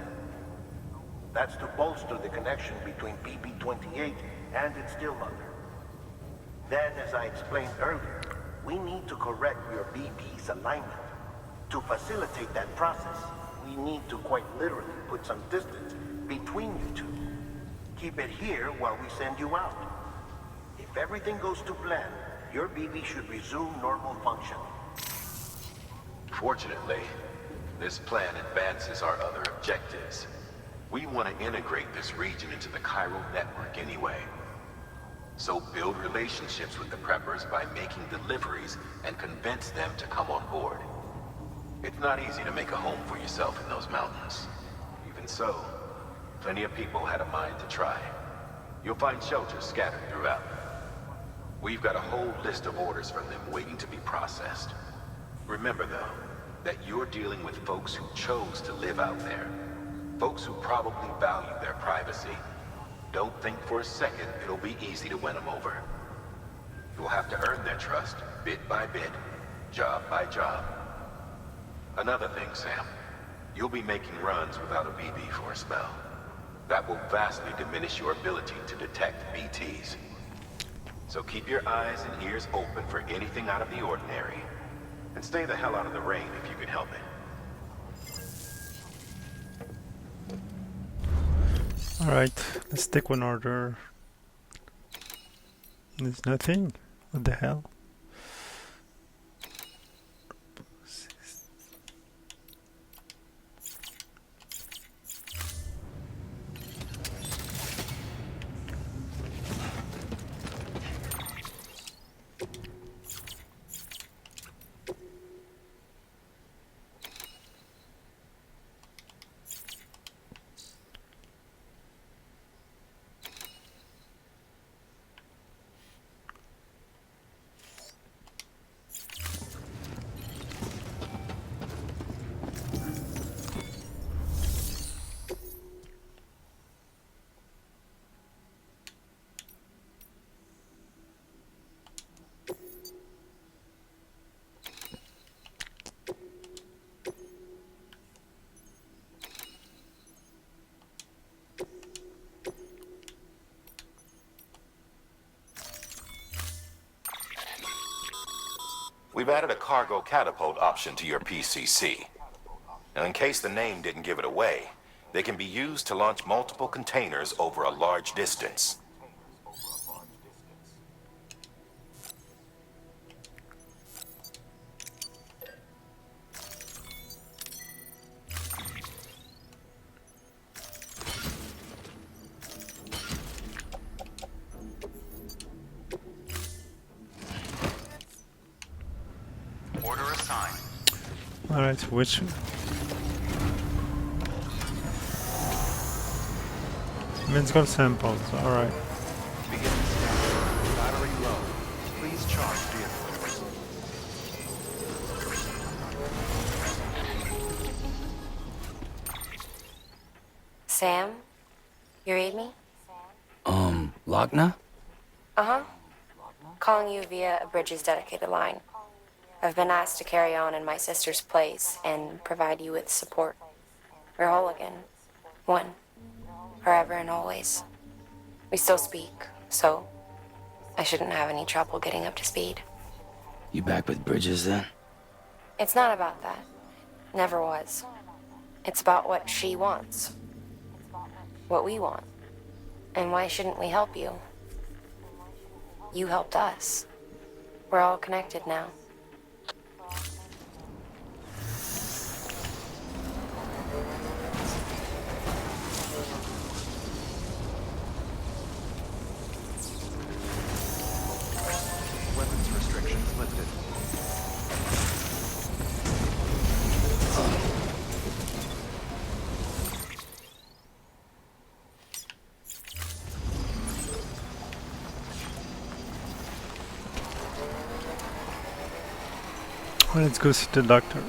[SPEAKER 12] That's to bolster the connection between BB-28 and its still mother. Then, as I explained earlier, we need to correct your BB's alignment. To facilitate that process, we need to quite literally put some distance between you two. Keep it here while we send you out. If everything goes to plan, your BB should resume normal function.
[SPEAKER 6] Fortunately, this plan advances our other objectives. We want to integrate this region into the Chiral network anyway. So build relationships with the preppers by making deliveries and convince them to come on board. It's not easy to make a home for yourself in those mountains. Even so, plenty of people had a mind to try. You'll find shelters scattered throughout. We've got a whole list of orders from them waiting to be processed. Remember though, that you're dealing with folks who chose to live out there. Folks who probably value their privacy. Don't think for a second it'll be easy to win them over. You'll have to earn their trust, bit by bit, job by job. Another thing, Sam. You'll be making runs without a BB for a spell. That will vastly diminish your ability to detect BTs. So keep your eyes and ears open for anything out of the ordinary. And stay the hell out of the rain if you can help it.
[SPEAKER 1] Alright, let's take one order. There's nothing. What the hell?
[SPEAKER 6] We've added a cargo catapult option to your PCC. Now, in case the name didn't give it away, they can be used to launch multiple containers over a large distance.
[SPEAKER 2] Order assigned.
[SPEAKER 1] Alright, which... Medical samples, alright.
[SPEAKER 2] Beginning scan. Battery low. Please charge vehicle.
[SPEAKER 8] Sam? You read me?
[SPEAKER 3] Lochna?
[SPEAKER 8] Uh-huh. Calling you via a Bridges dedicated line. I've been asked to carry on in my sister's place and provide you with support. We're whole again. One. Forever and always. We still speak, so I shouldn't have any trouble getting up to speed.
[SPEAKER 3] You back with Bridges then?
[SPEAKER 8] It's not about that. Never was. It's about what she wants. What we want. And why shouldn't we help you? You helped us. We're all connected now.
[SPEAKER 2] Weapons restrictions lifted.
[SPEAKER 1] Well, let's go see the doctor.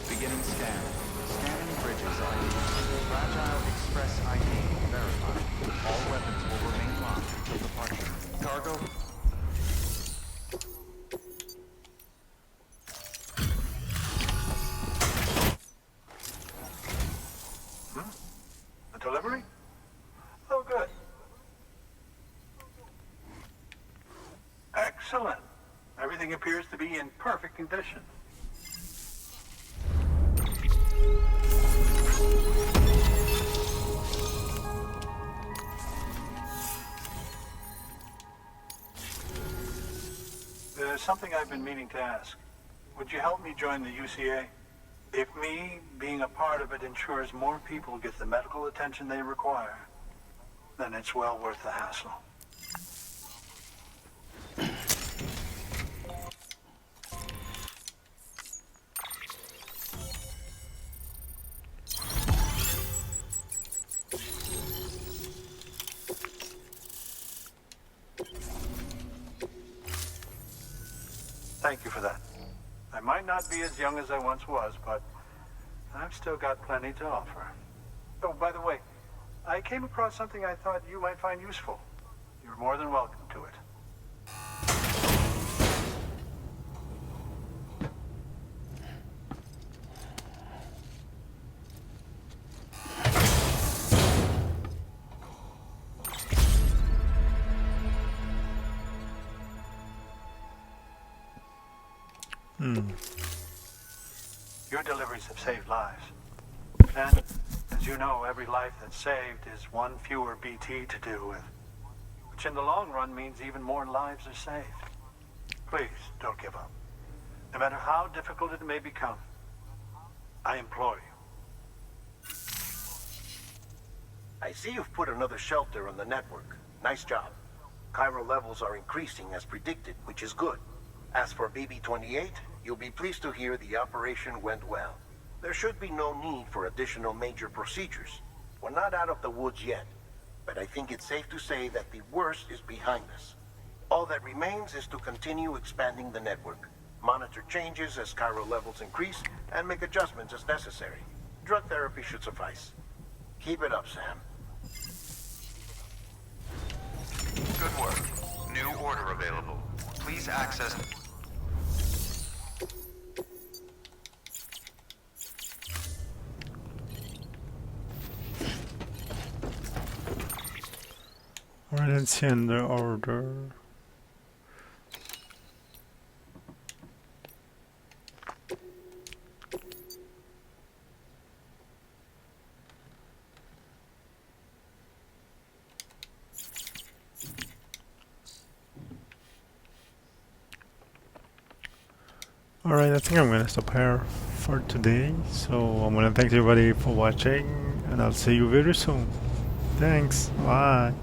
[SPEAKER 2] Beginning scan. Scanning Bridges ID. Fragile Express ID cargo.
[SPEAKER 9] A delivery? Oh, good. Excellent. Everything appears to be in perfect condition. There's something I've been meaning to ask. Would you help me join the UCA? If me being a part of it ensures more people get the medical attention they require, then it's well worth the hassle. Thank you for that. I might not be as young as I once was, but I've still got plenty to offer. Oh, by the way, I came across something I thought you might find useful. You're more than welcome to it. Your deliveries have saved lives. And, as you know, every life that's saved is one fewer BT to deal with. Which in the long run means even more lives are saved. Please, don't give up. No matter how difficult it may become, I implore you.
[SPEAKER 12] I see you've put another shelter on the network. Nice job. Chiral levels are increasing as predicted, which is good. As for BB-28, you'll be pleased to hear the operation went well. There should be no need for additional major procedures. We're not out of the woods yet, but I think it's safe to say that the worst is behind us. All that remains is to continue expanding the network, monitor changes as chiral levels increase, and make adjustments as necessary. Drug therapy should suffice. Keep it up, Sam.
[SPEAKER 2] Good work. New order available. Please access...
[SPEAKER 1] Alright, let's see in the order. Alright, I think I'm gonna stop here for today. So I'm gonna thank everybody for watching, and I'll see you very soon. Thanks, bye.